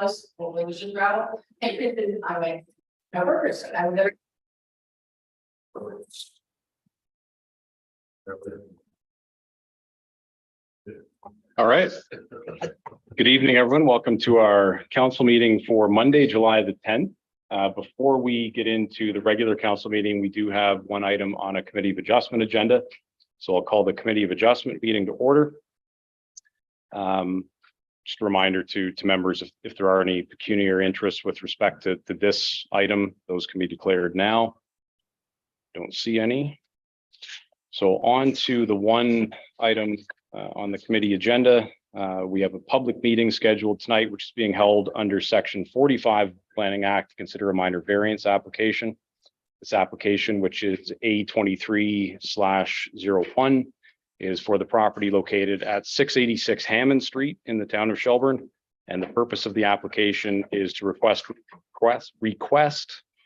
was, well, it was just gravel. And I went, no burgers, and I was there. All right. Good evening, everyone. Welcome to our council meeting for Monday, July the 10th. Before we get into the regular council meeting, we do have one item on a committee of adjustment agenda. So I'll call the committee of adjustment meeting to order. Just a reminder to members, if there are any pecuniary interests with respect to this item, those can be declared now. Don't see any. So on to the one item on the committee agenda. We have a public meeting scheduled tonight, which is being held under section 45 Planning Act to consider a minor variance application. This application, which is A23/01, is for the property located at 686 Hammond Street in the town of Shelburne. And the purpose of the application is to request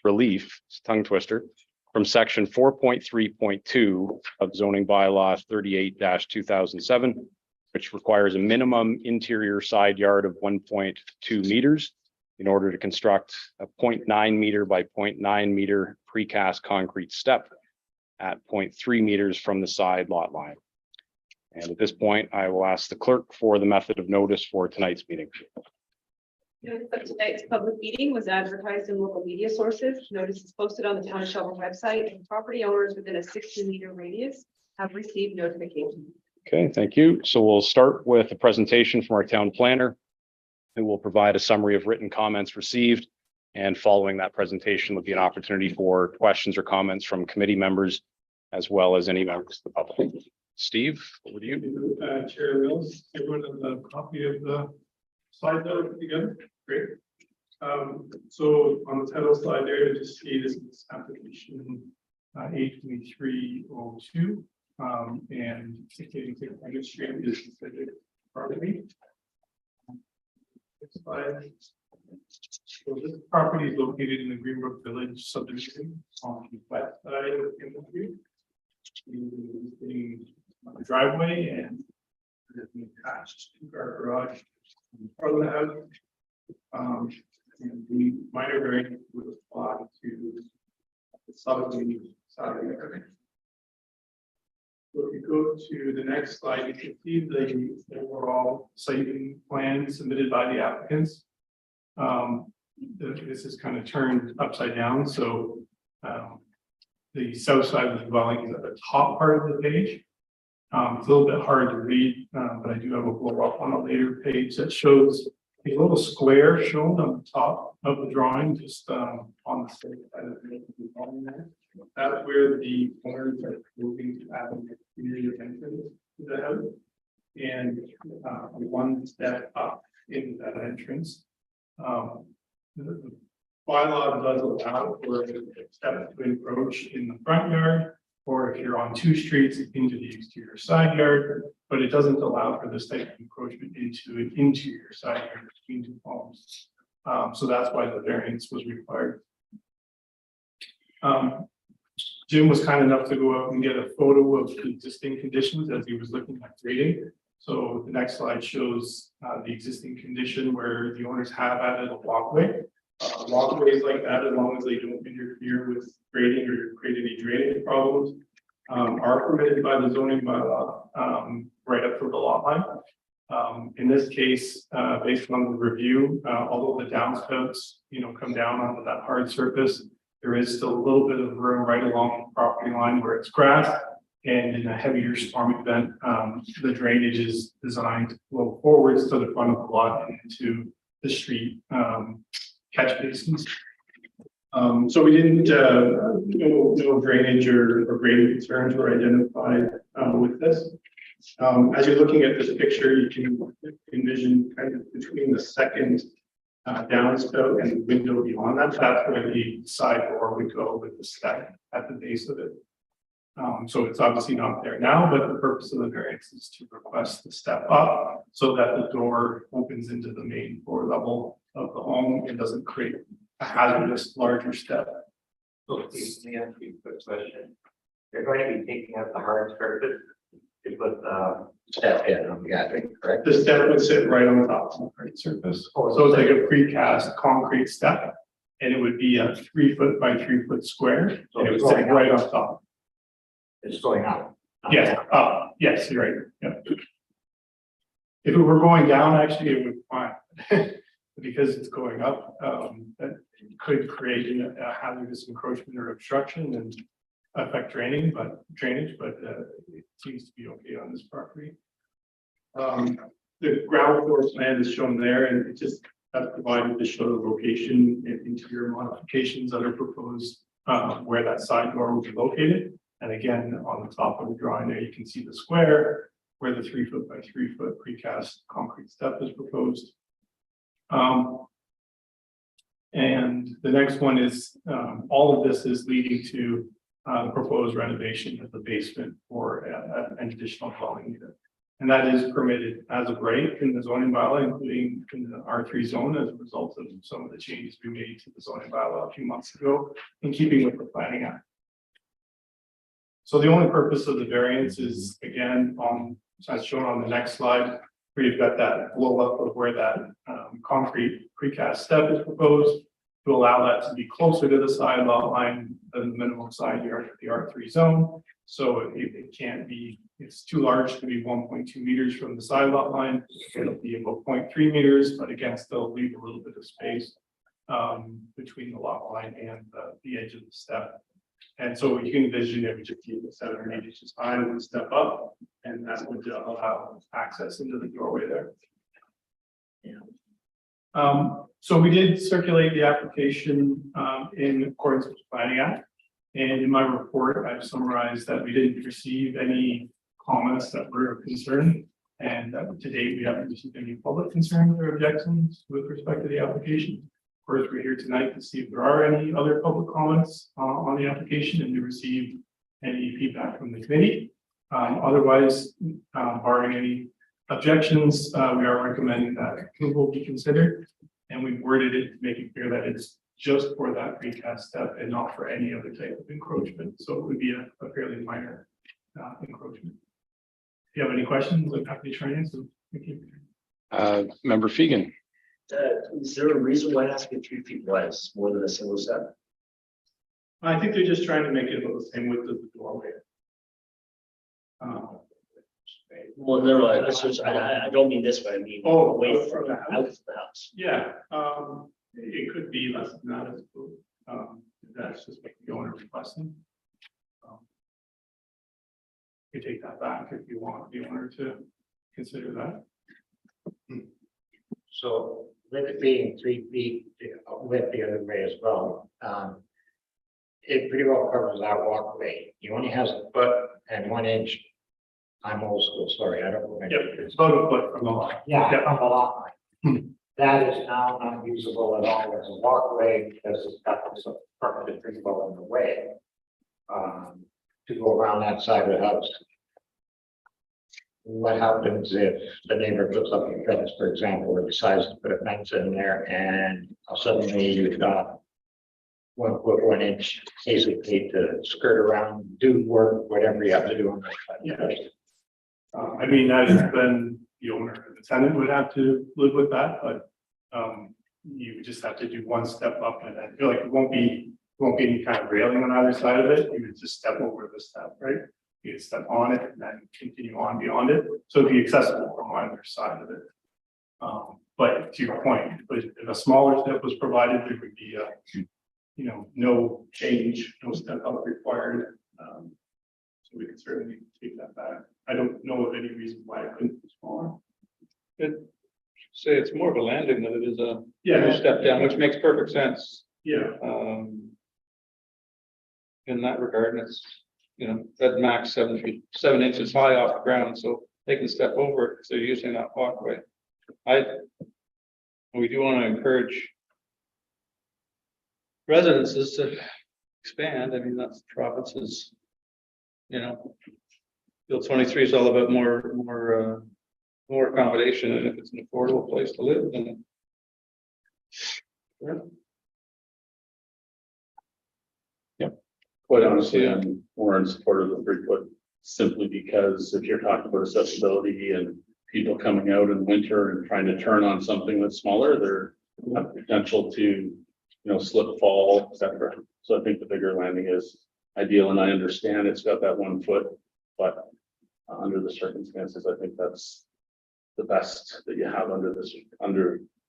relief, it's a tongue twister, from section 4.3.2 of zoning bylaw 38-2007, which requires a minimum interior side yard of 1.2 meters in order to construct a 0.9 meter by 0.9 meter precast concrete step at 0.3 meters from the side lot line. And at this point, I will ask the clerk for the method of notice for tonight's meeting. Notice that tonight's public meeting was advertised in local media sources. Notice is posted on the town of Shelburne website, and property owners within a 60-meter radius have received notification. Okay, thank you. So we'll start with a presentation from our town planner, who will provide a summary of written comments received. And following that presentation will be an opportunity for questions or comments from committee members, as well as any members of the public. Steve, over to you. Chair Mills, everyone has a copy of the slide note together. Great. So on the title slide there, you just see this is application A2302 and 686 Hammond Street is considered property. Next slide. So this property is located in the Greenbrook Village subdivision on the west side of Hammond Street. The driveway and there's an attached two-car garage in front of the house. And the minor variance would apply to the southerly side of the area. So if you go to the next slide, you can see the overall siting plan submitted by the applicants. This is kind of turned upside down, so the south side of the dwelling is at the top part of the page. It's a little bit hard to read, but I do have a blow up on a later page that shows a little square shown on the top of the drawing, just on the side of the drawing there. That's where the owners are moving to add a community entrance to the house. And one step up in that entrance. The bylaw does allow for a step to encroach in the front yard, or if you're on two streets into the exterior side yard, but it doesn't allow for this type of encroachment into an interior side yard between two homes. So that's why the variance was required. Jim was kind enough to go out and get a photo of the existing conditions as he was looking at grading. So the next slide shows the existing condition where the owners have added a walkway. Walkways like that, as long as they don't interfere with grading or create any drainage problems, are permitted by the zoning bylaw right up to the lot line. In this case, based on the review, although the downspouts, come down onto that hard surface, there is still a little bit of room right along the property line where it's grass. And in a heavier storm event, the drainage is designed to flow forwards to the front of the lot and into the street catch basins. So we didn't, no drainage or grading concerns were identified with this. As you're looking at this picture, you can envision kind of between the second downspout and the window beyond that. That's where the side door would go with the step at the base of it. So it's obviously not there now, but the purpose of the variance is to request the step up so that the door opens into the main floor level of the home and doesn't create a hazardous larger step. So let me ask you a quick question. You're going to be taking up the hard surface You put, step in on the gathering, correct? The step would sit right on top of the concrete surface. So it's like a precast concrete step. And it would be a 3 foot by 3 foot square, and it would sit right on top. It's going up. Yes, yes, you're right, yeah. If it were going down, actually, it would be fine. Because it's going up, that could create a hazardous encroachment or obstruction and affect drainage, but it seems to be okay on this property. The gravel floor plan is shown there, and it just that's provided to show the location and interior modifications that are proposed, where that side door will be located. And again, on the top of the drawing there, you can see the square where the 3 foot by 3 foot precast concrete step is proposed. And the next one is, all of this is leading to the proposed renovation of the basement for an additional dwelling unit. And that is permitted as of right in the zoning bylaw, including in the R3 zone as a result of some of the changes we made to the zoning bylaw a few months ago, in keeping with the Planning Act. So the only purpose of the variance is, again, as shown on the next slide, where you've got that blow up of where that concrete precast step is proposed, to allow that to be closer to the side lot line than the minimum side yard of the R3 zone. So it can't be, it's too large to be 1.2 meters from the side lot line. It'll be about 0.3 meters, but again, still leave a little bit of space between the lot line and the edge of the step. And so you can envision it would just be 7 or 8 inches high and would step up, and that would allow access into the doorway there. So we did circulate the application in accordance with the Planning Act. And in my report, I've summarized that we didn't receive any comments that were of concern. And to date, we haven't received any public concerns or objections with respect to the application. Of course, we're here tonight to see if there are any other public comments on the application and to receive any feedback from the committee. Otherwise, barring any objections, we are recommending that approval be considered. And we've worded it to make it clear that it's just for that precast step and not for any other type of encroachment. So it would be a fairly minor encroachment. If you have any questions, I'm happy to try and answer them. Thank you. Member Fegan. Is there a reason why it has to be 3 feet wide? It's more than a single step? I think they're just trying to make it about the same width as the doorway. Well, no, I don't mean this way, I mean away from the house. Yeah, it could be less than that, I suppose. That's just what the owner requesting. You take that back if you want the owner to consider that. So with it being 3 feet width the other way as well, it pretty well covers that walkway. He only has a foot and 1 inch. I'm old school, sorry, I don't remember. Yep, it's about a foot from the line. Yeah, from the lot line. That is now not usable at all as a walkway because it's got some permanent people in the way. To go around that side of the house. What happens if the neighbor puts up a fence, for example, or decides to put a fence in there and suddenly you've got 1 foot, 1 inch, basically to skirt around, do work, whatever you have to do on that side. Yeah. I mean, that has been the owner, the tenant would have to live with that, but you would just have to do 1 step up, and I feel like it won't be any kind of railing on either side of it. You would just step over the step, right? You could step on it and then continue on beyond it, so it'd be accessible from either side of it. But to your point, if a smaller step was provided, there would be no change, no step up required. So we could certainly take that back. I don't know of any reason why it couldn't be smaller. Say it's more of a landing than it is a Yeah, step down, which makes perfect sense. yeah, In that regard, and it's, that max 7 inches high off the ground, so they can step over it because they're using that walkway. We do want to encourage residences to expand. I mean, that's the province's, Bill 23 is all about more accommodation, and if it's an affordable place to live, then quite honestly, I'm more in support of the 3 foot simply because if you're talking about accessibility and people coming out in winter and trying to turn on something that's smaller, there have potential to, slip, fall, etc. So I think the bigger landing is ideal, and I understand it's got that 1 foot, but under the circumstances, I think that's the best that you have under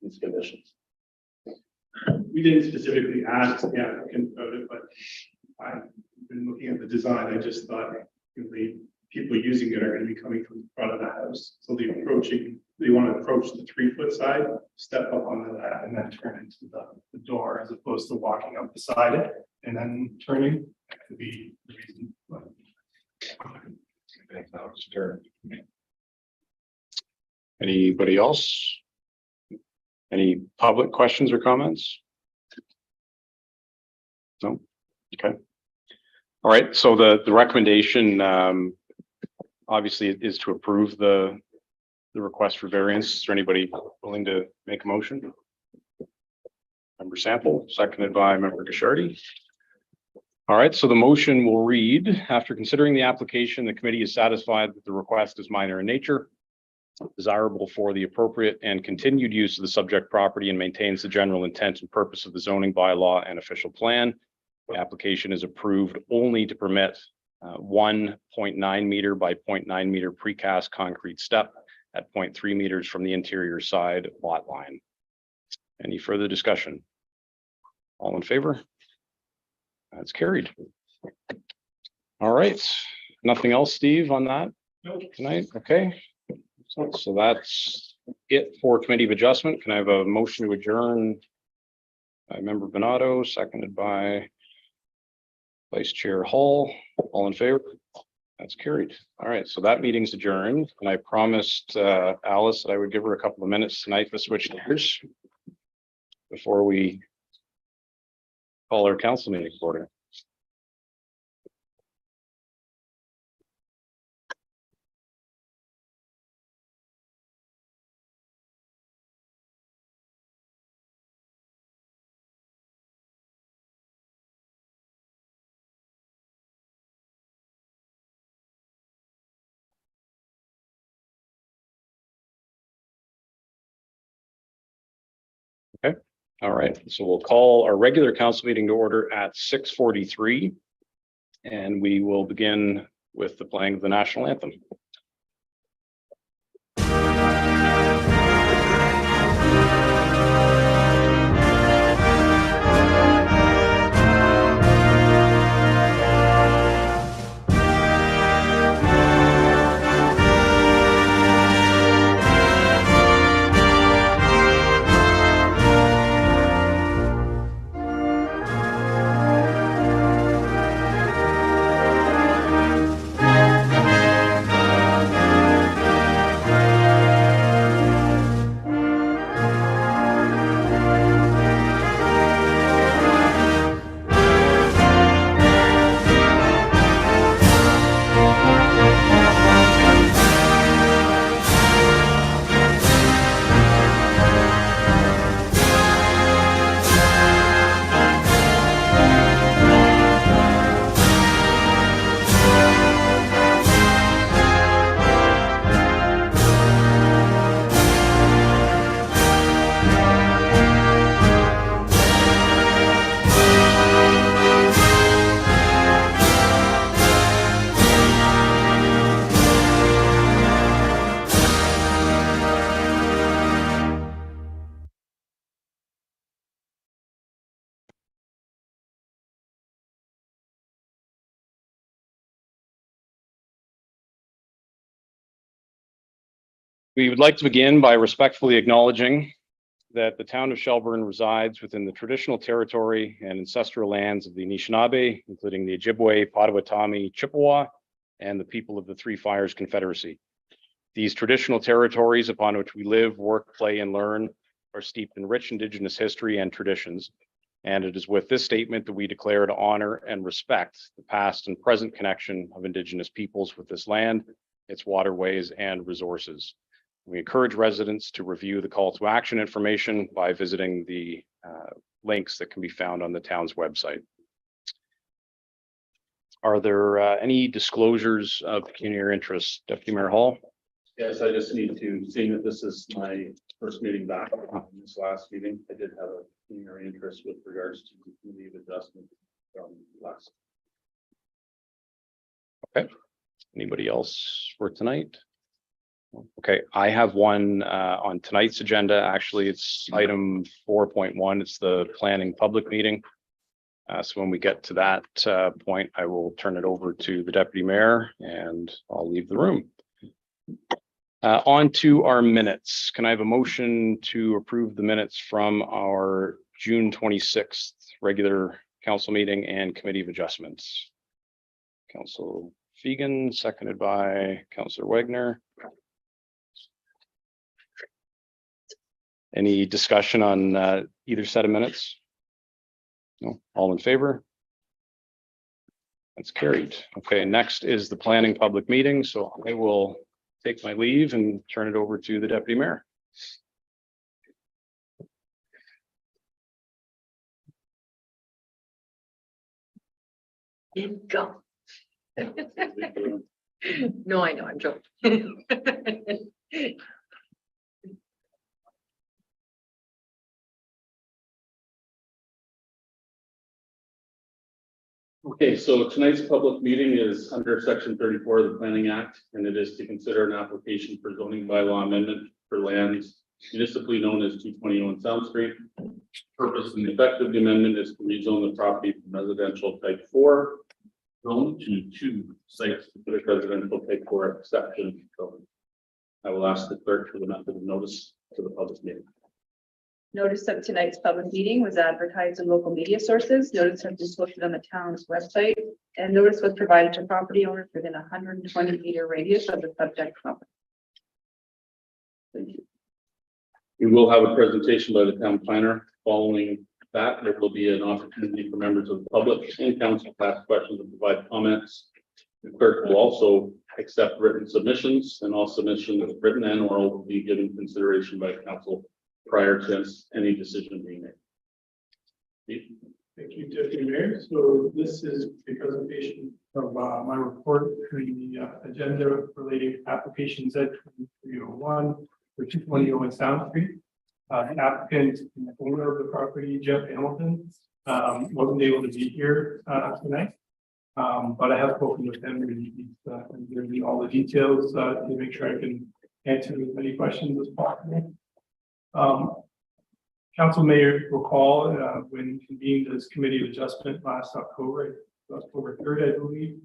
these conditions. We didn't specifically ask the applicant about it, but I've been looking at the design. I just thought the people using it are going to be coming from the front of the house. So they want to approach the 3 foot side, step up onto that, and then turn into the door as opposed to walking up beside it and then turning. That could be the reason. But Anybody else? Any public questions or comments? No? Okay. All right, so the recommendation obviously is to approve the request for variance. Is there anybody willing to make a motion? Member Sample, seconded by Member Gashardi. All right, so the motion will read, after considering the application, the committee is satisfied that the request is minor in nature, desirable for the appropriate and continued use of the subject property, and maintains the general intent and purpose of the zoning bylaw and official plan. The application is approved only to permit 1.9 meter by 0.9 meter precast concrete step at 0.3 meters from the interior side lot line. Any further discussion? All in favor? That's carried. All right, nothing else, Steve, on that tonight? Okay. So that's it for Committee of Adjustment. Can I have a motion to adjourn by Member Bernardo, seconded by Vice Chair Hall? All in favor? That's carried. All right, so that meeting's adjourned, and I promised Alice that I would give her a couple of minutes tonight to switch gears before we call our council meeting to order. Okay, all right, so we'll call our regular council meeting to order at 6:43, and we will begin with the playing of the national anthem. We would like to begin by respectfully acknowledging that the town of Shelburne resides within the traditional territory and ancestral lands of the Anishinaabe, including the Ojibwe, Potawatomi, Chippewa, and the people of the Three Fires Confederacy. These traditional territories upon which we live, work, play, and learn are steeped in rich Indigenous history and traditions. And it is with this statement that we declare to honor and respect the past and present connection of Indigenous peoples with this land, its waterways, and resources. We encourage residents to review the call to action information by visiting the links that can be found on the town's website. Are there any disclosures of pecuniary interest? Deputy Mayor Hall? Yes, I just need to, seeing that this is my first meeting back from this last meeting, I did have a pecuniary interest with regards to the committee of adjustment from last. Anybody else for tonight? Okay, I have one on tonight's agenda. Actually, it's item 4.1. It's the planning public meeting. So when we get to that point, I will turn it over to the deputy mayor and I'll leave the room. On to our minutes. Can I have a motion to approve the minutes from our June 26th regular council meeting and committee of adjustments? Council Fegan, seconded by Councillor Wagner. Any discussion on either set of minutes? No, all in favor? That's carried. Okay, next is the planning public meeting. So I will take my leave and turn it over to the deputy mayor. Go. No, I know, I'm joking. Okay, so tonight's public meeting is under section 34 of the Planning Act, and it is to consider an application for zoning bylaw amendment for lands municipally known as 221 Sound Street. Purpose and effect of the amendment is to rezone the property from residential type 4 zone to 2 sites with residential type 4 exception. So I will ask the clerk for the method of notice to the public meeting. Notice of tonight's public meeting was advertised in local media sources. Notice has been posted on the town's website, and notice was provided to property owners within 120-meter radius of the subject property. Thank you. We will have a presentation by the town planner. Following that, there will be an opportunity for members of the public and council to ask questions and provide comments. The clerk will also accept written submissions, and all submissions, written and oral, will be given consideration by council prior to any decision being made. Thank you, Deputy Mayor. So this is a presentation of my report for the agenda relating to application Z2301 for 220 Sound Street. The applicant and the owner of the property, Jeff Hamilton, wasn't able to be here tonight. But I have spoken with him and he's given me all the details to make sure I can answer as many questions as possible. Council may recall when convened as committee of adjustment last October 3rd, I believe,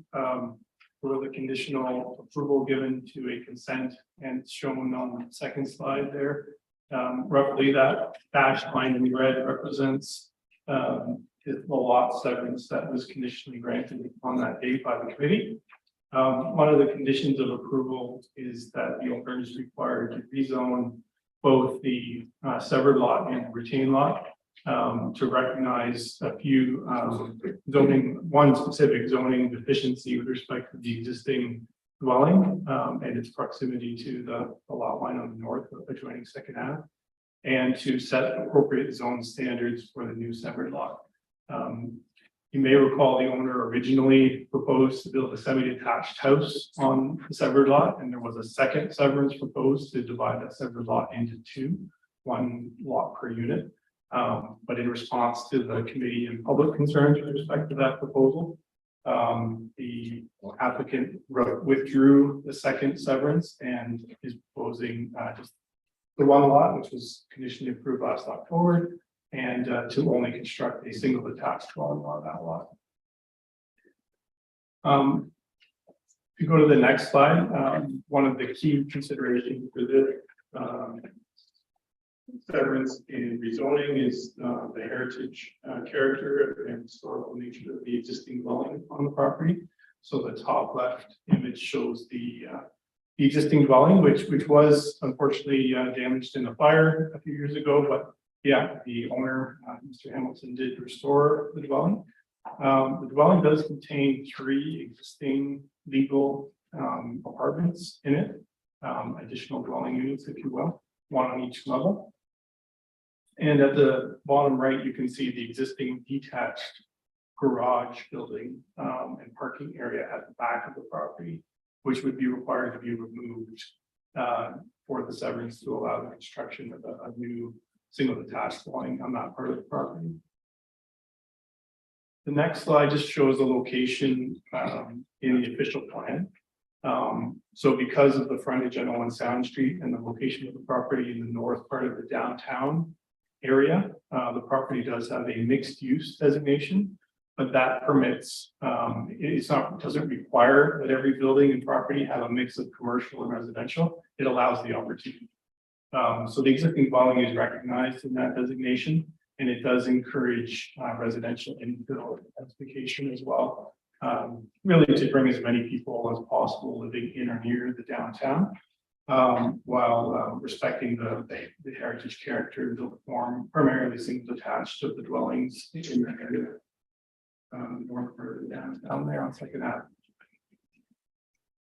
for the conditional approval given to a consent, and it's shown on the second slide there. Roughly that dashed line in red represents the lot severance that was conditionally granted on that date by the committee. One of the conditions of approval is that the owner is required to rezone both the severed lot and the retained lot to recognize a few one specific zoning deficiency with respect to the existing dwelling and its proximity to the lot line on the north of adjoining Second Ave, and to set appropriate zone standards for the new severed lot. You may recall the owner originally proposed to build a semi-detached house on the severed lot, and there was a second severance proposed to divide that severed lot into two, one lot per unit. But in response to the committee and public concerns with respect to that proposal, the applicant withdrew the second severance and is proposing just the one lot, which was conditionally approved last October, and to only construct a single detached dwelling on that lot. If you go to the next slide, one of the key considerations for this severance in rezoning is the heritage character and historical nature of the existing dwelling on the property. So the top left image shows the existing dwelling, which was unfortunately damaged in a fire a few years ago, but yeah, the owner, Mr. Hamilton, did restore the dwelling. The dwelling does contain 3 existing legal apartments in it, additional dwelling units, if you will, one on each level. And at the bottom right, you can see the existing detached garage building, and parking area at the back of the property, which would be required to be removed, for the severance to allow the construction of a new single detached dwelling on that part of the property. The next slide just shows the location, in the official plan. So because of the frontage on Owen Sound Street and the location of the property in the north part of the downtown area, the property does have a mixed use designation, but that permits, doesn't require that every building and property have a mix of commercial and residential. It allows the opportunity. So the existing dwelling is recognized in that designation, and it does encourage residential infill intensification as well. Really to bring as many people as possible living in or near the downtown, while respecting the heritage character of the form, primarily single detached of the dwellings in the area. North part of the downtown there on Second Ave.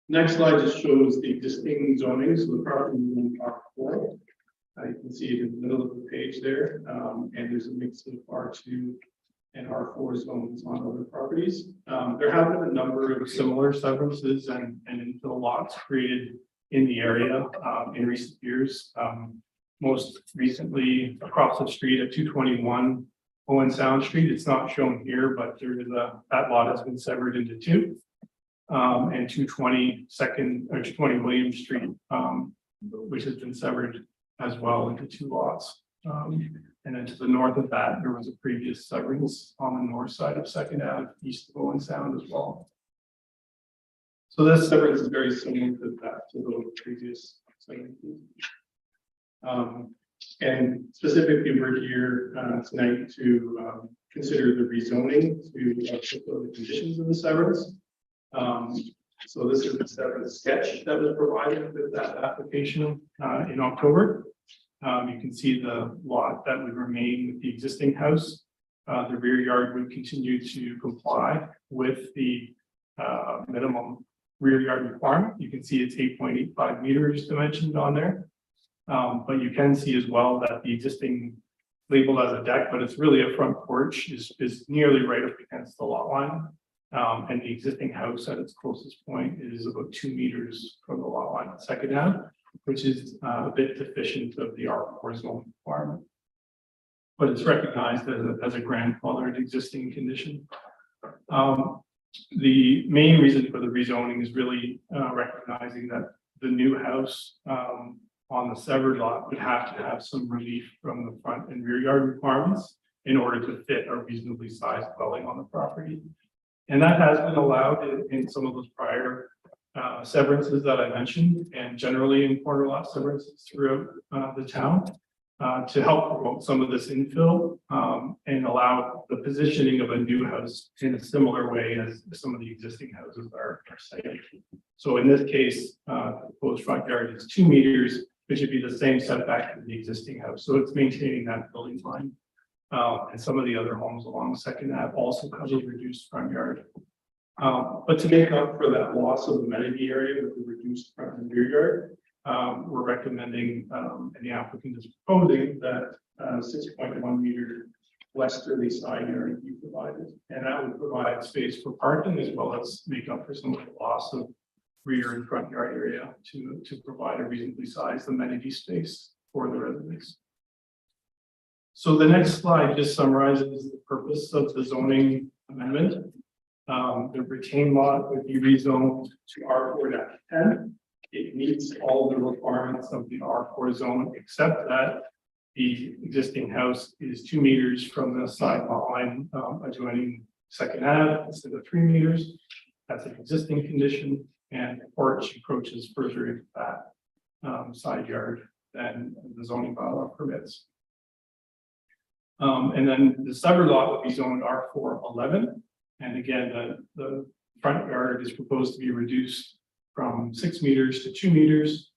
Next slide just shows the existing zoning, so the property in R4. You can see it in the middle of the page there, and there's a mix of R2 and R4 zones on other properties. There have been a number of similar severances and infill lots created in the area in recent years. Most recently across the street at 221 Owen Sound Street. It's not shown here, but there is that lot has been severed into two. And 220 William Street, which has been severed as well into two lots. And then to the north of that, there was a previous severance on the north side of Second Ave, east of Owen Sound as well. So this severance is very similar to those previous severances. And specifically, we're here tonight to consider the rezoning to fulfill the conditions of the severance. So this is the severance sketch that was provided with that application in October. You can see the lot that would remain with the existing house. The rear yard would continue to comply with the minimum rear yard requirement. You can see it's 8.85 meters dimensioned on there. But you can see as well that the existing labeled as a deck, but it's really a front porch is nearly right up against the lot line. And the existing house at its closest point is about 2 meters from the lot line at Second Ave, which is a bit deficient of the R4 zone requirement. But it's recognized as a grandfathered existing condition. The main reason for the rezoning is really recognizing that the new house on the severed lot would have to have some relief from the front and rear yard requirements in order to fit a reasonably sized dwelling on the property. And that has been allowed in some of those prior severances that I mentioned, and generally in corner lot severances throughout the town, to help promote some of this infill and allow the positioning of a new house in a similar way as some of the existing houses are cited. So in this case, the proposed front yard is 2 meters, which would be the same setback as the existing house. So it's maintaining that building line. And some of the other homes along Second Ave also have a reduced front yard. But to make up for that loss of amenity area with the reduced front and rear yard, we're recommending, and the applicant is proposing that 6.1 meter westerly side yard be provided. And that would provide space for parking as well as make up for some of the loss of rear and front yard area to provide a reasonably sized amenity space for the residents. So the next slide just summarizes the purpose of the zoning amendment. The retained lot would be rezoned to R4-10. It meets all the requirements of the R4 zone, except that the existing house is 2 meters from the side lot line adjoining Second Ave instead of 3 meters. That's an existing condition, and the porch approaches further into that side yard than the zoning bylaw permits. And then the severed lot would be zoned R4-11. And again, the front yard is proposed to be reduced from 6 meters to 2 meters,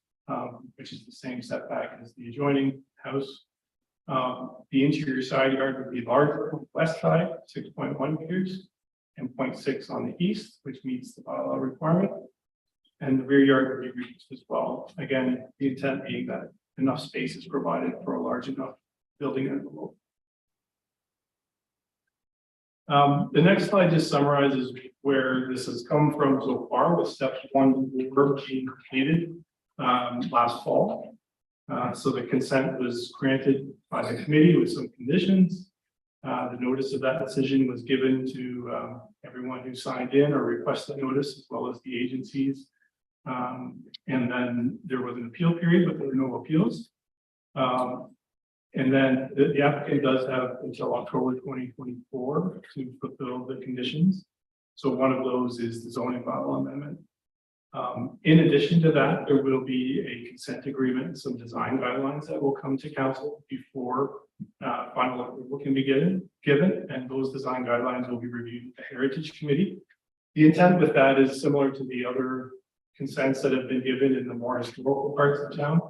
which is the same setback as the adjoining house. The interior side yard would be larger on the west side, 6.1 meters, and 0.6 on the east, which meets the bylaw requirement. And the rear yard would be reduced as well. Again, the intent being that enough space is provided for a large enough building envelope. The next slide just summarizes where this has come from so far with steps 1 to 4 being completed last fall. So the consent was granted by the committee with some conditions. The notice of that decision was given to everyone who signed in or requested notice, as well as the agencies. And then there was an appeal period, but there were no appeals. And then the applicant does have until October 2024 to fulfill the conditions. So one of those is the zoning bylaw amendment. In addition to that, there will be a consent agreement and some design guidelines that will come to council before final approval can be given, and those design guidelines will be reviewed with the Heritage Committee. The intent with that is similar to the other consents that have been given in the more historical parts of town,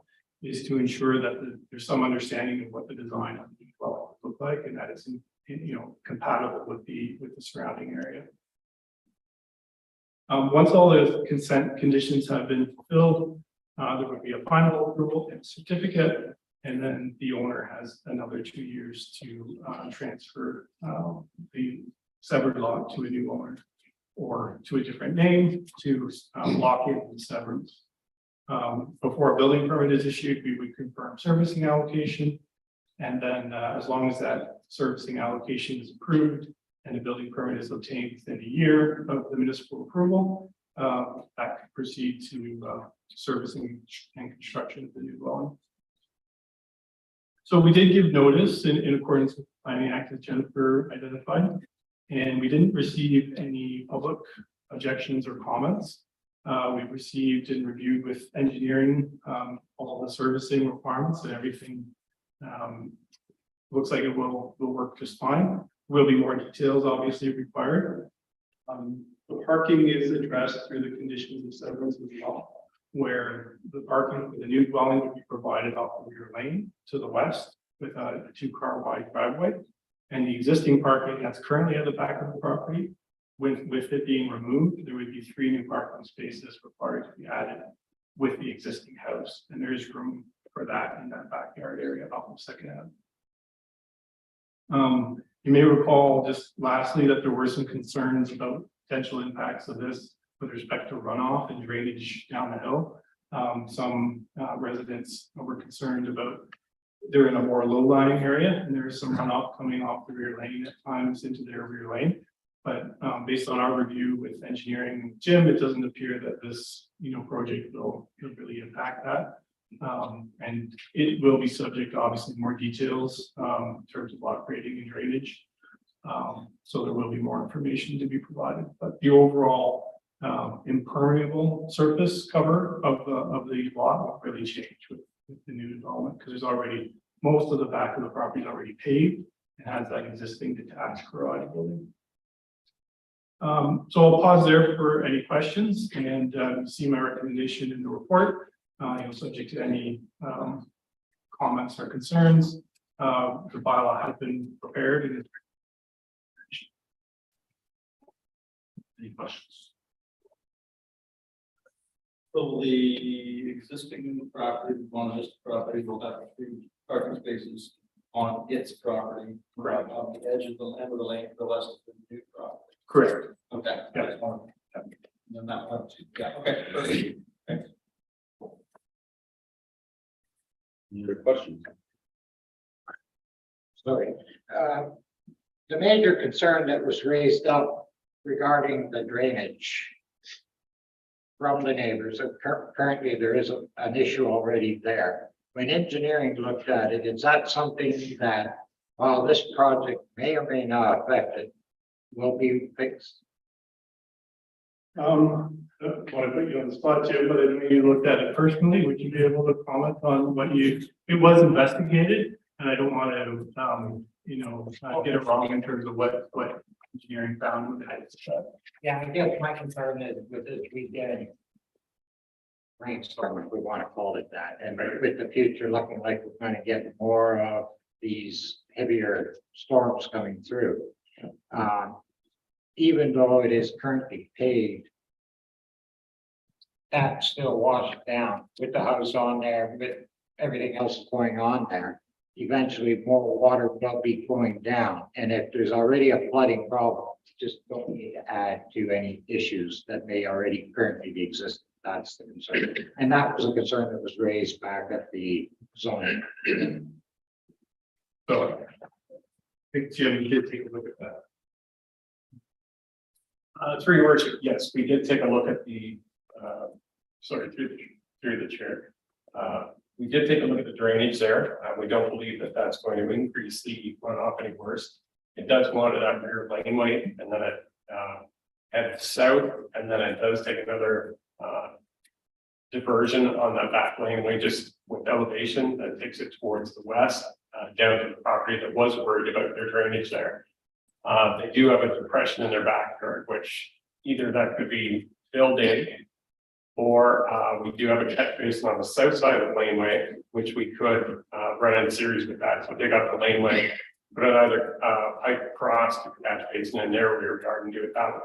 is to ensure that there's some understanding of what the design of the dwelling would look like, and that it's compatible with the surrounding area. Once all the consent conditions have been fulfilled, there would be a final approval and certificate, and then the owner has another 2 years to transfer the severed lot to a new owner or to a different name to lock in the severance. Before a building permit is issued, we would confirm servicing allocation. And then as long as that servicing allocation is approved and the building permit is obtained within a year of the municipal approval, that could proceed to servicing and construction of the new dwelling. So we did give notice in accordance with the Planning Act as Jennifer identified, and we didn't receive any public objections or comments. We've received and reviewed with engineering all the servicing requirements, and everything looks like it will work just fine. Will be more details obviously required. The parking is addressed through the conditions of severance as well, where the parking for the new dwelling would be provided off the rear lane to the west with a 2-car wide driveway. And the existing parking that's currently at the back of the property, with it being removed, there would be 3 new parking spaces required to be added with the existing house. And there is room for that in that backyard area off of Second Avenue. You may recall just lastly that there were some concerns about potential impacts of this with respect to runoff and drainage down the hill. Some residents were concerned about they're in a more low-lying area and there's some runoff coming off the rear lane at times into their rear lane. But based on our review with engineering and Jim, it doesn't appear that this project will really impact that. And it will be subject to obviously more details in terms of lot grading and drainage. So there will be more information to be provided, but the overall impermeable surface cover of the lot won't really change with the new development, because there's already most of the back of the property is already paved and has that existing detached garage building. So I'll pause there for any questions, and see my recommendation in the report. Subject to any comments or concerns. The bylaw has been prepared. And any questions? So the existing property, one of this property will have 3 parking spaces on its property. Correct. On the edge of the end of the lane to the west of the new property. Correct. Okay. Yeah. I just wanted to- Then that one, too. Yeah, okay. Perfect. Thanks. Any other questions? Sorry. The major concern that was raised up regarding the drainage from the neighbors, currently there is an issue already there. When engineering looked at it, is that something that, while this project may or may not affect it, will be fixed? I want to put you on the spot, Jim, but I know you looked at it personally. Would you be able to comment on what it was investigated? And I don't want to, get it wrong in terms of what engineering found with it. Yeah, I guess my concern is with this weekend rainstorm, if we want to call it that, and with the future looking like we're going to get more of these heavier storms coming through. Even though it is currently paved, that still washes down with the house on there, with everything else going on there. eventually more water will be flowing down. And if there's already a flooding problem, just don't need to add to any issues that may already currently be existing. That's the concern. And that was a concern that was raised back at the zoning. So I think Jim, you did take a look at that. Through your worship, yes, we did take a look at the, through the chair. We did take a look at the drainage there. We don't believe that that's going to increase the runoff any worse. It does go onto that rear laneway and then it heads south, and then it does take another diversion on that back laneway just with elevation that takes it towards the west, down to the property that was worried about their drainage there. They do have a depression in their backyard, which either that could be filled in, or we do have a catch basin on the south side of the laneway, which we could run in series with that. So dig up the laneway, put another pipe across the catch basin and narrow rear yard and do it that way.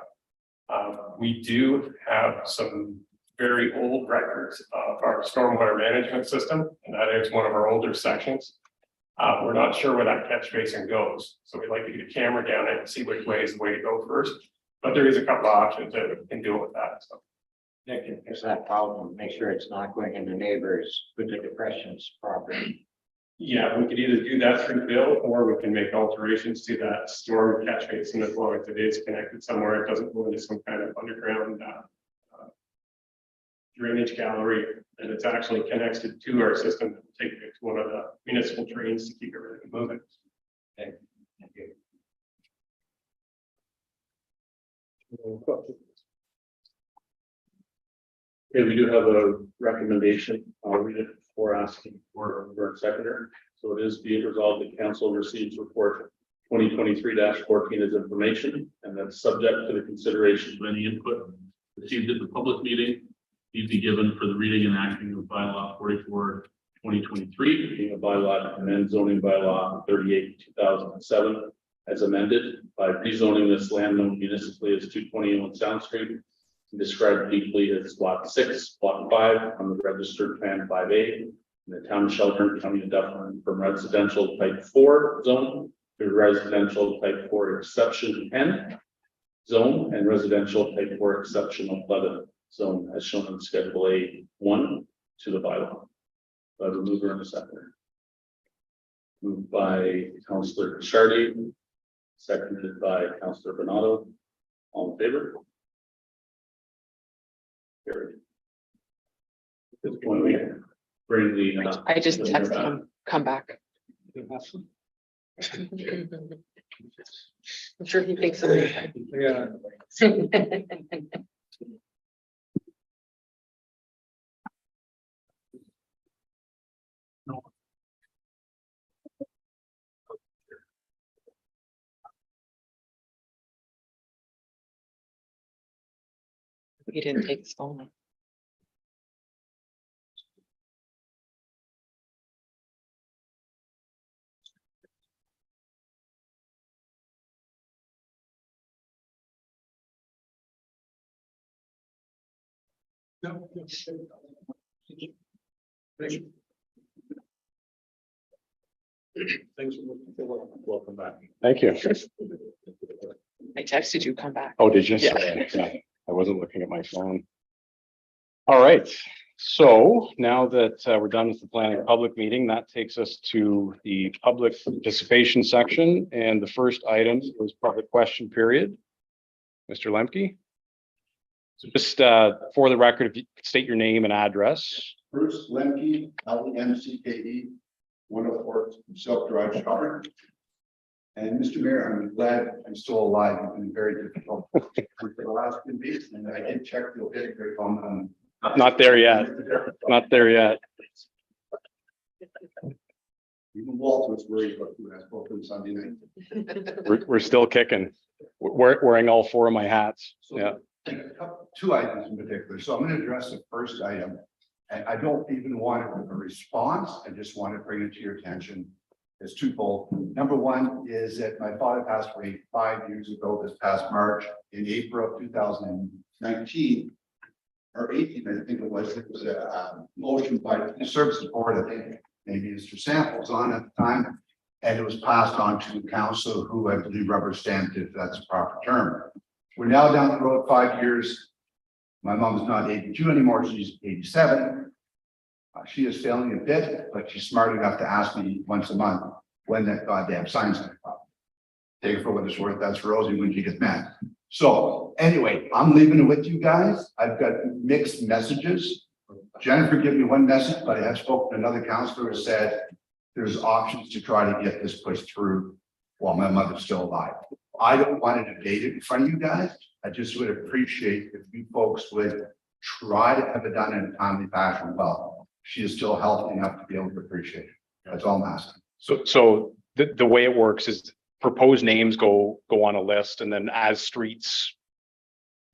We do have some very old records of our stormwater management system, and that is one of our older sections. We're not sure where that catch basin goes, so we'd like to get a camera down it and see which way is the way to go first. But there is a couple of options that we can deal with that. So Nick, there's that problem, make sure it's not going into neighbors with the depressions property. yeah, we could either do that through bill, or we can make alterations to that storm catch basin as long as it is connected somewhere. It doesn't go into some kind of underground drainage gallery, and it's actually connected to our system to take it to one of the municipal trains to keep everything moving. Thank you. Okay, we do have a recommendation. I'll read it before asking for a seconder. So it is be it resolved that council receives report 2023-14 as information, and that's subject to the consideration of any input received at the public meeting. Need be given for the reading and acting of bylaw 44/2023, being a bylaw to amend zoning bylaw 38/2007 as amended by rezoning this land known municipally as 221 Sound Street and described legally as lot 6, block 5 on the registered plan 5A in the town of Shelburne, county of Dufferin, from residential type 4 zone to residential type 4 exception 10 zone and residential type 4 exceptional 11 zone as shown in Schedule A1 to the bylaw. I have a mover and a seconder. Moved by Councillor Shardy, seconded by Councillor Bernardo. All in favor? Carried. At this point, we bring the. I just texted him, come back. I'm sure he thinks of me. Yeah. He didn't take his phone. Welcome back. Thank you. I texted you, come back. Oh, did you? Yeah. Yeah, I wasn't looking at my phone. All right, so now that we're done with the planning public meeting, that takes us to the public participation section. And the first item was public question period. Mr. Lemke. So just for the record, if you could state your name and address. Bruce Lemke, LEMCKE, 104 Silk Drive, Shelburne. And Mr. Mayor, I'm glad I'm still alive. It's been very difficult for the last 2 weeks, and I did check the obituary on. Not there yet. Not there yet. Even Walt was worried about who I spoke to Sunday night. We're still kicking. Wearing all 4 of my hats. Yeah. Two items in particular. So I'm going to address the first item. And I don't even want a response. I just want to bring it to your attention. It's twofold. Number one is that my father passed away 5 years ago this past March. In April of 2019 or 18, I think it was a motion by the Services Board, I think, maybe Mr. Sample was on at the time. And it was passed on to the council, who I believe rubber stamped it, if that's a proper term. We're now down the road 5 years. My mom's not 82 anymore, she's 87. She is failing a bit, but she's smart enough to ask me once a month when that goddamn sign's gonna come. Take it for what it's worth, that's Rosie when she gets mad. So anyway, I'm leaving it with you guys. I've got mixed messages. Jennifer gave me one message, but I have spoken to another counselor who said there's options to try to get this pushed through while my mother's still alive. I don't want to debate it in front of you guys. I just would appreciate if you folks would try to have it done in a timely fashion. Well, she is still healthy enough to be able to appreciate it. That's all I'm asking. So the way it works is proposed names go on a list, and then as streets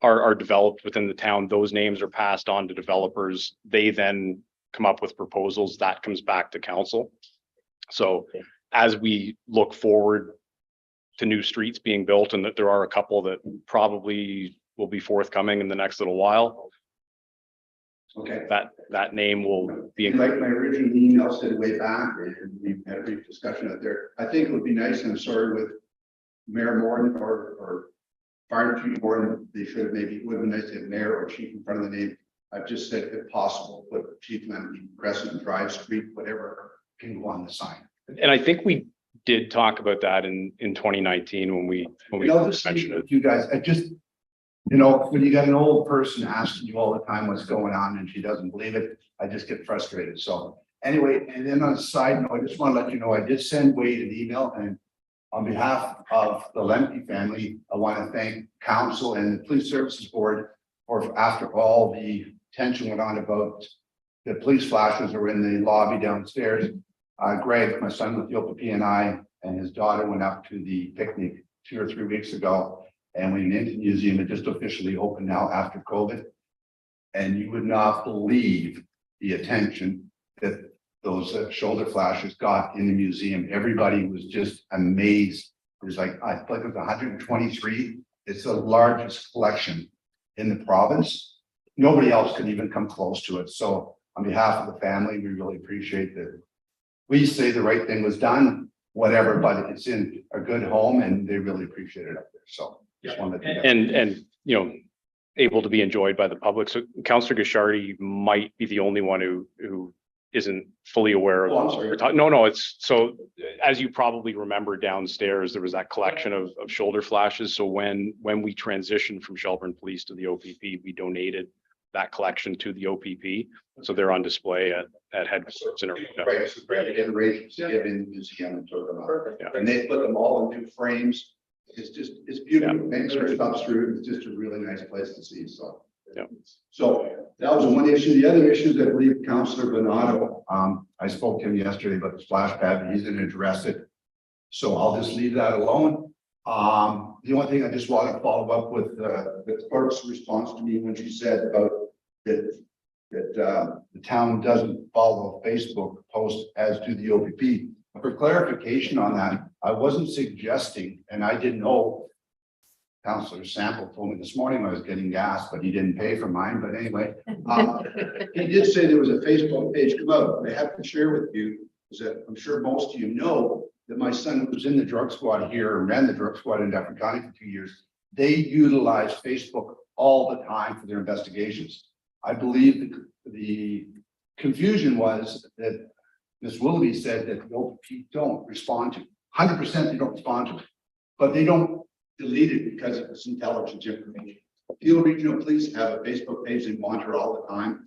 are developed within the town, those names are passed on to developers. They then come up with proposals that comes back to council. So as we look forward to new streets being built, and that there are a couple that probably will be forthcoming in the next little while, Okay. that name will be Like my original email said way back, and we had a brief discussion out there. I think it would be nice, and I'm sorry with Mayor Morton or Fire Chief Morton, they should have maybe, it would have been nice to have mayor or chief in front of the name. I've just said if possible, put Chief Lemke, Crescent Drive Street, whatever can go on the sign. And I think we did talk about that in 2019 when we Just mentioned it. you guys, I just, when you got an old person asking you all the time what's going on and she doesn't believe it, I just get frustrated. So anyway, and then on a side note, I just want to let you know, I did send Wade an email, and on behalf of the Lemke family, I want to thank council and the police services board for, after all the tension went on about the police flashes were in the lobby downstairs. Greg, my son with the OPP, and his daughter went up to the picnic 2 or 3 weeks ago, and we went into the museum. It just officially opened now after COVID. And you would not believe the attention that those shoulder flashes got in the museum. Everybody was just amazed. There's like, I think it was 123. It's the largest collection in the province. Nobody else could even come close to it. So on behalf of the family, we really appreciate that. We say the right thing was done, whatever, but it's in a good home, and they really appreciate it up there. So just wanted to. And able to be enjoyed by the public. So Councillor Gashardi might be the only one who isn't fully aware of. Oh, I'm sorry. No, it's so, as you probably remember, downstairs, there was that collection of shoulder flashes. So when we transitioned from Shelburne Police to the OPP, we donated that collection to the OPP. So they're on display at headquarters in Arena. Right, it's a great iterations given the museum and took them out. Yeah. And they put them all in new frames. It's beautiful. Thanks for stops through. It's just a really nice place to see. So. Yeah. So that was one issue. The other issue that I believe Councillor Bernardo, I spoke to him yesterday about the splash pad. He's going to address it. So I'll just leave that alone. The only thing I just want to follow up with the clerk's response to me when she said about that the town doesn't follow a Facebook post as do the OPP. For clarification on that, I wasn't suggesting, and I didn't know. Councillor Sample told me this morning I was getting gas, but he didn't pay for mine. But anyway, he did say there was a Facebook page come out. I have to share with you is that I'm sure most of you know that my son was in the drug squad here and ran the drug squad in Dufferin County for 2 years. They utilize Facebook all the time for their investigations. I believe the confusion was that Ms. Willoughby said that the OPP don't respond to 100%. They don't respond to it, but they don't delete it because it's intelligence information. Peel Regional Police have a Facebook page they monitor all the time,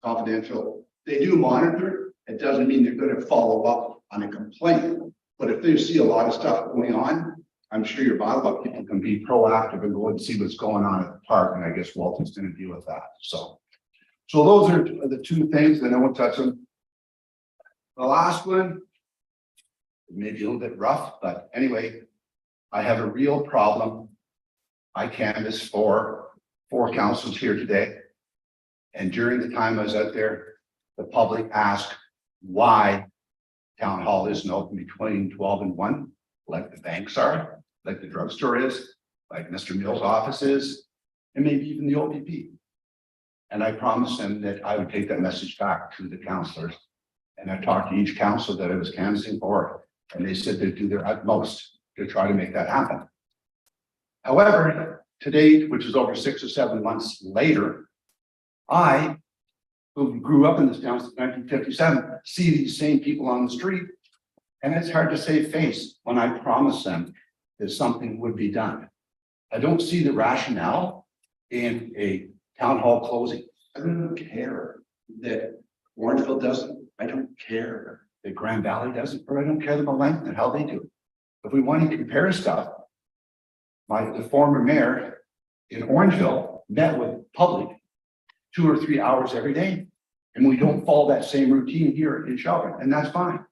confidential. They do monitor. It doesn't mean they're going to follow up on a complaint, but if they see a lot of stuff going on, I'm sure your bylaw people can be proactive and go and see what's going on at the park. And I guess Walton's going to deal with that. So those are the two things that I won't touch them. The last one, maybe a little bit rough, but anyway, I have a real problem. I canvassed for 4 councils here today. And during the time I was out there, the public asked why town hall isn't open between 12 and 1, like the banks are, like the drugstore is, like Mr. Mills' office is, and maybe even the OPP. And I promised them that I would take that message back to the councilors And I talked to each council that I was canvassing for, and they said they'd do their utmost to try to make that happen. However, today, which is over 6 or 7 months later, I, who grew up in this town since 1957, see these same people on the street. And it's hard to save face when I promise them that something would be done. I don't see the rationale in a town hall closing. I don't care that Orangeville doesn't. I don't care that Grand Valley doesn't, or I don't care that Melancthon and how they do it. If we want to compare stuff, the former mayor in Orangeville met with public 2 or 3 hours every day. And we don't follow that same routine here in Shelburne, and that's fine.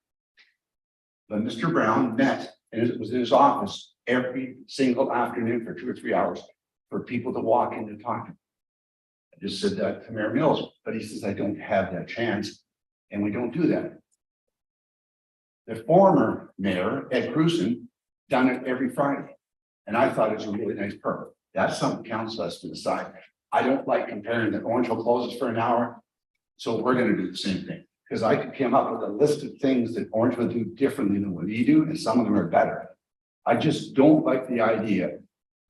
But Mr. Brown met, and it was in his office every single afternoon for 2 or 3 hours for people to walk in and talk. I just said that to Mayor Mills, but he says, I don't have that chance, and we don't do that. The former mayor, Ed Cruzen, done it every Friday. And I thought it was a really nice perk. That's something council has to decide. I don't like comparing that Orangeville closes for an hour. So we're gonna do the same thing. Because I could come up with a list of things that Orangeville do differently than what we do, and some of them are better. I just don't like the idea.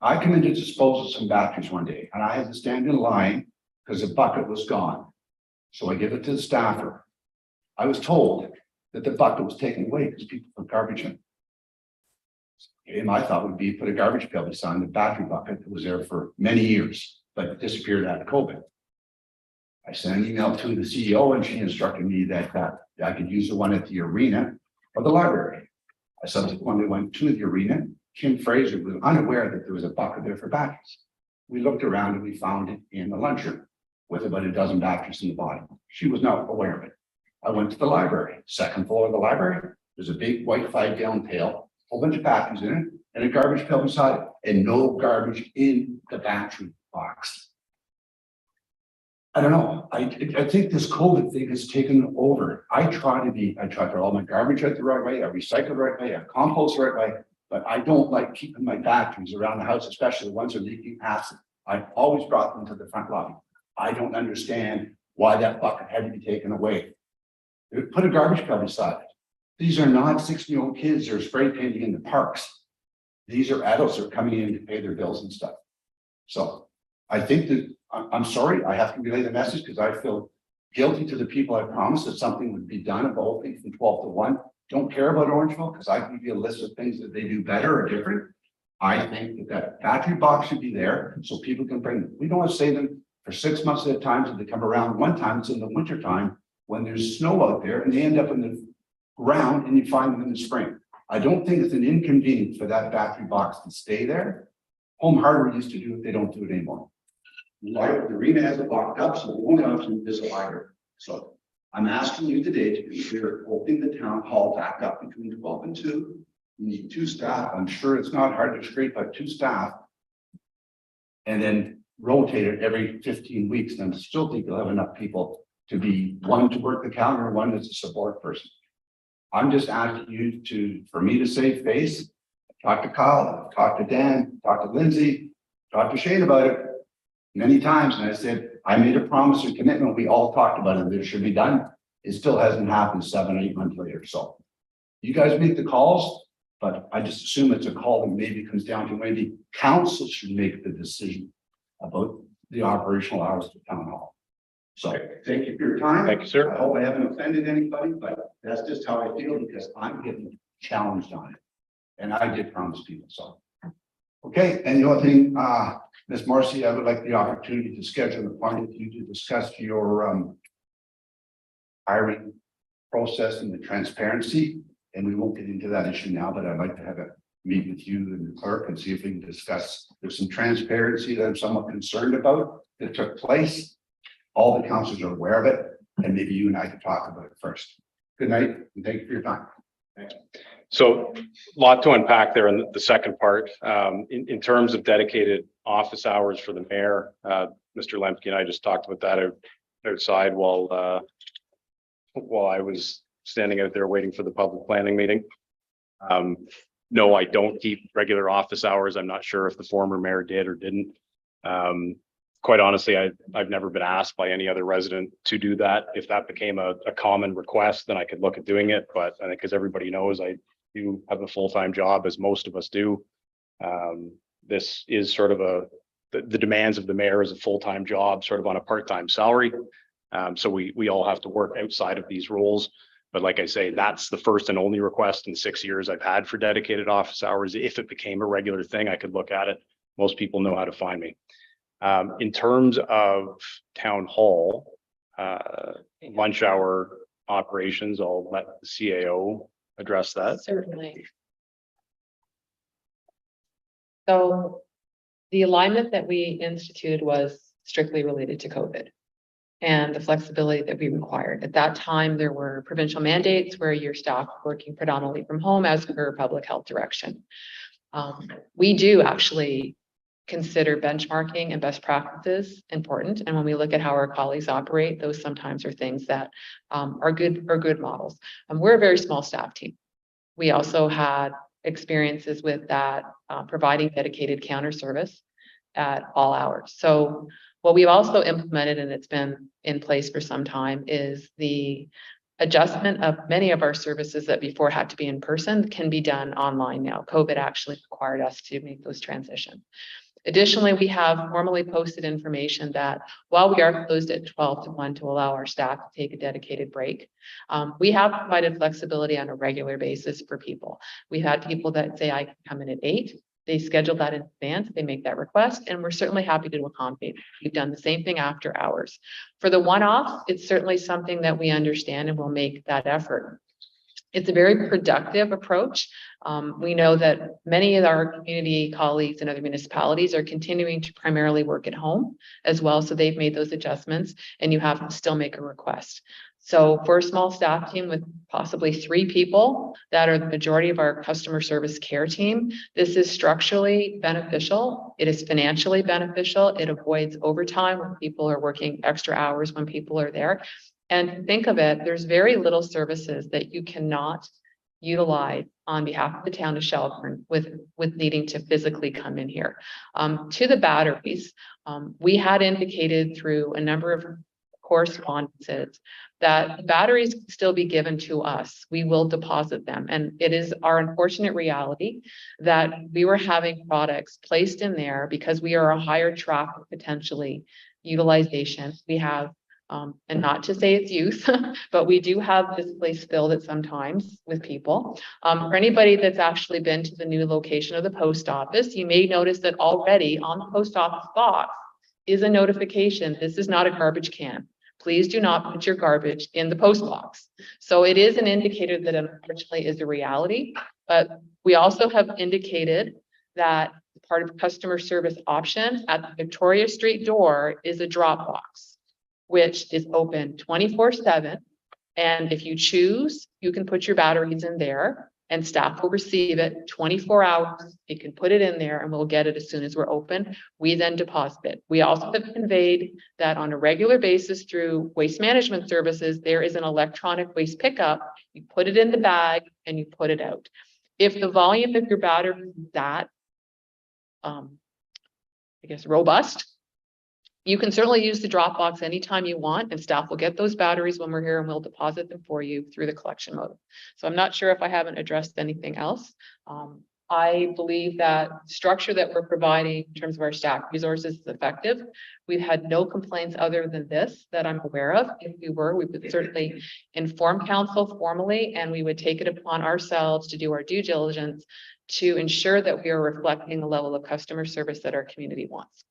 I come in to dispose of some batteries one day, and I had to stand in line because the bucket was gone. So I give it to the staffer. I was told that the bucket was taken away because people put garbage in. And my thought would be put a garbage pail beside the battery bucket that was there for many years, but disappeared out of COVID. I sent an email to the CEO and she instructed me that I could use the one at the arena or the library. I subsequently went to the arena. Kim Fraser was unaware that there was a bucket there for batteries. We looked around and we found it in the lunchroom with about a dozen batteries in the bottom. She was not aware of it. I went to the library, second floor of the library. There's a big white 5-gallon pail, a whole bunch of batteries in it, and a garbage pail beside it, and no garbage in the battery box. I don't know. I think this COVID thing has taken over. I try to throw all my garbage out the right way. I recycle the right way. I compost the right way. But I don't like keeping my batteries around the house, especially the ones that are leaking acid. I've always brought them to the front lobby. I don't understand why that bucket had to be taken away. Put a garbage pail beside it. These are not 16-year-old kids that are spray painting in the parks. These are adults that are coming in to pay their bills and stuff. So I think that I'm sorry, I have to relay the message because I feel guilty to the people I promised that something would be done about things from 12 to 1. Don't care about Orangeville because I can give you a list of things that they do better or different. I think that battery box should be there so people can bring them. We don't want to save them for 6 months at a time so they come around. One time it's in the winter time when there's snow out there and they end up in the ground and you find them in the spring. I don't think it's an inconvenience for that battery box to stay there. Home Hardware used to do it, they don't do it anymore. The arena has it locked up, so the only option is a library. So I'm asking you today to consider opening the town hall back up between 12 and 2. You need 2 staff. I'm sure it's not hard to scrape out 2 staff and then rotate it every 15 weeks. And I still think you'll have enough people to be one to work the counter, one as a support person. I'm just asking you for me to save face. Talk to Kyle, talk to Dan, talk to Lindsay, talk to Shane about it many times. And I said, I made a promise and commitment. We all talked about it. That it should be done. It still hasn't happened 7 or 8 months later. So you guys make the calls, but I just assume it's a call that maybe comes down to maybe council should make the decision about the operational hours of the town hall. So thank you for your time. Thank you, sir. I hope I haven't offended anybody, but that's just how I feel because I'm getting challenged on it. And I did promise people so. Okay, and the other thing, Ms. Marcy, I would like the opportunity to schedule an appointment with you to discuss your hiring process and the transparency. And we won't get into that issue now, but I'd like to have a meet with you and the clerk and see if we can discuss. There's some transparency that I'm somewhat concerned about that took place. All the councilors are aware of it, and maybe you and I can talk about it first. Good night, and thank you for your time. Thanks. So a lot to unpack there in the second part. In terms of dedicated office hours for the mayor, Mr. Lemke and I just talked about that outside while I was standing out there waiting for the public planning meeting. No, I don't keep regular office hours. I'm not sure if the former mayor did or didn't. quite honestly, I've never been asked by any other resident to do that. If that became a common request, then I could look at doing it. But I think, as everybody knows, I do have a full-time job, as most of us do. This is sort of the demands of the mayor is a full-time job, sort of on a part-time salary. So we all have to work outside of these roles. But like I say, that's the first and only request in 6 years I've had for dedicated office hours. If it became a regular thing, I could look at it. Most people know how to find me. In terms of town hall, lunch hour operations, I'll let the CAO address that. Certainly. So the alignment that we instituted was strictly related to COVID and the flexibility that we required. At that time, there were provincial mandates where your staff working predominantly from home as per public health direction. We do actually consider benchmarking and best practices important. And when we look at how our colleagues operate, those sometimes are things that are good models. We're a very small staff team. We also had experiences with that, providing dedicated counter service at all hours. So what we've also implemented, and it's been in place for some time, is the adjustment of many of our services that before had to be in person can be done online now. COVID actually required us to make those transitions. Additionally, we have formally posted information that while we are closed at 12 to 1 to allow our staff to take a dedicated break, we have provided flexibility on a regular basis for people. We've had people that say, I can come in at 8. They schedule that in advance, they make that request, and we're certainly happy to accommodate. We've done the same thing after hours. For the one-off, it's certainly something that we understand and will make that effort. It's a very productive approach. We know that many of our community colleagues in other municipalities are continuing to primarily work at home as well. So they've made those adjustments and you have to still make a request. So for a small staff team with possibly 3 people that are the majority of our customer service care team, this is structurally beneficial. It is financially beneficial. It avoids overtime when people are working extra hours when people are there. And think of it, there's very little services that you cannot utilize on behalf of the town of Shelburne with needing to physically come in here. To the batteries, we had indicated through a number of correspondences that batteries can still be given to us. We will deposit them. And it is our unfortunate reality that we were having products placed in there because we are a higher traffic potentially utilization. We have and not to say it's youth, but we do have this place filled at sometimes with people. For anybody that's actually been to the new location of the post office, you may notice that already on the post office box is a notification. This is not a garbage can. Please do not put your garbage in the post box. So it is an indicator that unfortunately is a reality, but we also have indicated that part of customer service option at the Victoria Street door is a drop box, which is open 24/7. And if you choose, you can put your batteries in there and staff will receive it 24 hours. You can put it in there and we'll get it as soon as we're open. We then deposit it. We also have conveyed that on a regular basis through waste management services, there is an electronic waste pickup. You put it in the bag and you put it out. If the volume of your battery is that, I guess, robust, you can certainly use the drop box anytime you want, and staff will get those batteries when we're here and we'll deposit them for you through the collection mode. So I'm not sure if I haven't addressed anything else. I believe that structure that we're providing in terms of our staff resources is effective. We've had no complaints other than this that I'm aware of. If we were, we would certainly inform council formally, and we would take it upon ourselves to do our due diligence to ensure that we are reflecting the level of customer service that our community wants.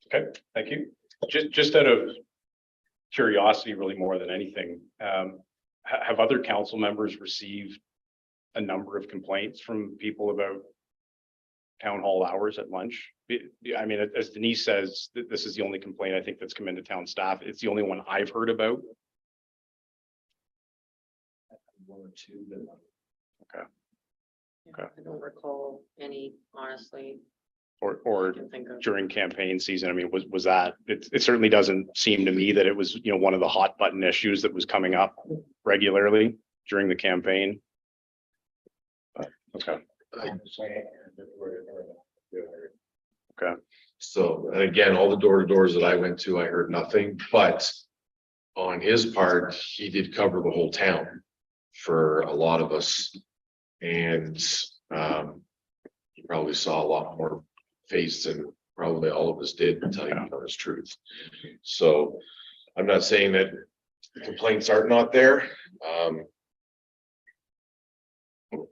Okay, thank you. Just out of curiosity, really more than anything, have other council members received a number of complaints from people about town hall hours at lunch? I mean, as Denise says, this is the only complaint I think that's come into town staff. It's the only one I've heard about. One or two, but Okay. I don't recall any, honestly. Or I can think of. during campaign season, I mean, was that, it certainly doesn't seem to me that it was, one of the hot button issues that was coming up regularly during the campaign. But, okay. Okay. So, and again, all the door to doors that I went to, I heard nothing, but on his part, he did cover the whole town for a lot of us. And, he probably saw a lot more face than probably all of us did, to tell you the honest truth. So I'm not saying that complaints are not there.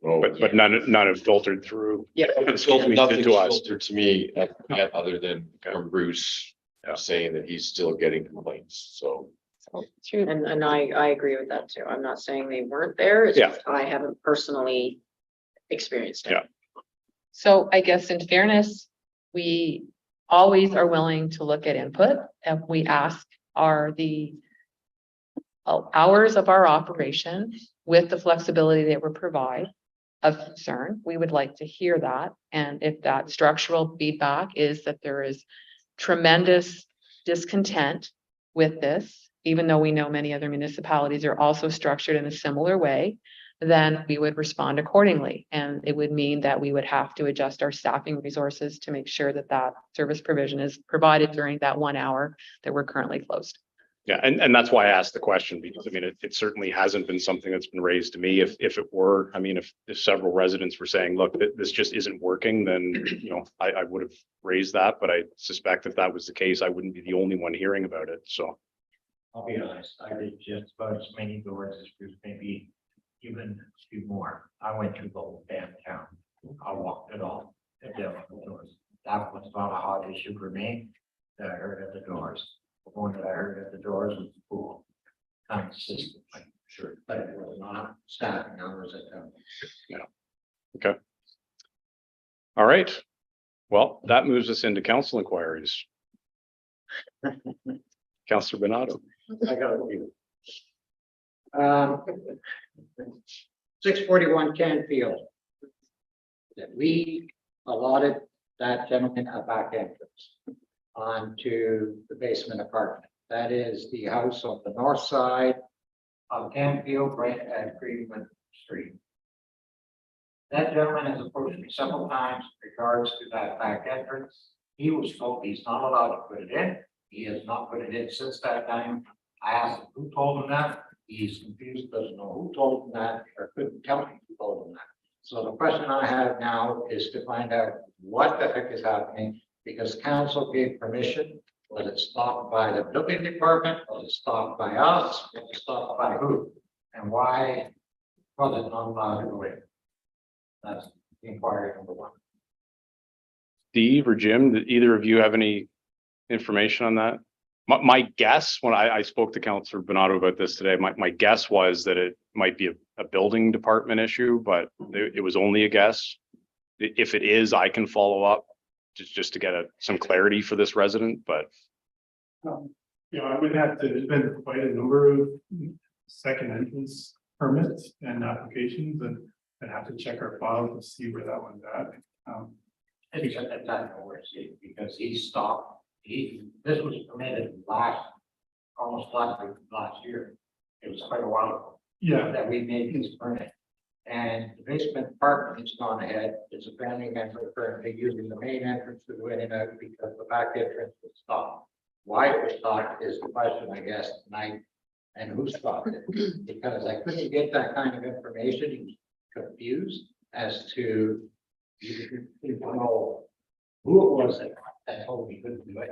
But none have filtered through. Yeah. Excuse me, Nothing to us. filtered to me, yet other than from Bruce Yeah. saying that he's still getting complaints, so. True. And I agree with that too. I'm not saying they weren't there. It's Yeah. just I haven't personally experienced it. Yeah. So I guess in fairness, we always are willing to look at input and we ask are the hours of our operation with the flexibility that we provide of concern. We would like to hear that. And if that structural feedback is that there is tremendous discontent with this, even though we know many other municipalities are also structured in a similar way, then we would respond accordingly. And it would mean that we would have to adjust our staffing resources to make sure that that service provision is provided during that 1 hour that we're currently closed. Yeah, and that's why I asked the question, because I mean, it certainly hasn't been something that's been raised to me. If it were, I mean, if several residents were saying, look, this just isn't working, then, you know, I would have raised that, but I suspect if that was the case, I wouldn't be the only one hearing about it, so. I'll be honest, I did just about as many doors as Bruce, maybe even a few more. I went through the whole damn town. I walked it all. At the doors. That was not a hot issue for me that I heard at the doors. The one that I heard at the doors was the pool. Kind of system, like, sure, but it was not staffing hours at them. Okay. All right. Well, that moves us into council inquiries. Councillor Bernardo. I got a few. 641 Canfield. That we allotted that gentleman a back entrance onto the basement apartment. That is the house on the north side of Canfield, right at Greenwood Street. That gentleman has approached me several times in regards to that back entrance. He was told he's not allowed to put it in. He has not put it in since that time. I asked him who told him that. He's confused, doesn't know who told him that, or couldn't tell me who told him that. So the question I have now is to find out what the heck is happening, because council gave permission. Was it stopped by the building department? Was it stopped by us? Was it stopped by who? And why was it not allowed to go in? That's inquiry number one. Steve or Jim, did either of you have any information on that? My guess, when I spoke to Councillor Bernardo about this today, my guess was that it might be a building department issue, but it was only a guess. If it is, I can follow up just to get some clarity for this resident, but. You know, I would have to, there's been quite a number of second entrance permits and applications, and I'd have to check our file to see where that one's at. And he said that nowhere, see, because he stopped. This was permitted almost last year. It was quite a while ago. Yeah, That we made his permit. And the basement apartment has gone ahead. It's a family member currently using the main entrance to go in and out because the back entrance was stopped. Why it was stopped is the question, I guess, tonight. And who stopped it? Because I couldn't get that kind of information. He was confused as to you know who it was that told me he couldn't do it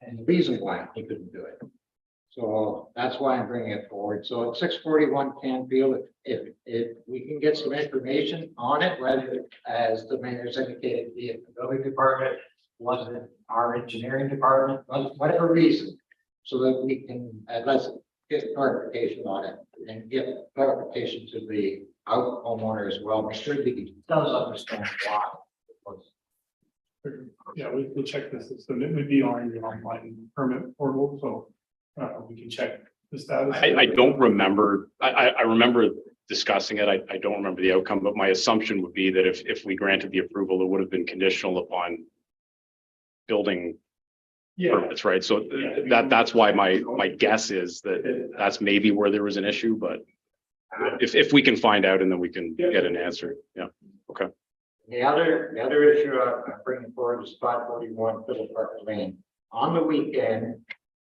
and the reason why he couldn't do it. So that's why I'm bringing it forward. So at 641 Canfield, if we can get some information on it, whether as the mayor's indicated, be it the building department, was it our engineering department, whatever reason, so that we can let's get clarification on it and get clarification to the homeowner as well. Make sure that he does understand why. yeah, we'll check the system. It would be on the online permit portal, so we can check the status. I don't remember, I remember discussing it. I don't remember the outcome, but my assumption would be that if we granted the approval, it would have been conditional upon building Yeah, permits, right? So that's why my guess is that that's maybe where there was an issue, but if we can find out and then we can get an answer, yeah, okay. The other issue I'm bringing forward is 541 Fiddle Park Lane. On the weekend,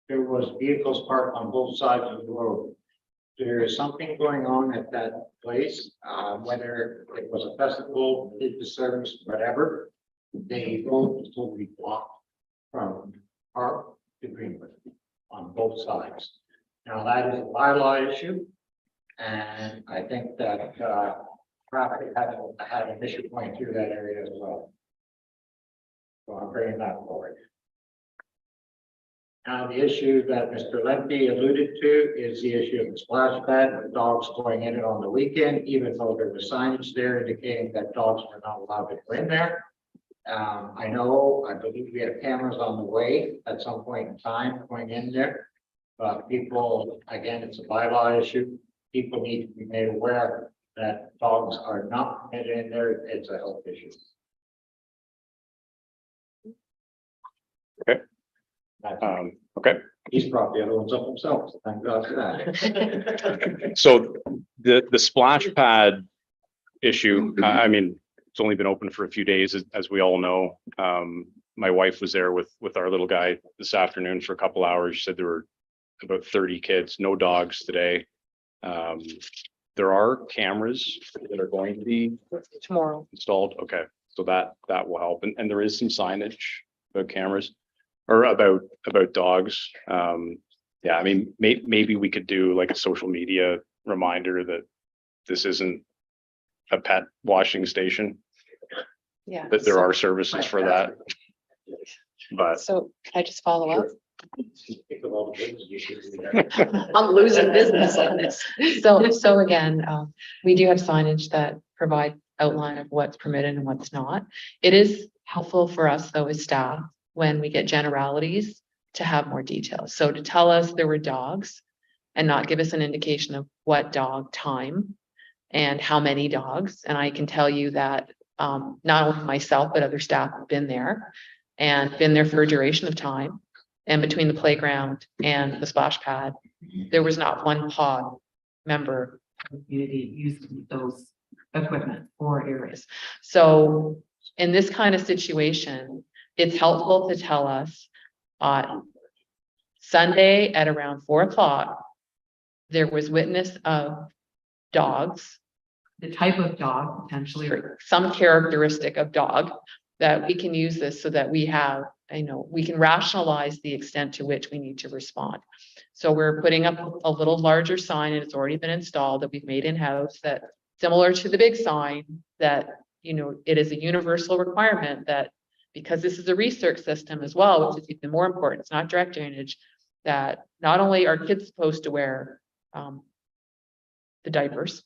there was vehicles parked on both sides of the road. There is something going on at that place, whether it was a festival, did the service, whatever. They both totally blocked from Park to Greenwood on both sides. Now, that is a bylaw issue. And I think that, traffic had an issue going through that area as well. So I'm bringing that forward. Now, the issue that Mr. Lemke alluded to is the issue of the splash pad, with dogs going in it on the weekend, even though there was signage there indicating that dogs were not allowed to go in there. I believe we have cameras on the way at some point in time going in there. But people, again, it's a bylaw issue. People need to be made aware that dogs are not permitted in there. It's a health issue. Okay. Okay, He's brought the other ones up himself, so thank God for that. so the splash pad issue, I mean, it's only been open for a few days, as we all know. My wife was there with our little guy this afternoon for a couple hours. She said there were about 30 kids, no dogs today. There are cameras that are going to be Tomorrow. installed. Okay, so that will help. And there is some signage about cameras or about dogs. Yeah, I mean, maybe we could do like a social media reminder that this isn't a pet washing station, Yeah. that there are services for that. But So can I just follow up? Think of all the things you should do there. I'm losing business on this. So again, we do have signage that provide outline of what's permitted and what's not. It is helpful for us though as staff, when we get generalities, to have more details. So to tell us there were dogs and not give us an indication of what dog time and how many dogs. And I can tell you that not only myself, but other staff have been there for a duration of time. And between the playground and the splash pad, there was not one pod member of the community using those equipment or areas. So in this kind of situation, it's helpful to tell us Sunday at around 4 o'clock, there was witness of dogs, the type of dog potentially, or some characteristic of dog, that we can use this so that we have, we can rationalize the extent to which we need to respond. So we're putting up a little larger sign, and it's already been installed, that we've made in-house, that similar to the big sign, that, it is a universal requirement that, because this is a research system as well, which is even more important, it's not direct drainage, that not only are kids supposed to wear the diapers,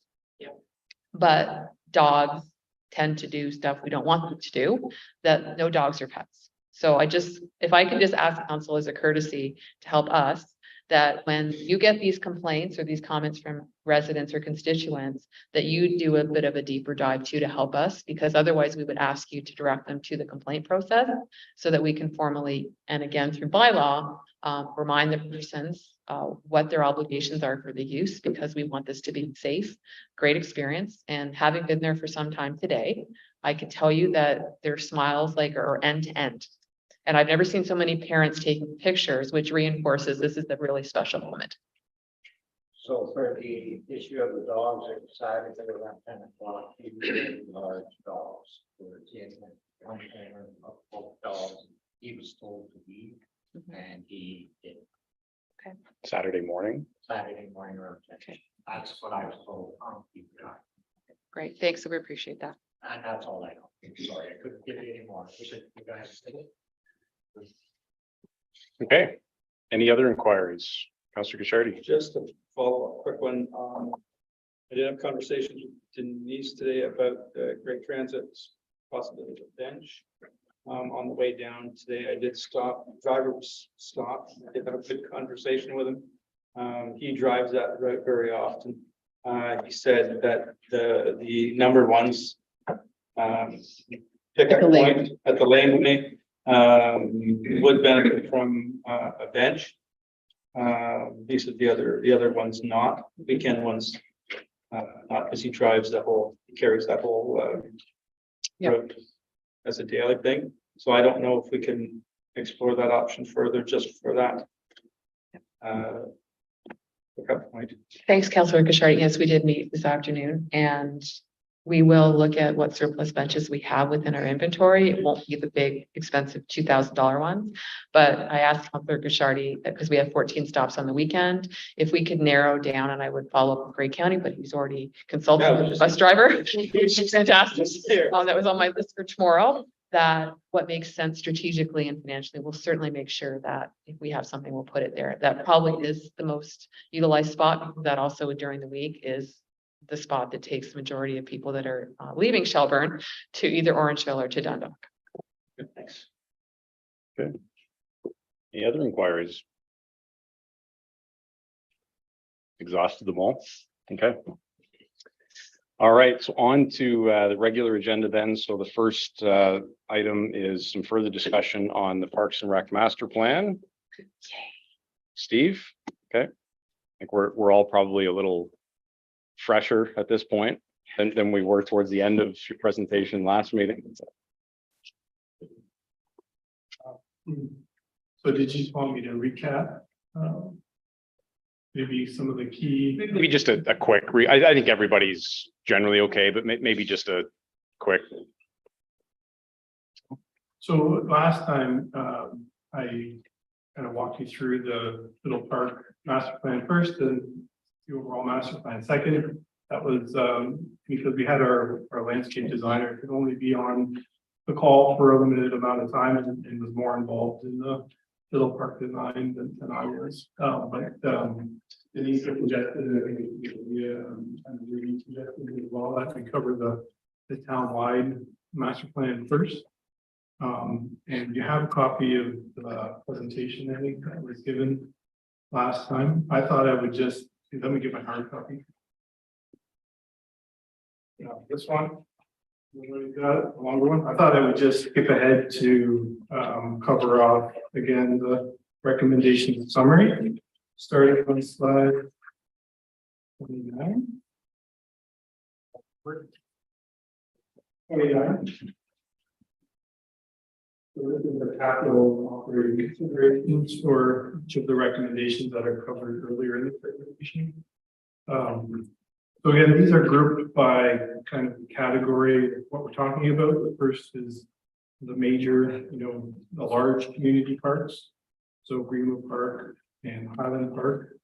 but dogs tend to do stuff we don't want them to do, that no dogs are pets. So if I could just ask council as a courtesy to help us, that when you get these complaints or these comments from residents or constituents, that you do a bit of a deeper dive too, to help us, because otherwise we would ask you to direct them to the complaint process so that we can formally, and again through bylaw, remind the persons what their obligations are for the use, because we want this to be safe, great experience. And having been there for some time today, I can tell you that their smiles are end to end. And I've never seen so many parents taking pictures, which reinforces this is a really special moment. So for the issue of the dogs, I decided that around 10 o'clock, he was large dogs. There was one owner of both dogs. He was told to leave, and he did. Saturday morning. Saturday morning around 10. Okay. That's what I was told. Great, thanks, we appreciate that. And that's all I know. Sorry, I couldn't give you any more. You guys did it. Okay, any other inquiries? Councillor Gachardi. Just a follow-up, quick one. I did have conversations with Denise today about Great Transit's possibility of a bench. On the way down today, I did stop, driver was stopped. I did have a good conversation with him. He drives that route very often. He said that the number ones pickup point at the lane would benefit from a bench. He said the other ones not, weekend ones not, because he carries that whole Yeah. route as a daily thing. So I don't know if we can explore that option further just for that. Pickup point. Thanks, Councilor Kashari. Yes, we did meet this afternoon and we will look at what surplus benches we have within our inventory. It won't be the big expensive $2,000 ones. But I asked Councilor Kashari that because we have 14 stops on the weekend, if we could narrow down, and I would follow up with Grey County, but he's already consulted Yeah, with the bus driver. Which is fantastic. That was on my list for tomorrow. That what makes sense strategically and financially, we'll certainly make sure that if we have something, we'll put it there. That probably is the most utilized spot. Because that also during the week is the spot that takes the majority of people that are leaving Shelburne to either Orangeville or to Dundalk. Thanks. Any other inquiries? Exhausted them all? Okay. All right, so on to the regular agenda then. So the first item is some further discussion on the Parks and Rec Master Plan. Steve, okay. I think we're all probably a little fresher at this point than we were towards the end of your presentation last meeting. So did you want me to recap? Maybe some of the key. Maybe just a quick, I think everybody's generally okay, but maybe just a quick. So last time, I kind of walked you through the Little Park master plan first and the overall master plan second. That was because we had our landscape designer could only be on the call for a limited amount of time and was more involved in the Little Park design than I was. Denise suggested, and I think and Rudy suggested as well, that we cover the town-wide master plan first. And you have a copy of the presentation, I think, that was given last time. I thought I would just, let me get my hard copy. This one. Everybody got it, the longer one. I thought I would just skip ahead to cover off again the recommendation summary, starting on slide 29. 29. So this is the capital operating considerations for each of the recommendations that are covered earlier in the presentation. So again, these are grouped by kind of category of what we're talking about. The first is the major, the large community parks. So Greenwood Park and Highland Park,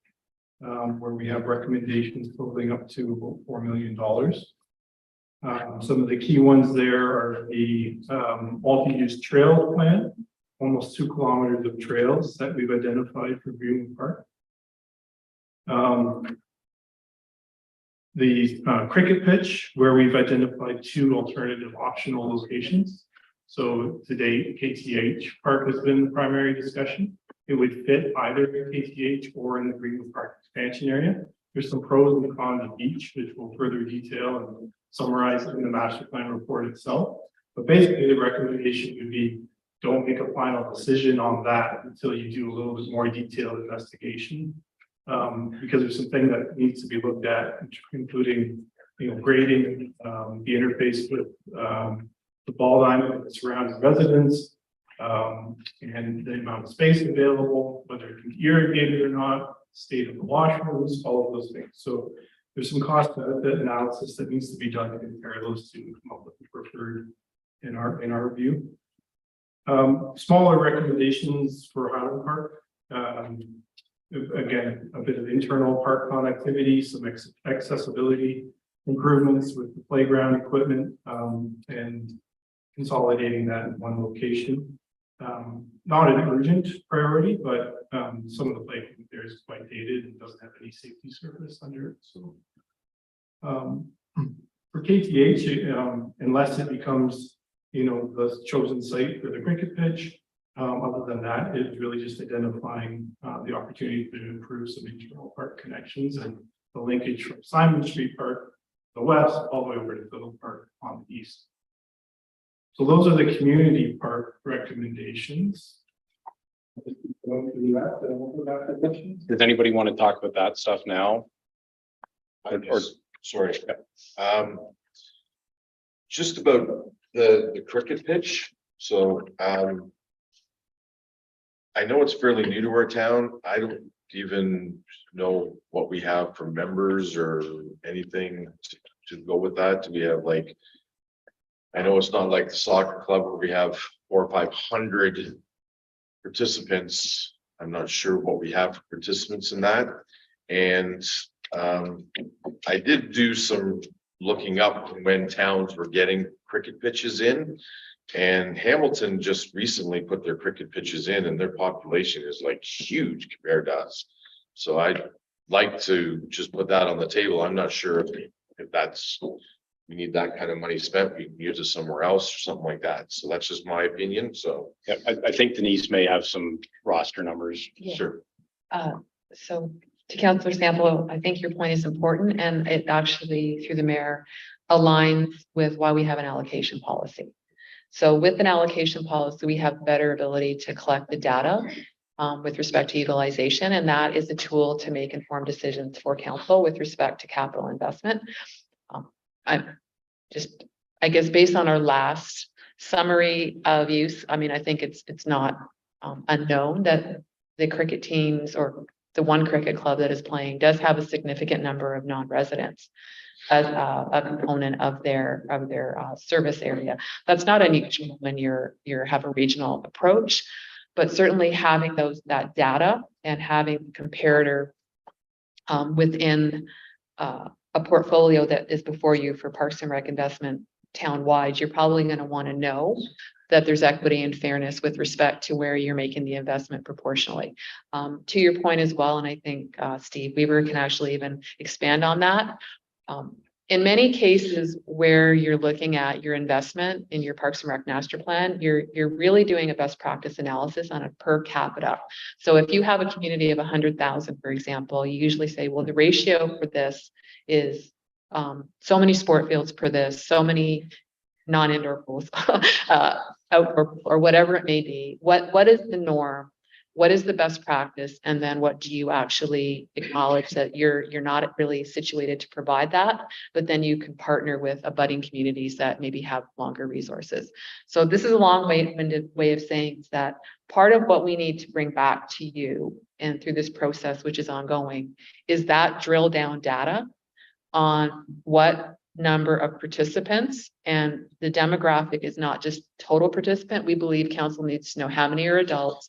where we have recommendations totaling up to about $4 million. Some of the key ones there are the multi-use trail plan, almost 2 kilometers of trails that we've identified for Greenwood Park. The cricket pitch, where we've identified 2 alternative optional locations. So today, KTH Park has been the primary discussion. It would fit either in KTH or in the Greenwood Park expansion area. There's some pros and cons of each, which we'll further detail and summarize in the master plan report itself. But basically, the recommendation would be don't make a final decision on that until you do a little bit more detailed investigation. Because there's some things that needs to be looked at, including, grading, the interface with the ball diamond that surrounds residents, and the amount of space available, whether it can be irrigated or not, state of the washrooms, all of those things. So there's some cost benefit analysis that needs to be done to compare those two, come up with the preferred in our view. Smaller recommendations for Highland Park. Again, a bit of internal park connectivity, some accessibility improvements with the playground equipment, and consolidating that in one location. Not an urgent priority, but some of the playground there is quite dated and doesn't have any safety service under it. So for KTH, unless it becomes, the chosen site for the cricket pitch, other than that, it's really just identifying the opportunity to improve some internal park connections and the linkage from Simon Street Park, the west, all the way over to Little Park on the east. So those are the community park recommendations. Does anybody want to talk about that stuff now? Sorry. Just about the cricket pitch, so, I know it's fairly new to our town. I don't even know what we have for members or anything to go with that. Do we have like? I know it's not like the soccer club where we have 400 or 500 participants. I'm not sure what we have for participants in that. And I did do some looking up when towns were getting cricket pitches in. And Hamilton just recently put their cricket pitches in, and their population is like huge compared to us. So I'd like to just put that on the table. I'm not sure if that's, we need that kind of money spent, we can use it somewhere else or something like that. So that's just my opinion, so. Yeah, I think Denise may have some roster numbers. Yeah. Sure. So to Councillor Sample, I think your point is important, and it actually, through the mayor, aligns with why we have an allocation policy. So with an allocation policy, we have better ability to collect the data with respect to utilization, and that is a tool to make informed decisions for council with respect to capital investment. I'm just, I guess, based on our last summary of use, I mean, I think it's not unknown that the cricket teams or the one cricket club that is playing does have a significant number of non-residents as a component of their service area. That's not unusual when you're have a regional approach, but certainly having that data and having comparator within a portfolio that is before you for Parks and Rec investment town-wide, you're probably going to want to know that there's equity and fairness with respect to where you're making the investment proportionally. To your point as well, and I think Steve Weaver can actually even expand on that. In many cases where you're looking at your investment in your Parks and Rec master plan, you're really doing a best practice analysis on a per capita. So if you have a community of 100,000, for example, you usually say, well, the ratio for this is so many sport fields per this, so many non-indoor pools, outdoor, or whatever it may be. What is the norm? What is the best practice? And then what do you actually acknowledge that you're not really situated to provide that, but then you can partner with budding communities that maybe have longer resources. So this is a long-winded way of saying that part of what we need to bring back to you and through this process, which is ongoing, is that drill down data on what number of participants, and the demographic is not just total participant. We believe council needs to know how many are adults,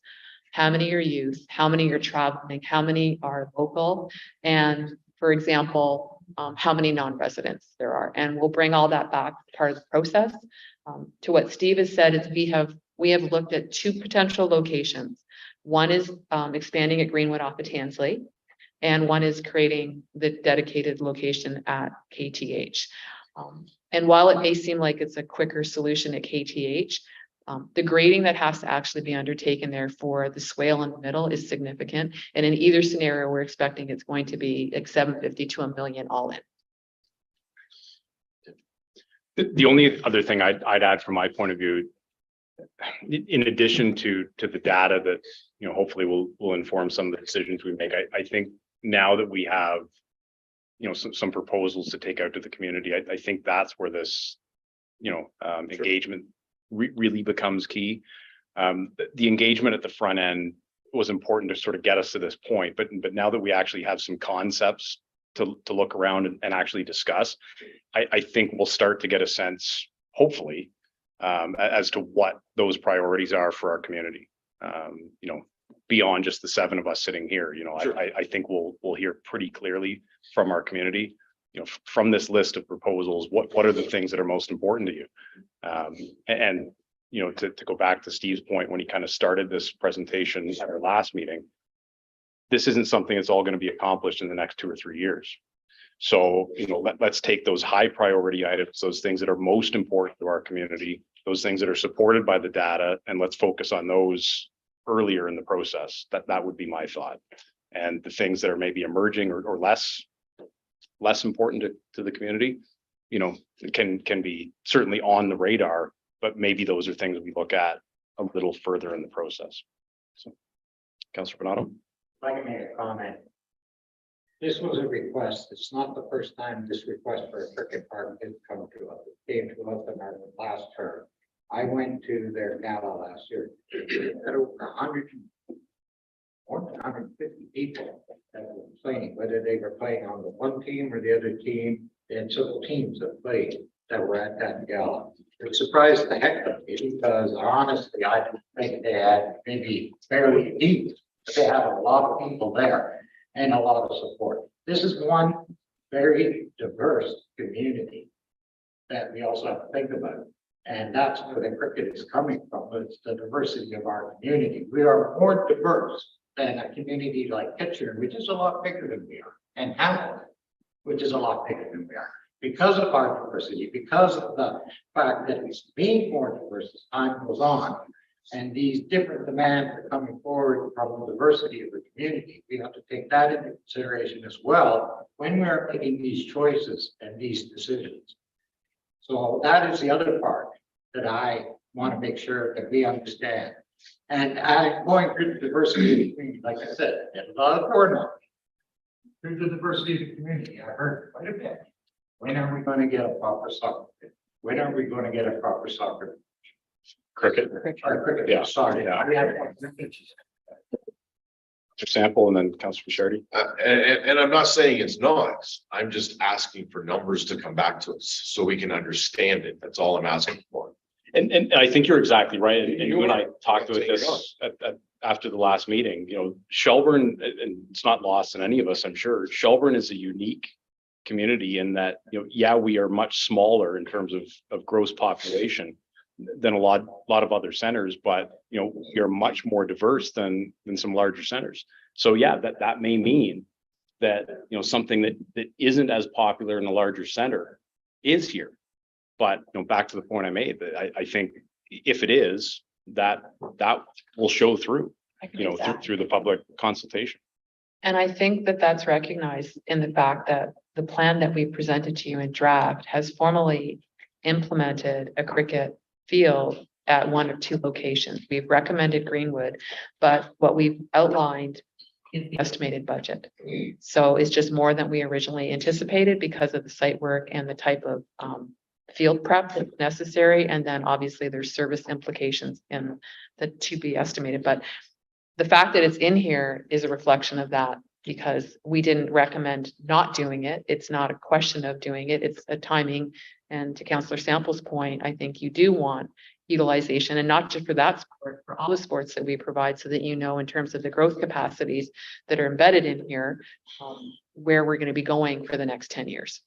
how many are youth, how many are traveling, how many are local, and for example, how many non-residents there are. And we'll bring all that back as part of the process. To what Steve has said is we have looked at two potential locations. One is expanding at Greenwood off of Tansley, and one is creating the dedicated location at KTH. And while it may seem like it's a quicker solution at KTH, the grading that has to actually be undertaken there for the swale in the middle is significant. And in either scenario, we're expecting it's going to be like 750 to $1 million all in. The only other thing I'd add from my point of view, in addition to the data that, you know, hopefully will inform some of the decisions we make, I think now that we have, you know, some proposals to take out to the community, I think that's where this, you know, engagement really becomes key. The engagement at the front end was important to sort of get us to this point, but now that we actually have some concepts to look around and actually discuss, I think we'll start to get a sense, hopefully, as to what those priorities are for our community. You know, beyond just the 7 of us sitting here, you know, sure. I think we'll hear pretty clearly from our community, you know, from this list of proposals, what are the things that are most important to you? And you know, to go back to Steve's point when he kind of started this presentation at our last meeting, this isn't something that's all going to be accomplished in the next 2 or 3 years. So, you know, let's take those high priority items, those things that are most important to our community, those things that are supported by the data, and let's focus on those earlier in the process. That would be my thought. And the things that are maybe emerging or less important to the community, you know, can be certainly on the radar, but maybe those are things we look at a little further in the process. So, Councillor Bernardo. If I can make a comment. This was a request. It's not the first time this request for a cricket park did come to us. It came to us in our last term. I went to their gala last year. Had over 100, more than 150 people that were playing, whether they were playing on the one team or the other team. They had several teams that played that were at that gala. It surprised the heck out of me because honestly, I didn't think they had maybe barely a team, but they had a lot of people there and a lot of support. This is one very diverse community that we also have to think about. And that's where the cricket is coming from. It's the diversity of our community. We are more diverse than a community like Kitchener, which is a lot bigger than we are, and Hamilton, which is a lot bigger than we are. Because of our diversity, because of the fact that it's being more diverse as time goes on, and these different demands are coming forward from the diversity of the community, we have to take that into consideration as well when we're making these choices and these decisions. So that is the other part that I want to make sure that we understand. And going through the diversity of the community, like I said, and a lot of not through the diversity of the community, I heard quite a bit. When are we going to get a proper soccer pitch? When are we going to get a proper soccer? Cricket. Or cricket, Yeah. sorry. Yeah. We have pitches. Mr. Sample and then Councillor Shardy. And I'm not saying it's not, I'm just asking for numbers to come back to us so we can understand it. That's all I'm asking for. And I think you're exactly right. And you and I talked about Take it this after the last meeting, Shelburne, and it's not lost on any of us, I'm sure. Shelburne is a unique community in that, yeah, we are much smaller in terms of gross population than a lot of other centers, but we are much more diverse than some larger centers. So yeah, that may mean that something that isn't as popular in a larger center is here. But back to the point I made, that I think if it is, that will show through, through the public consultation. And I think that that's recognized in the fact that the plan that we presented to you in draft has formally implemented a cricket field at one or two locations. We've recommended Greenwood, but what we've outlined is the estimated budget. So it's just more than we originally anticipated because of the site work and the type of field prep that's necessary. And then obviously there's service implications in the to be estimated. But the fact that it's in here is a reflection of that, because we didn't recommend not doing it. It's not a question of doing it. It's a timing. And to Councillor Sample's point, I think you do want utilization, and not just for that sport, for all the sports that we provide, so that in terms of the growth capacities that are embedded in here, where we're going to be going for the next 10 years.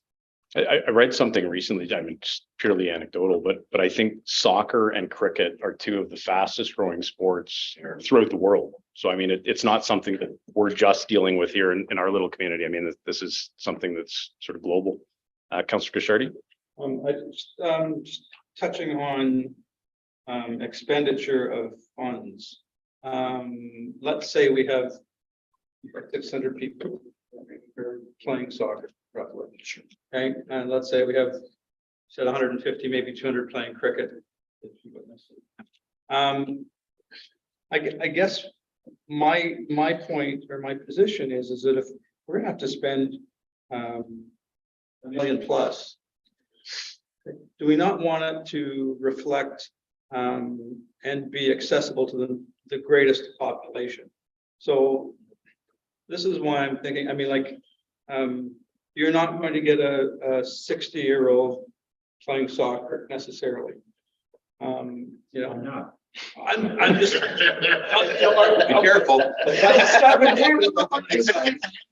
I read something recently, I mean, just purely anecdotal, but I think soccer and cricket are two of the fastest growing sports throughout the world. So, I mean, it's not something that we're just dealing with here in our little community. I mean, this is something that's sort of global. Councillor Cashardi? Just touching on expenditure of funds. Let's say we have 600 people who are playing soccer, roughly. Okay, and let's say we have 150, maybe 200 playing cricket. I guess my point or my position is that if we're gonna have to spend $1 million plus, do we not want it to reflect and be accessible to the greatest population? So this is why I'm thinking, I mean, like, you're not going to get a 60-year-old playing soccer necessarily. I'm just be careful.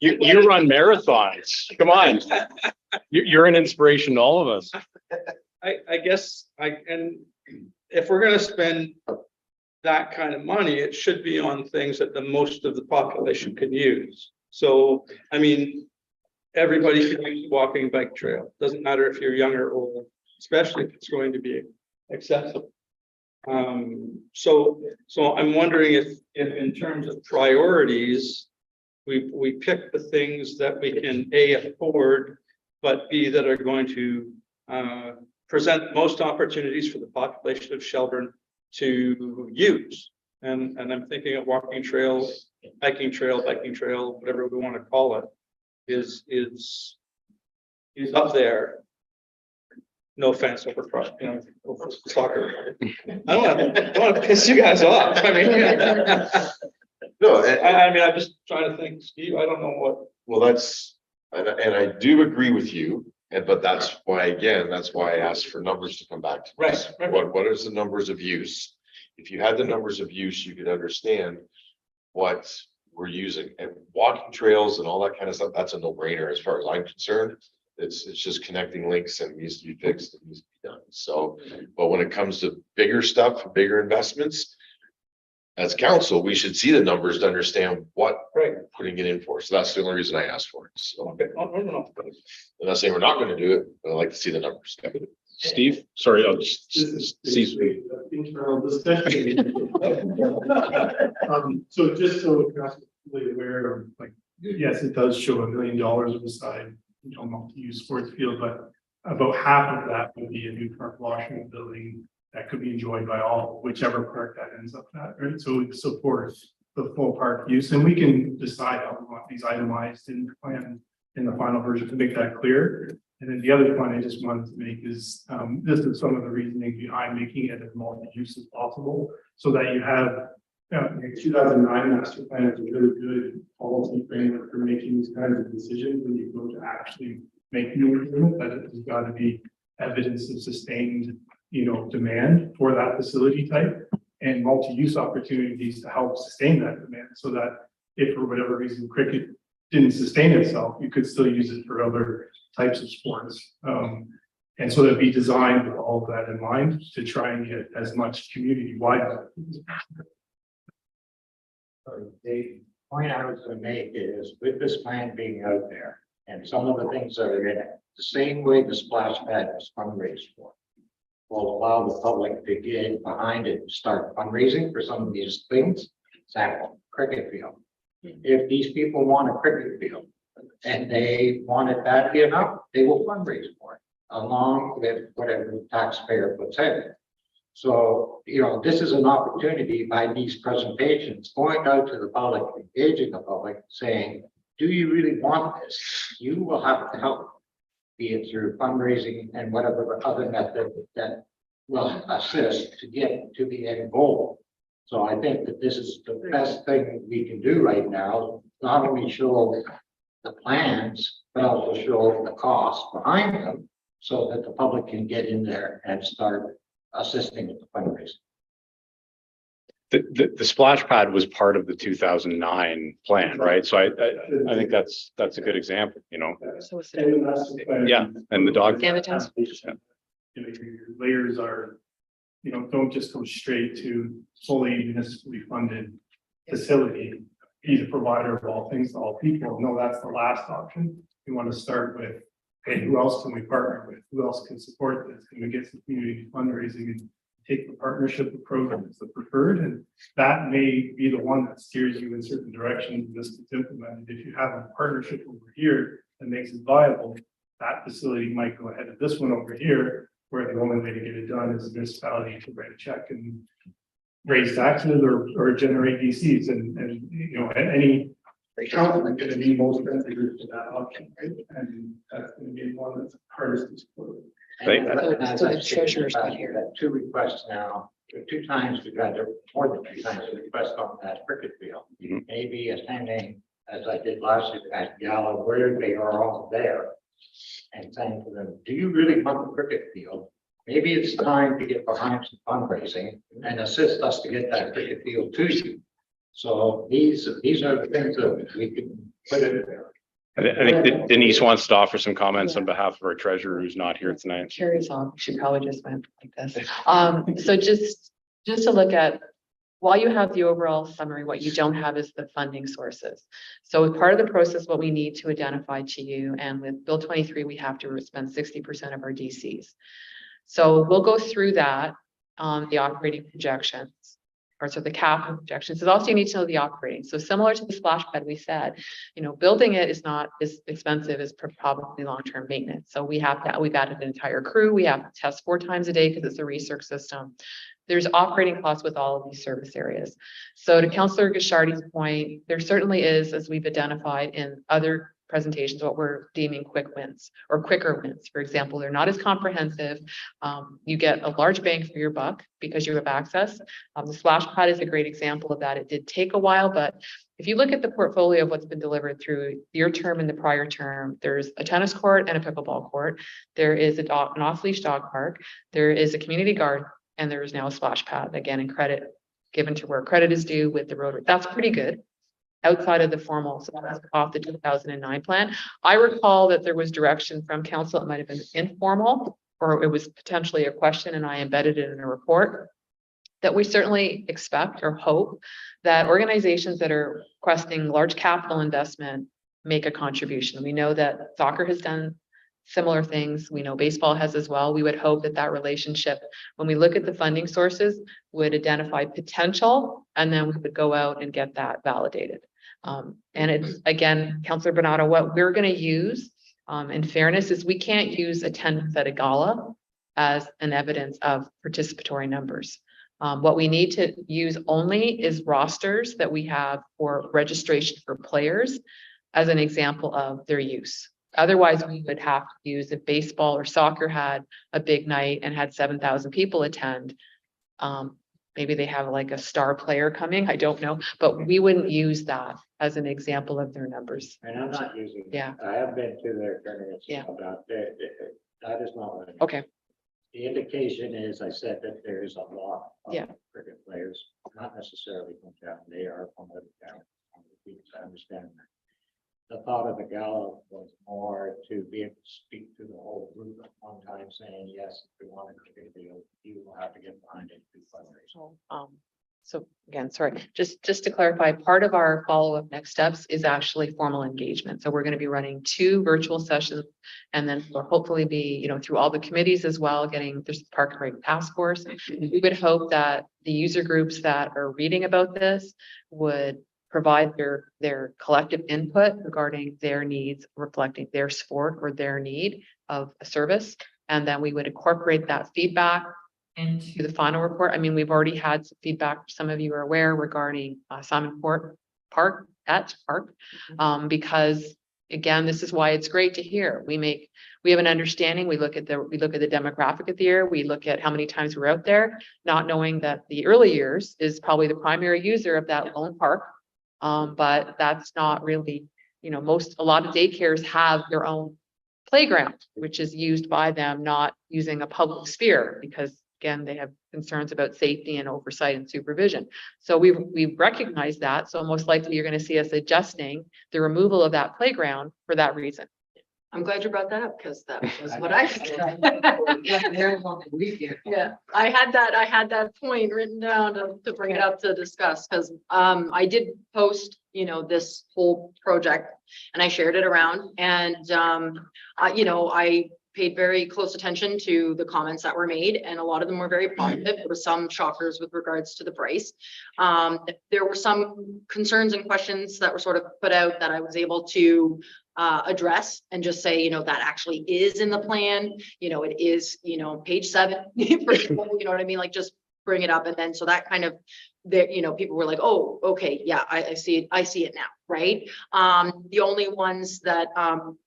You run marathons. Come on. You're an inspiration to all of us. I guess and if we're going to spend that kind of money, it should be on things that the most of the population can use. So, I mean, everybody can use walking bike trail. Doesn't matter if you're young or old, especially if it's going to be accessible. So I'm wondering if in terms of priorities, we pick the things that we can A, afford, but B, that are going to present most opportunities for the population of Shelburne to use. And I'm thinking of walking trail, biking trail, whatever we want to call it. is up there. No offense over, over soccer. I don't want to piss you guys off. I mean, No, I mean, I'm just trying to think, Steve, I don't know what. well, and I do agree with you, but that's why, again, that's why I asked for numbers to come back to us. Right. What is the numbers of use? If you had the numbers of use, you could understand what we're using, and walking trails and all that kind of stuff, that's a no-brainer as far as I'm concerned. It's just connecting links and needs to be fixed and needs to be done. So, but when it comes to bigger stuff, bigger investments, as council, we should see the numbers to understand what we're putting it in for. So that's the only reason I asked for it. So Okay, no. I'm not saying we're not going to do it, but I'd like to see the numbers. Steve, sorry, I'll just This is see. basically internal discussion. So just so you're absolutely aware of, like, yes, it does show $1 million beside, multi-use sports field, but about half of that would be a new park washroom building that could be enjoyed by all, whichever park that ends up at, right? So it supports the full park use, and we can decide how we want these itemized in the plan in the final version to make that clear. And then the other point I just wanted to make is, this is some of the reasoning behind making it as multi-use as possible, so that you have, the 2009 master plan is a really good policy framework for making these kinds of decisions when you go to actually make new agreement, that there's got to be evidence of sustained, demand for that facility type and multi-use opportunities to help sustain that demand, so that if for whatever reason cricket didn't sustain itself, you could still use it for other types of sports. And so that'd be designed with all of that in mind to try and get as much community-wide. The point I was gonna make is with this plan being out there and some of the things that are in it, the same way the splash pad was fundraised for, will allow the public to get behind it and start fundraising for some of these things. Example, cricket field. If these people want a cricket field and they want it badly enough, they will fundraise for it along with whatever the taxpayer puts in. So, this is an opportunity by these presentations, going out to the public, engaging the public, saying, do you really want this? You will have to help, be it through fundraising and whatever other method that will assist to get to the end goal. So I think that this is the best thing we can do right now, not only show the plans, but also show the cost behind them, so that the public can get in there and start assisting with the fundraising. The splash pad was part of the 2009 plan, right? So I think that's a good example, So it's And the master plan- Yeah, and the dog. And the town. Your layers are, don't just go straight to fully municipally funded facility. Be the provider of all things to all people. No, that's the last option. We want to start with, hey, who else can we partner with? Who else can support this? Can we get some community fundraising and take the partnership approach as the preferred? And that may be the one that steers you in certain directions this gets implemented. If you have a partnership over here that makes it viable, that facility might go ahead of this one over here, where the only way to get it done is the municipality to write a check and raise taxes or generate DCs and any council going to be most sensitive to that option, right? And that's going to be one that's hardest to support. Thank- As So I the stated, treasurer's not here. we've had 2 requests now, 2 times we've had, more than 2 times, a request on that cricket field. Mhm. Maybe attending, as I did last year at Gala, where they are all there. And saying to them, do you really want the cricket field? Maybe it's time to get behind some fundraising and assist us to get that cricket field to you. So these are the things that we can put in there. I think Denise wants to offer some comments on behalf of our treasurer who's not here tonight. Carries on. She probably just went like this. So just to look at, while you have the overall summary, what you don't have is the funding sources. So as part of the process, what we need to identify to you, and with Bill 23, we have to spend 60% of our DCs. So we'll go through that, the operating projections, or so the capital projections. It's also you need to know the operating. So similar to the splash pad, we said, building it is not as expensive as probably long-term maintenance. So we've added an entire crew. We have to test 4 times a day because it's a research system. There's operating costs with all of these service areas. So to Councillor Gashardi's point, there certainly is, as we've identified in other presentations, what we're deeming quick wins or quicker wins. For example, they're not as comprehensive. You get a large bang for your buck because you have access. The splash pad is a great example of that. It did take a while, but if you look at the portfolio of what's been delivered through your term and the prior term, there's a tennis court and a pickleball court. There is an off-leash dog park. There is a community garden, and there is now a splash pad, again, in credit given to where credit is due with the Rotary. That's pretty good outside of the formal, so that's off the 2009 plan. I recall that there was direction from council, it might have been informal, or it was potentially a question, and I embedded it in a report, that we certainly expect or hope that organizations that are requesting large capital investment make a contribution. We know that soccer has done similar things. We know baseball has as well. We would hope that that relationship, when we look at the funding sources, would identify potential, and then we would go out and get that validated. And it's, again, Councillor Bernardo, what we're going to use in fairness is we can't use attendance at a gala as an evidence of participatory numbers. What we need to use only is rosters that we have for registration for players as an example of their use. Otherwise, we would have to use if baseball or soccer had a big night and had 7,000 people attend. Maybe they have like a star player coming, I don't know, but we wouldn't use that as an example of their numbers. And I'm not using. Yeah. I have been to their tournaments. Yeah. About that. That is not what. Okay, The indication is, I said that there is a lot of Yeah. cricket players, not necessarily from town, they are from other towns. I understand that. The thought of the gala was more to be able to speak to the whole group at one time, saying, yes, if we want to get a deal, you will have to get behind it. To fundraise. so again, sorry, just to clarify, part of our follow-up next steps is actually formal engagement. So we're going to be running 2 virtual sessions, and then we'll hopefully be, you know, through all the committees as well, there's the Park and Rec task force. We would hope that the user groups that are reading about this would provide their collective input regarding their needs, reflecting their sport or their need of a service. And then we would incorporate that feedback into the final report. I mean, we've already had some feedback, some of you are aware, regarding Simon Court Park, because again, this is why it's great to hear. We have an understanding. We look at the demographic of the year. We look at how many times we're out there, not knowing that the early years is probably the primary user of that lone park. But that's not really, you know, a lot of daycares have their own playground, which is used by them, not using a public sphere, because again, they have concerns about safety and oversight and supervision. So we've recognized that. So most likely you're going to see us adjusting the removal of that playground for that reason. I'm glad you brought that up because that was what I. Yeah, I had that point written down to bring it up to discuss, because I did post, you know, this whole project and I shared it around, and you know, I paid very close attention to the comments that were made, and a lot of them were very positive. There were some shockers with regards to the price. There were some concerns and questions that were sort of put out that I was able to address and just say, you know, that actually is in the plan. You know, it is, you know, page 7, for example, you know what I mean? Like, just bring it up. And then, so that kind of, there, you know, people were like, oh, okay, yeah, I see it. I see it now. Right. The only ones that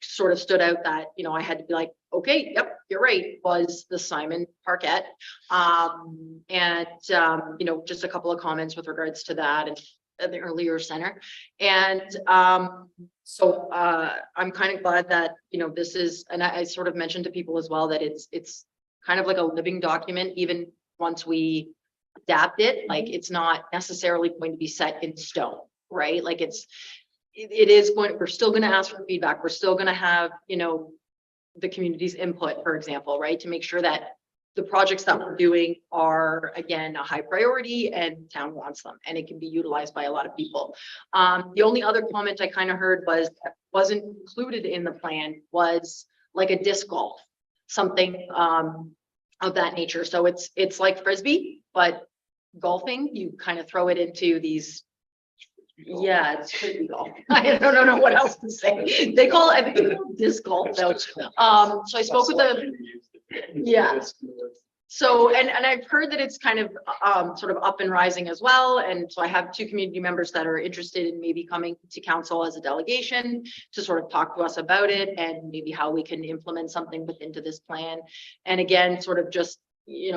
sort of stood out that, you know, I had to be like, okay, yep, you're right, was the Simon Parkette. And you know, just a couple of comments with regards to that and the earlier center. And so I'm kind of glad that, you know, this is, and I sort of mentioned to people as well that it's kind of like a living document. Even once we adapt it, like, it's not necessarily going to be set in stone, right? Like, it is going, we're still going to ask for feedback. We're still going to have, you know, the community's input, for example, right? To make sure that the projects that we're doing are, again, a high priority and town wants them and it can be utilized by a lot of people. The only other comment I kind of heard that wasn't included in the plan was like a disc golf, something of that nature. So it's like Frisbee, but golfing, you kind of throw it into these. Yeah, it's Frisbee golf. I don't know what else to say. They call it, I think they call it disc golf though. So I spoke with yeah. So, and I've heard that it's kind of, sort of up and rising as well. And so I have two community members that are interested in maybe coming to council as a delegation to sort of talk to us about it and maybe how we can implement something into this plan. And again, sort of just,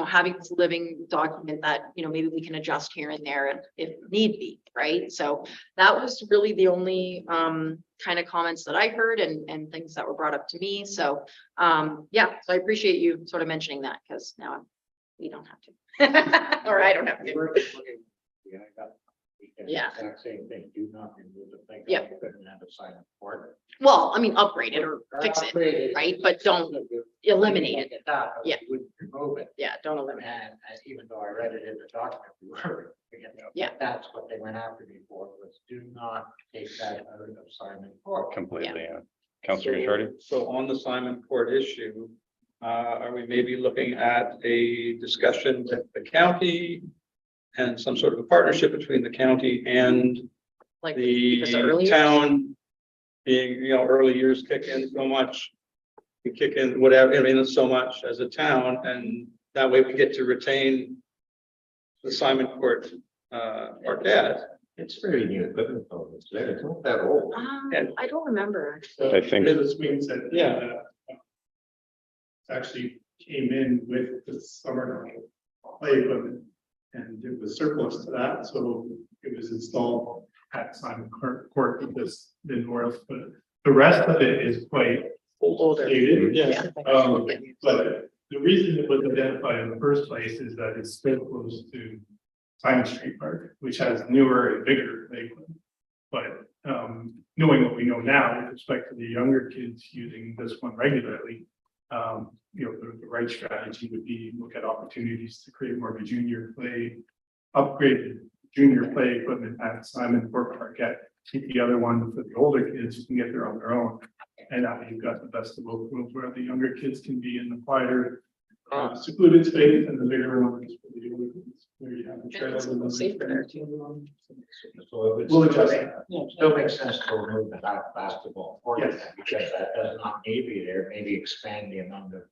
having this living document that, maybe we can adjust here and there if need be, right? So that was really the only, kind of comments that I heard and things that were brought up to me. So, yeah, so I appreciate you sort of mentioning that because now we don't have to, or I don't have to. Yeah, I got. Yeah. Exact same thing, do not remove the thing. Yeah. And have a silent port. Well, I mean, upgrade it or fix it, right? But don't eliminate it. Yeah. You wouldn't remove it. Yeah, don't eliminate And even though I read it in the document, we were. Yeah. That's what they went after me for, was do not take that out of Simon Court. Completely, yeah. Councillor Garcetti? So on the Simon Court issue, are we maybe looking at a discussion with the county and some sort of a partnership between the county and like the because earlier- town being, early years kick in so much. We kick in whatever, I mean, so much as a town, and that way we get to retain the Simon Court, parquet. It's very new equipment though, it's not that old. I don't remember. I think- This means that. Yeah. Actually came in with the summer play equipment. And it was surplus to that, so it was installed at Simon Court because the north, but the rest of it is quite Older. dated. Yeah. But the reason it was identified in the first place is that it's so close to Simon Street Park, which has newer and bigger equipment. But knowing what we know now with respect to the younger kids using this one regularly, the right strategy would be look at opportunities to create more of a junior play, upgraded junior play equipment at Simon Court Parquet. Keep the other one for the older kids who can get there on their own. And now you've got the best of both worlds where the younger kids can be in the quieter, secluded space and the bigger ones for the older kids. Where you have the trails and the Safer there too. So it would We'll adjust still makes sense to remove the basketball court, Yes. because that does not need to be there, maybe expand the amount of.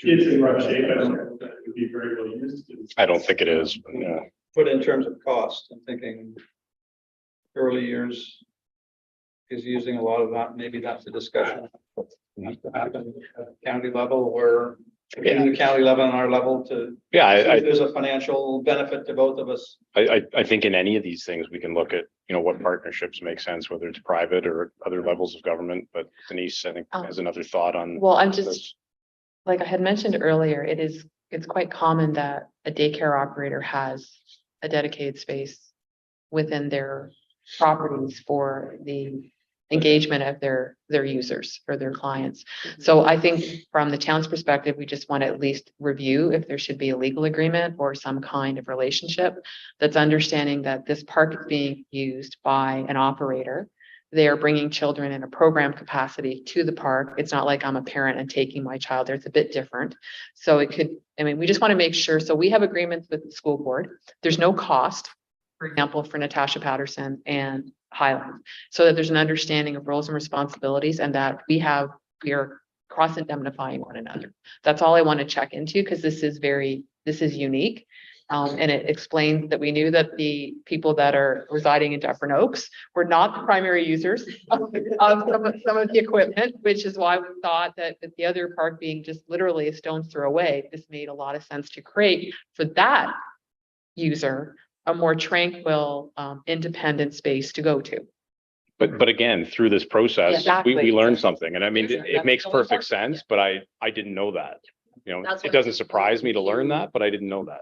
It's in rough shape. I don't know if that would be very well used. I don't think it is, but yeah. But in terms of cost, I'm thinking early years is using a lot of that, maybe that's a discussion. Has to happen at the county level or in the county level and our level to. Yeah, see if there's a financial benefit to both of us. I think in any of these things, we can look at, what partnerships make sense, whether it's private or other levels of government, but Denise, I think, has another thought on. Well, I'm this. just, like I had mentioned earlier, it's quite common that a daycare operator has a dedicated space within their properties for the engagement of their users or their clients. So I think from the town's perspective, we just want to at least review if there should be a legal agreement or some kind of relationship that's understanding that this park is being used by an operator. They are bringing children in a program capacity to the park. It's not like I'm a parent and taking my child there. It's a bit different. So we just want to make sure. So we have agreements with the school board. There's no cost, for example, for Natasha Patterson and Highland, so that there's an understanding of roles and responsibilities and that we are cross indemnifying one another. That's all I want to check into because this is unique. And it explains that we knew that the people that are residing in Dufferin Oaks were not the primary users of some of the equipment, which is why we thought that with the other park being just literally a stone's throw away, this made a lot of sense to create for that user a more tranquil, independent space to go to. But again, through this process, Exactly. we learned something, and I mean, it That's makes the only perfect part. sense, but I didn't know that. That's It what- doesn't surprise me to learn that, but I didn't know that.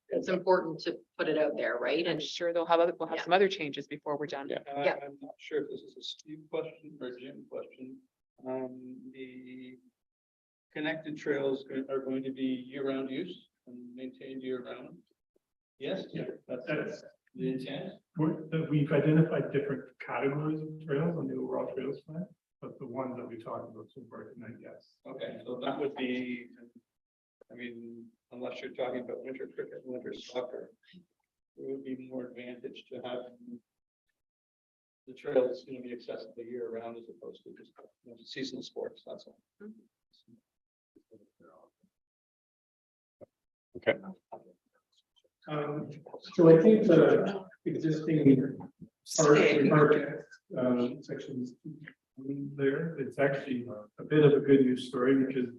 It's important to put it out there, right? And And sure, we'll have Yeah. some other changes before we're done. Yeah. Yeah. I'm not sure if this is a Steve question or a Jim question. The connected trails are going to be year-round use and maintained year-round. Yes, that's the intent. We've identified different categories of trails on the overall trails plan, but the ones that we talked about so far tonight, yes. Okay, so that would be, unless you're talking about winter cricket, and winter soccer, it would be more advantage to have the trails going to be accessible year round as opposed to just seasonal sports, that's all. So I think the existing sections there, it's actually a bit of a good news story because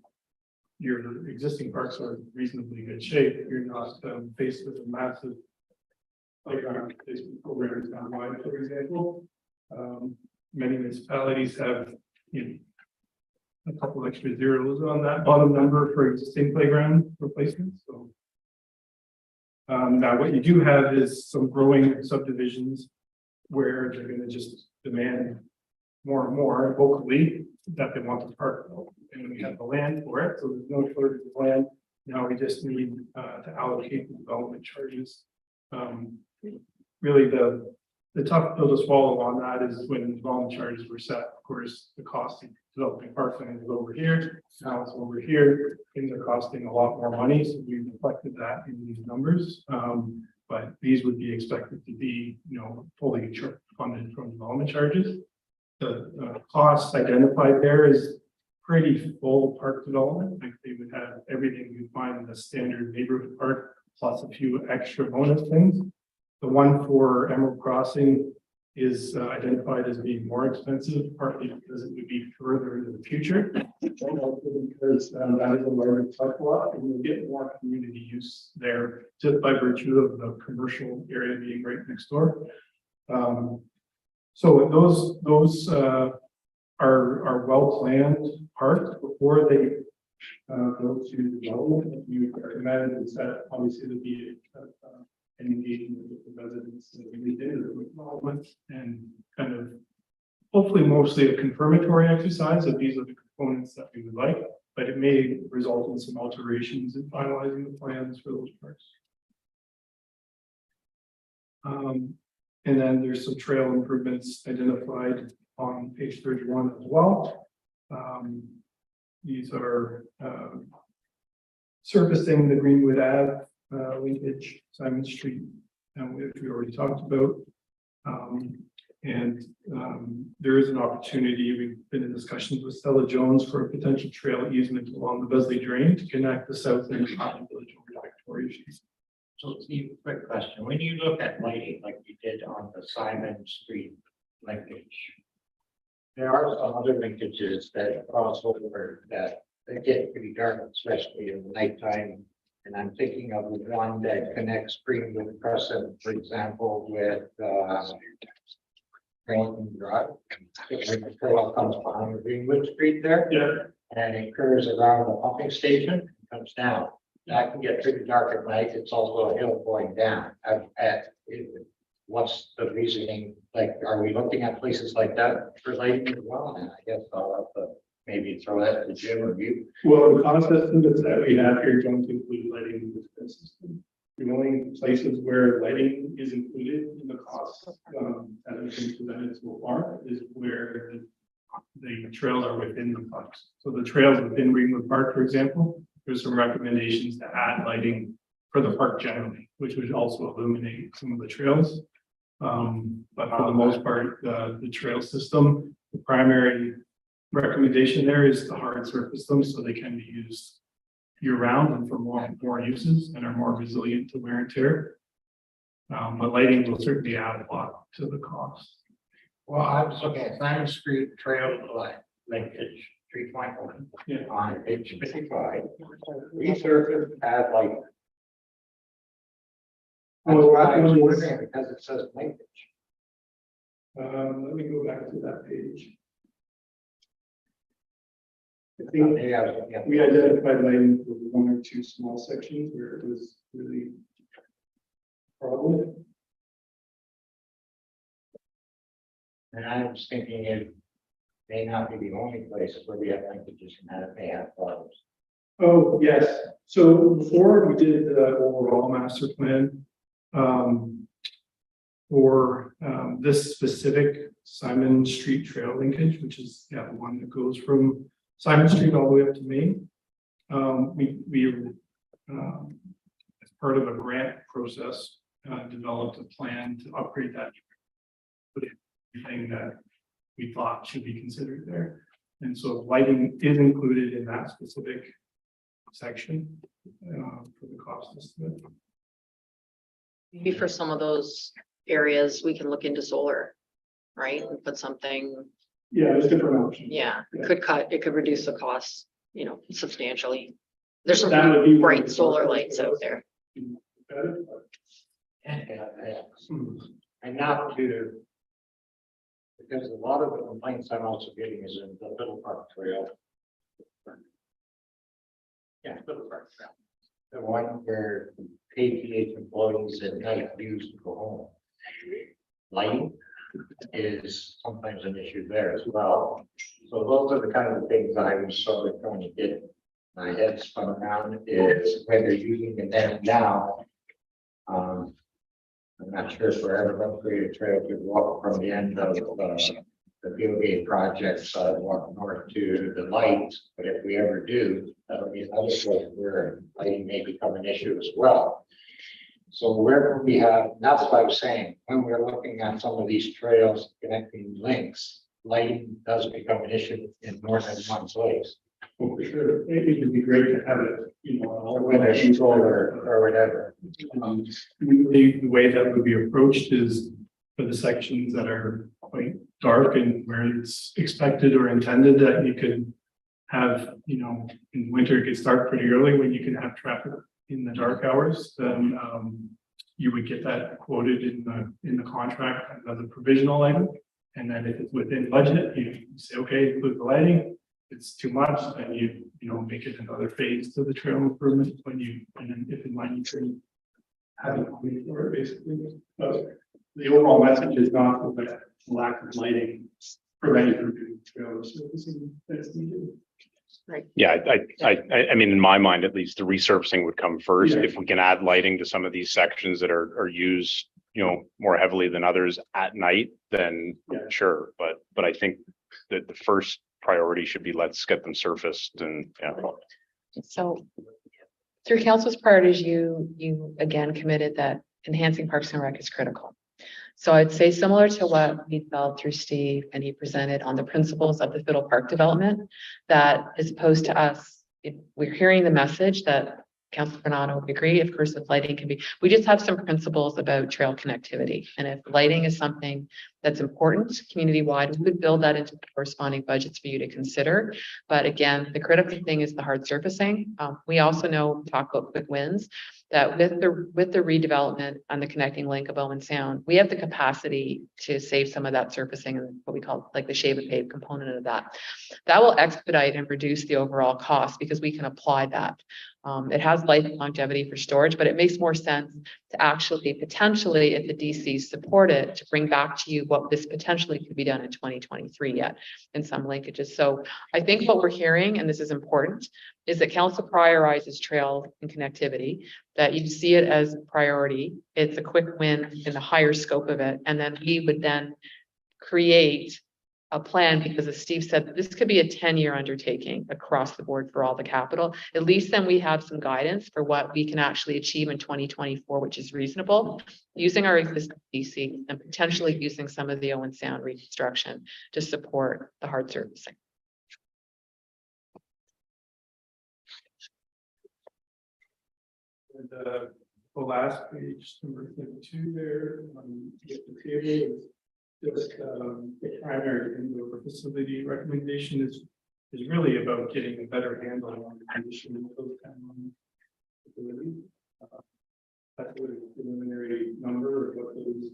your existing parks are in reasonably good shape. You're not faced with a massive playground replacement programs downline, for example. Many municipalities have, a couple extra zeros on that bottom number for existing playground replacements, so. Now what you do have is some growing subdivisions where they're gonna just demand more and more locally that they want to park. And we have the land for it, so there's no shortage of land. Now we just need to allocate the development charges. Really the tough pill to swallow on that is when the development charges were set. Of course, the cost of developing parkland is over here, now it's over here. Things are costing a lot more money, so we reflected that in these numbers. But these would be expected to be, fully funded from development charges. The cost identified there is pretty full park development. Like they would have everything you find in a standard neighborhood park, plus a few extra bonus things. The one for Emerald Crossing is identified as being more expensive, partly because it would be further into the future. And also because that is a larger park lot and you'll get more community use there just by virtue of the commercial area being right next door. So those are well-planned parks before they go to development. You recommend that obviously there'd be an engagement with the residents within the development and kind of hopefully mostly a confirmatory exercise of these are the components that we would like, but it may result in some alterations in finalizing the plans for those parks. And then there's some trail improvements identified on page 31 as well. These are surfacing the Greenwood Ave linkage, Simon Street, which we already talked about. There is an opportunity. We've been in discussions with Stella Jones for a potential trail easement along the Besley Drain to connect the south end of the village over to Victoria Street. So Steve, quick question. When you look at lighting like you did on the Simon Street linkage, there are some other linkages that cross over that they get pretty dark, especially in the nighttime. And I'm thinking of the one that connects Greenwood Crescent, for example, with Greenwood Drive. The trail comes behind Greenwood Street there. Yeah. And it curves around the pumping station, comes down. That can get pretty dark at night. It's also a hill going down. What's the reasoning? Like, are we looking at places like that for lighting as well? And I guess I'll have to maybe throw that to Jim or you. Well, the cost estimates that we have here don't include lighting in this system. The only places where lighting is included in the cost that has been presented so far is where the trails are within the parks. So the trails within Greenwood Park, for example, there's some recommendations to add lighting for the park generally, which would also illuminate some of the trails. But for the most part, the trail system, the primary recommendation there is the hard surface them so they can be used year round and for more uses and are more resilient to wear and tear. But lighting will certainly add a lot to the cost. Well, I was looking at Simon Street Trail linkage 3.1 Yeah. on page 55. Resurface had like. That's Well, why I was that one is- wondering because it says linkage. Let me go back to that page. I think Maybe I was looking at- we identified lighting for one or two small sections where it was really a problem. And I was thinking it may not be the only place where we have linkages and that it may have problems. Oh, yes. So before we did the overall master plan, for this specific Simon Street Trail linkage, which is the one that goes from Simon Street all the way up to Main. We as part of a grant process, developed a plan to upgrade that. Everything that we thought should be considered there. And so lighting is included in that specific section, for the cost estimate. Maybe for some of those areas, we can look into solar, right? And put something, Yeah, there's different options. yeah, it could reduce the costs, substantially. There's some That would be bright solar lights out there. And not to. Because a lot of the complaints I'm also getting is in the Little Park Trail. Yeah, Little Park Trail. The one where KTH employees at night use to go home. Lighting is sometimes an issue there as well. So those are the kind of things I was sort of trying to get my head spun around is when they're using the net now. I'm not sure if we're ever going to create a trail to walk from the end of the Fieldgate project sidewalk north to the lights, but if we ever do, that'll be another place where lighting may become an issue as well. So where we have, that's what I was saying, when we're looking at some of these trails connecting links, lighting does become an issue in more than one place. Well, for sure, it would be great to have it, Or when there's solar or whatever. The way that would be approached is for the sections that are quite dark and where it's expected or intended that you could have, in winter, it gets dark pretty early when you can have traffic in the dark hours, then you would get that quoted in the contract as a provisional item. And then if it's within budget, you say, okay, include the lighting. If it's too much, then you make it another phase to the trail improvement and then if in mind you can have it money for it, basically. But the overall message is not that lack of lighting preventing from doing trail surfacing that's needed. Yeah, I mean, in my mind, at least, the resurfacing would come first. Yeah. If we can add lighting to some of these sections that are used, more heavily than others at night, then sure. But I think that the first priority should be let's get them surfaced and, So through council's priorities, you again committed that enhancing Parks and Rec is critical. So I'd say similar to what we felt through Steve and he presented on the principles of the Fiddle Park development, that as opposed to us, we're hearing the message that Councilor Bernardo would agree, of course, if lighting can be, we just have some principles about trail connectivity. And if lighting is something that's important community-wide, we would build that into corresponding budgets for you to consider. But again, the critical thing is the hard surfacing. We also know, talk about quick wins, that with the redevelopment on the connecting link of Owen Sound, we have the capacity to save some of that surfacing and what we call like the shave and pave component of that. That will expedite and reduce the overall cost because we can apply that. It has life and longevity for storage, but it makes more sense to actually potentially, if the DCs support it, to bring back to you what this potentially could be done in 2023 yet in some linkages. So I think what we're hearing, and this is important, is that council prioritizes trail and connectivity, that you see it as a priority. It's a quick win in the higher scope of it. And then we would then create a plan, because as Steve said, this could be a 10-year undertaking across the board for all the capital. At least then we have some guidance for what we can actually achieve in 2024, which is reasonable, using our existing DC and potentially using some of the Owen Sound reconstruction to support the hard surfacing. And the last page, number 32 there, the table is just the primary indoor facility recommendation is really about getting a better handle on the condition of those kind of facilities. That's what a preliminary number of what those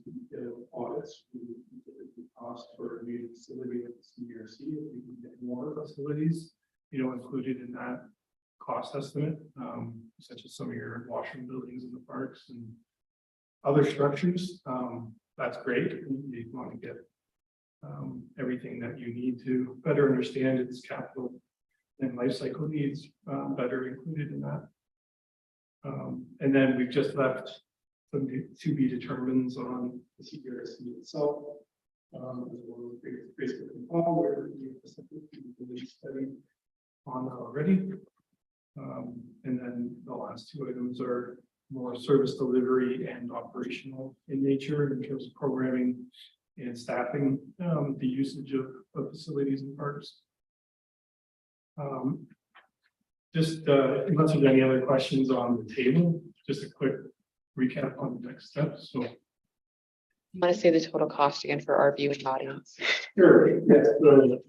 audits would cost for a new facility at the CRC. If we can get more facilities, included in that cost estimate, such as some of your washroom buildings in the parks and other structures. That's great. You want to get everything that you need to better understand its capital and life cycle needs better included in that. And then we've just left some to be determines on the CRC itself. As well as Facebook and Paul, where we have a study on that already. And then the last two items are more service delivery and operational in nature in terms of programming and staffing, the usage of facilities and parks. just, unless there's any other questions on the table, just a quick recap on the next steps, so. Want to say the total cost again for our viewing audience? Sure, yes, the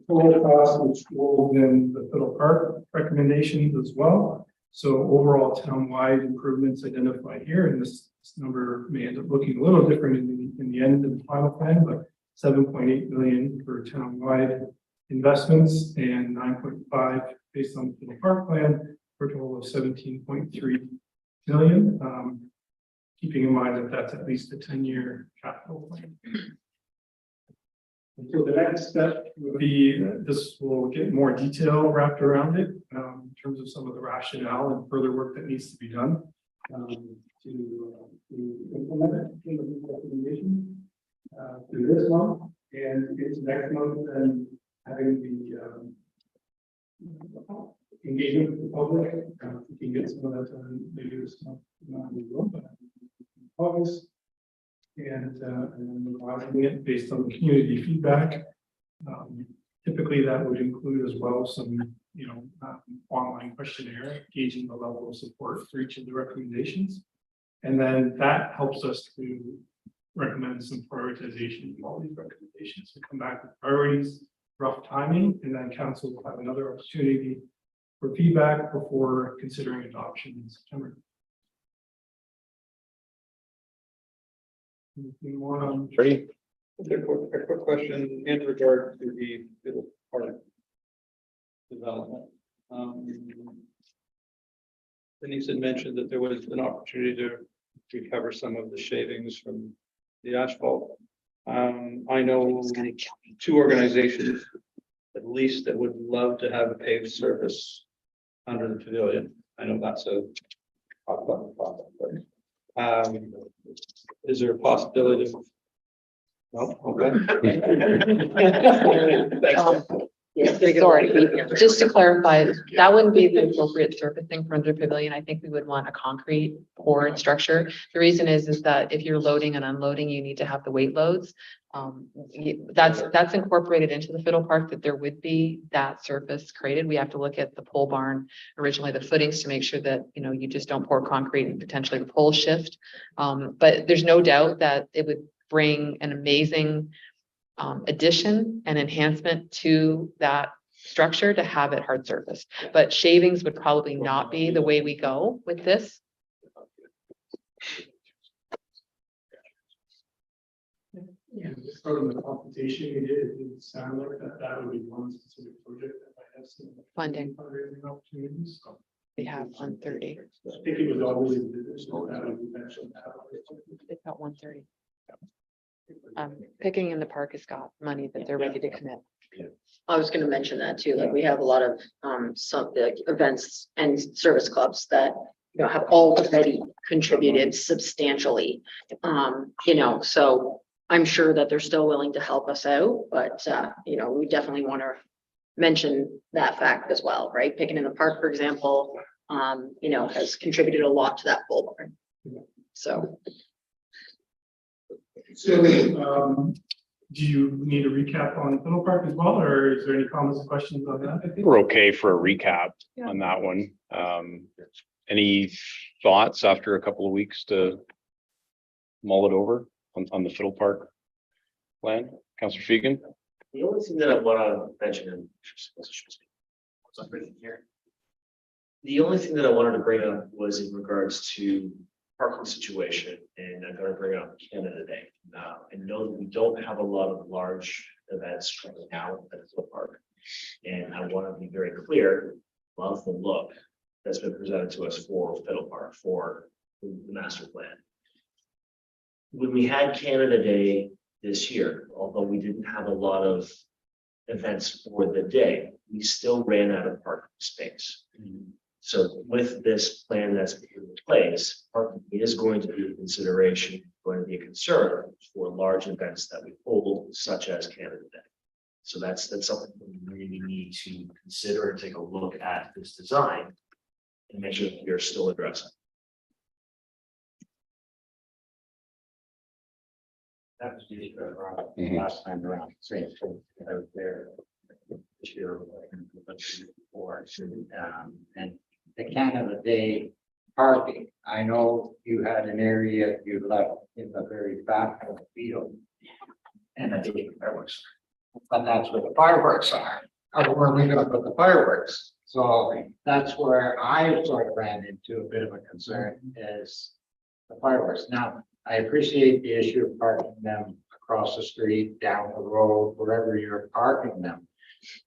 total cost, which rolled in the Fiddle Park recommendations as well. So overall town-wide improvements identified here, and this number may end up looking a little different in the end of the final plan, but 7.8 million for town-wide investments and 9.5 based on the Fiddle Park plan for a total of 17.3 million. Keeping in mind that that's at least a 10-year capital plan. And so the next step would be, this will get more detail wrapped around it, in terms of some of the rationale and further work that needs to be done to implement it in the recommendation through this month and into next month, and having the engagement with the public. We can get some of that done later this month, not in the room, but August, and then revising it based on the community feedback. Typically, that would include as well some, online questionnaire gauging the level of support for each of the recommendations, and then that helps us to recommend some prioritization of all these recommendations. To come back with priorities, rough timing, and then council will have another opportunity for feedback before considering adoption in September. Ready? A quick question in regard to the Fiddle Park development. Denise had mentioned that there was an opportunity to recover some of the shavings from the asphalt. I know two organizations at least that would love to have a paved surface under the pavilion. I know that's a hot button topic, but is there a possibility of? No, okay. Sorry, just to clarify, that wouldn't be the appropriate surfacing for under pavilion. I think we would want a concrete poured structure. The reason is that if you're loading and unloading, you need to have the weight loads. That's incorporated into the Fiddle Park, that there would be that surface created. We have to look at the pole barn, originally the footings, to make sure that, you just don't pour concrete and potentially the poles shift. But there's no doubt that it would bring an amazing addition and enhancement to that structure to have it hard surface. But shavings would probably not be the way we go with this. Yeah, just from the consultation we did, it didn't sound like that would be one specific project that might have some Funding. fundraising opportunities. So We have 130. I think it was always envisioned that would eventually happen. It's got 130. Picking in the Park has got money that they're ready to commit. I was gonna mention that too, like we have a lot of, some events and service clubs that, have already contributed substantially. So I'm sure that they're still willing to help us out, but, we definitely want to mention that fact as well, right? Picking in the Park, for example, has contributed a lot to that pole barn. So. So, do you need a recap on Fiddle Park as well, or is there any comments or questions on that? I think we're okay for a recap on that one. Any thoughts after a couple of weeks to mull it over on the Fiddle Park plan? Councillor Fegan? The only thing that I want to mention, and what's up right here. The only thing that I wanted to bring up was in regards to parking situation, and I'm going to bring up Canada Day. I know that we don't have a lot of large events right now at the park, and I want to be very clear. Love the look that's been presented to us for Fiddle Park for the master plan. When we had Canada Day this year, although we didn't have a lot of events for the day, we still ran out of parking space. So with this plan that's in place, parking is going to be a consideration, going to be a concern for large events that we hold, such as Canada Day. So that's something we really need to consider and take a look at this design and make sure that we are still addressing. That was the issue last time around, same thing, I was there this year. Before. fireworks. And the Canada Day parking, I know you had an area you left in the very back of the field. And I think fireworks, but that's where the fireworks are. Or where are we gonna put the fireworks? So that's where I sort of ran into a bit of a concern is the fireworks. Now, I appreciate the issue of parking them across the street, down the road, wherever you're parking them.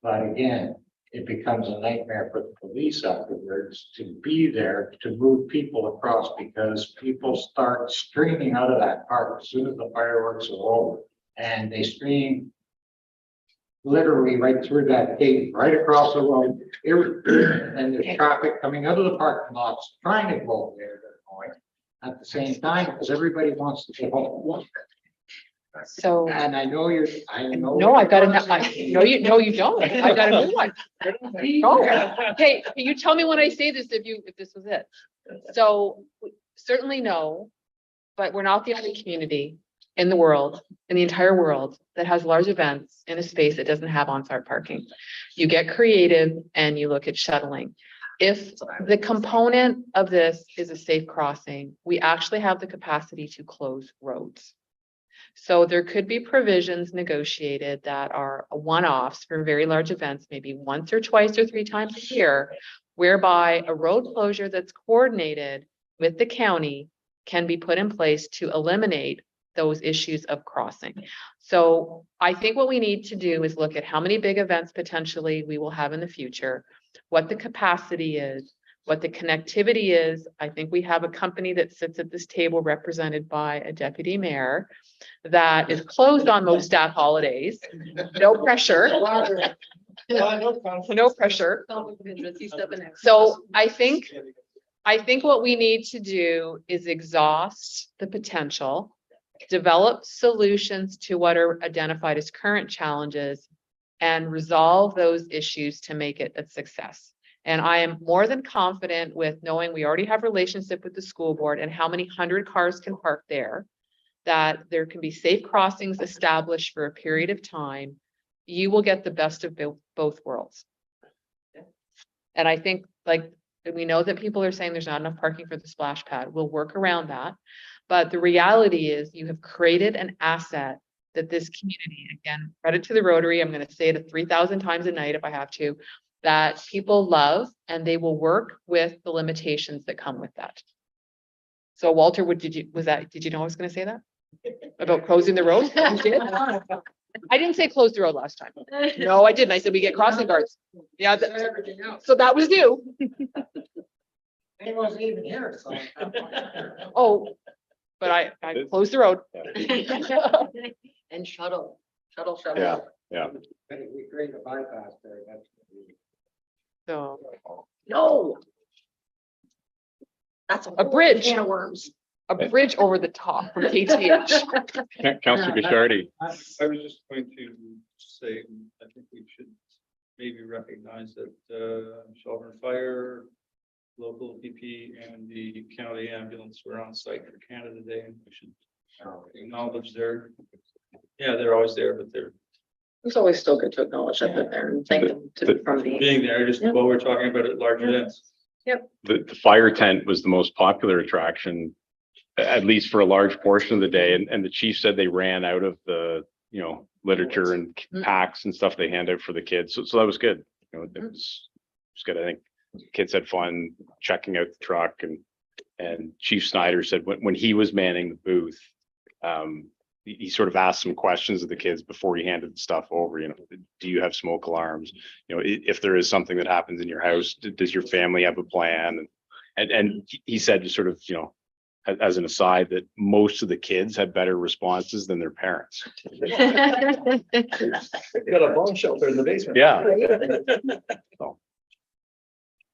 But again, it becomes a nightmare for the police afterwards to be there to move people across because people start streaming out of that park as soon as the fireworks are over. And they stream literally right through that gate, right across the road. And there's traffic coming out of the parking lots, trying to go over there, they're going at the same time, because everybody wants to get home. So, And I know you're, I know. no, I've got no, you don't. I got a new one. No. Okay, you tell me when I say this, if this was it. So certainly no, but we're not the only community in the world, in the entire world, that has large events in a space that doesn't have on-site parking. You get creative and you look at shuttling. If the component of this is a safe crossing, we actually have the capacity to close roads. So there could be provisions negotiated that are one-offs for very large events, maybe once or twice or 3 times a year, whereby a road closure that's coordinated with the county can be put in place to eliminate those issues of crossing. So I think what we need to do is look at how many big events potentially we will have in the future, what the capacity is, what the connectivity is. I think we have a company that sits at this table represented by a deputy mayor that is closed on most stat holidays. No pressure. No pressure. So I think what we need to do is exhaust the potential, develop solutions to what are identified as current challenges, and resolve those issues to make it a success. And I am more than confident with knowing we already have relationship with the school board and how many 100 cars can park there, that there can be safe crossings established for a period of time. You will get the best of both worlds. And I think, like, we know that people are saying there's not enough parking for the splash pad. We'll work around that. But the reality is you have created an asset that this community, again, credit to the Rotary, I'm going to say it 3,000 times a night if I have to, that people love, and they will work with the limitations that come with that. So Walter, did you know I was going to say that? About closing the road? You did? I didn't say close the road last time. No, I didn't. I said we get crossing guards. Yeah. So that was new. It wasn't even here, so. Oh, but I closed the road. And shuttle. Yeah, yeah. But if we create a bypass there, that's. So No. That's A bridge. Can of worms. a bridge over the top from KTH. Councillor Bishardi. I was just going to say, I think we should maybe recognize that Shelburne Fire, local PP and the county ambulance were on site for Canada Day, and we should acknowledge their, yeah, they're always there, but they're It's always still good to acknowledge that they're there and thank them from the. being there, just while we're talking about it, large events. The fire tent was the most popular attraction, at least for a large portion of the day. And the chief said they ran out of the, literature and packs and stuff they hand out for the kids. So that was good. It was good. I think kids had fun checking out the truck, and Chief Snyder said when he was manning the booth, he sort of asked some questions of the kids before he handed the stuff over. Do you have smoke alarms? If there is something that happens in your house, does your family have a plan? And he said, sort of, as an aside, that most of the kids had better responses than their parents. They got a bomb shelter in the basement. Yeah.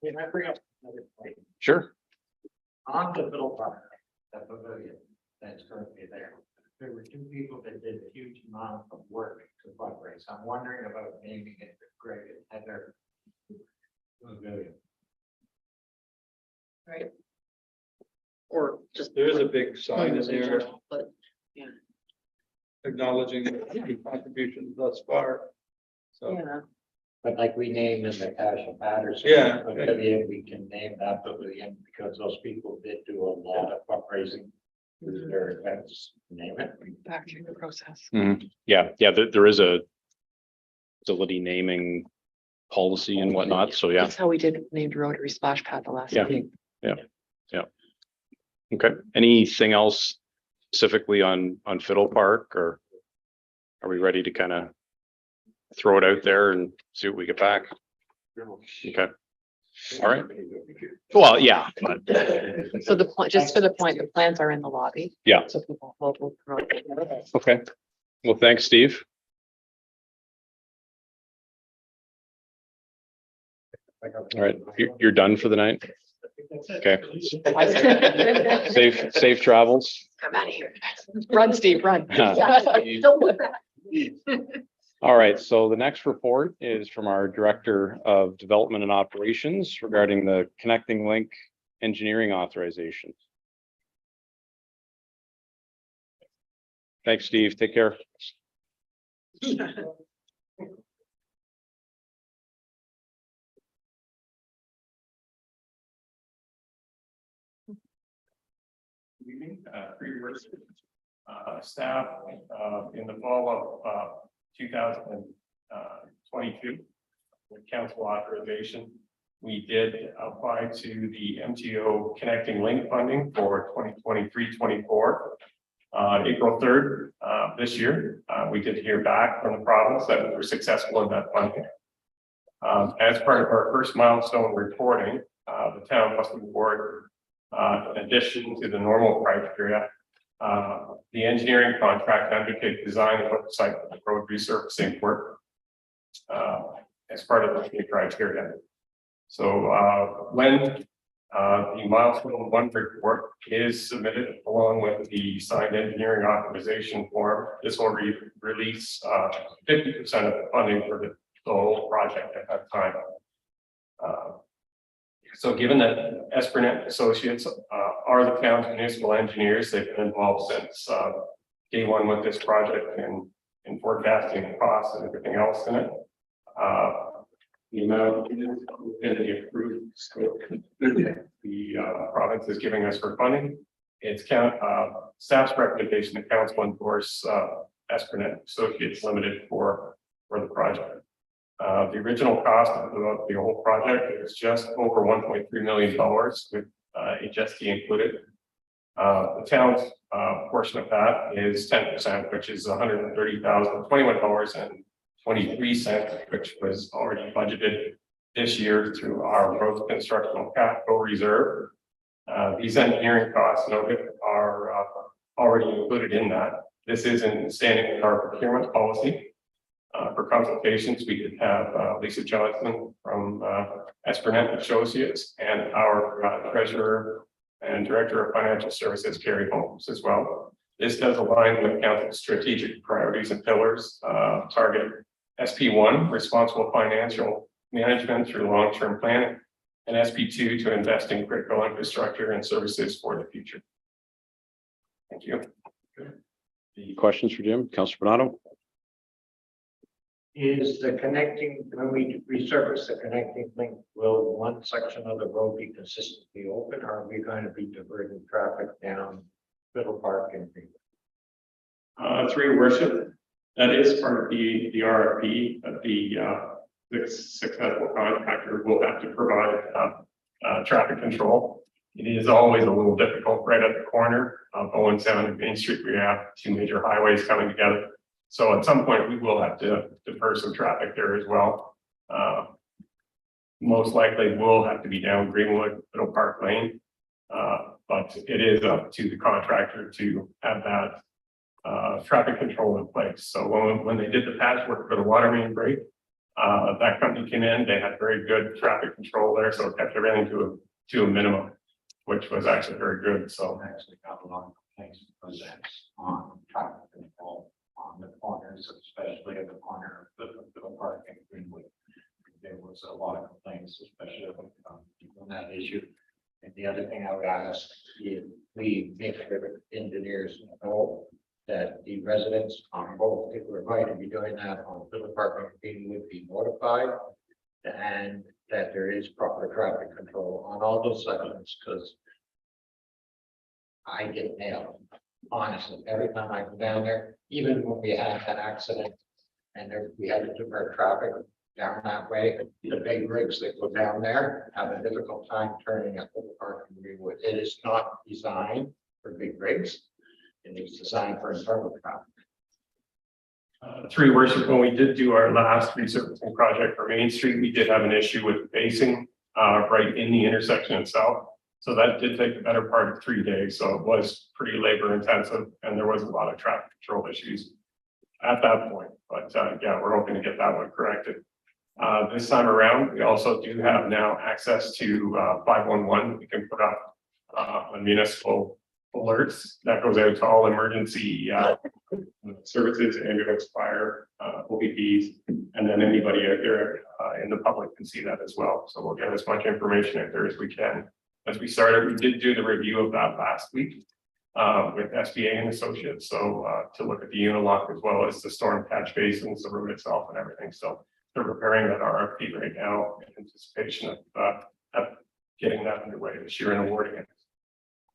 Can I bring up another point? Sure. On the middle part, that pavilion that's currently there, there were two people that did a huge amount of work to fundraise. I'm wondering about naming it Greg and Heather Pavilion. Right. Or just. There is a big sign in there But acknowledging the contributions thus far. So yeah, But like we name in the cash and Patterson. Yeah. But at the end, we can name that, but at the end, because those people did do a lot of fundraising. Through their events, name it. Back through the process. Yeah, there is a facility naming policy and whatnot, so yeah, That's how we did named Rotary Splash Pad the last Yeah. meeting. okay. Anything else specifically on Fiddle Park, or are we ready to kind of throw it out there and see what we get back? Okay, all right. Well, yeah, but So the point, just for the point, the plans are in the lobby. Yeah. So people will promote it. okay. Well, thanks, Steve. All right, you're done for the night. Okay. Safe travels. Come out of here. Run, Steve, run. Don't look back. All right, so the next report is from our Director of Development and Operations regarding the Connecting Link engineering authorization. Thanks, Steve. Take care. Staff, in the fall of, 2022, with council authorization, we did apply to the MTO Connecting Link funding for 2023-24. April 3rd, this year, we did hear back from the province that we were successful in that funding. As part of our first milestone reporting, the town must award, in addition to the normal criteria, the engineering contract to undertake design and site road resurfacing work as part of the criteria. So when the milestone 1 report is submitted along with the signed engineering authorization form, this will release 50% of the funding for the whole project at that time. So given that Espernet Associates are the town's municipal engineers, they've been involved since day one with this project and in forecasting the costs and everything else in it. The amount is in the approved scope the province is giving us for funding. It's staff's recommendation that council endorse Espernet Associates Limited for the project. The original cost of the whole project is just over $1.3 million with HST included. The town's portion of that is 10%, which is $130,021.23, which was already budgeted this year through our road construction capital reserve. These engineering costs noted are already included in that. This is in standing with our procurement policy. For consultations, we did have Lisa Johnson from Espernet Associates and our treasurer and director of financial services, Carrie Holmes, as well. This does align with council's strategic priorities and pillars, target SP1, responsible financial management through long-term planning, and SP2 to invest in critical infrastructure and services for the future. Thank you. Any questions for Jim? Councilor Bernardo? Is the connecting, when we resurface the connecting link, will one section of the road be consistently open, or are we going to be diverting traffic down Fiddle Park and? Through your worship, that is part of the RFP, but the successful contractor will have to provide traffic control. It is always a little difficult right at the corner of Owen Sound and Main Street. We have two major highways coming together. So at some point, we will have to defer some traffic there as well. Most likely we'll have to be down Greenwood, Middle Park Lane. But it is up to the contractor to have that traffic control in place. So when they did the patchwork for the water main break, that company came in, they had very good traffic control there, so it kept everything to a minimum, which was actually very good. So Actually got a lot of complaints because that's on traffic control on the corners, especially at the corner of Fiddle Park and Greenwood. There was a lot of complaints, especially on that issue. And the other thing I would ask is we make sure that engineers know that the residents on both, if we're going to be doing that on Villa Park, would be notified. And that there is proper traffic control on all those segments, because I get nailed, honestly, every time I go down there, even when we had that accident. And there, we had to divert traffic down that way, the big rigs that go down there have a difficult time turning at Villa Park and Greenwood. It is not designed for big rigs. It is designed for internal traffic. Three Worship, when we did do our last resurfacing project for Main Street, we did have an issue with basing right in the intersection itself. So that did take the better part of 3 days. So it was pretty labor intensive and there was a lot of traffic control issues at that point. But yeah, we're hoping to get that one corrected. This time around, we also do have now access to 511. We can put up on municipal alerts that goes out to all emergency services, ambulance, fire, OPPs, and then anybody out there in the public can see that as well. So we'll get as much information out there as we can. As we started, we did do the review of that last week with SBA and Associates. So to look at the Unilock as well as the storm catch basins, the route itself and everything. So they're preparing that RFP right now in anticipation of getting that underway this year and awarding it.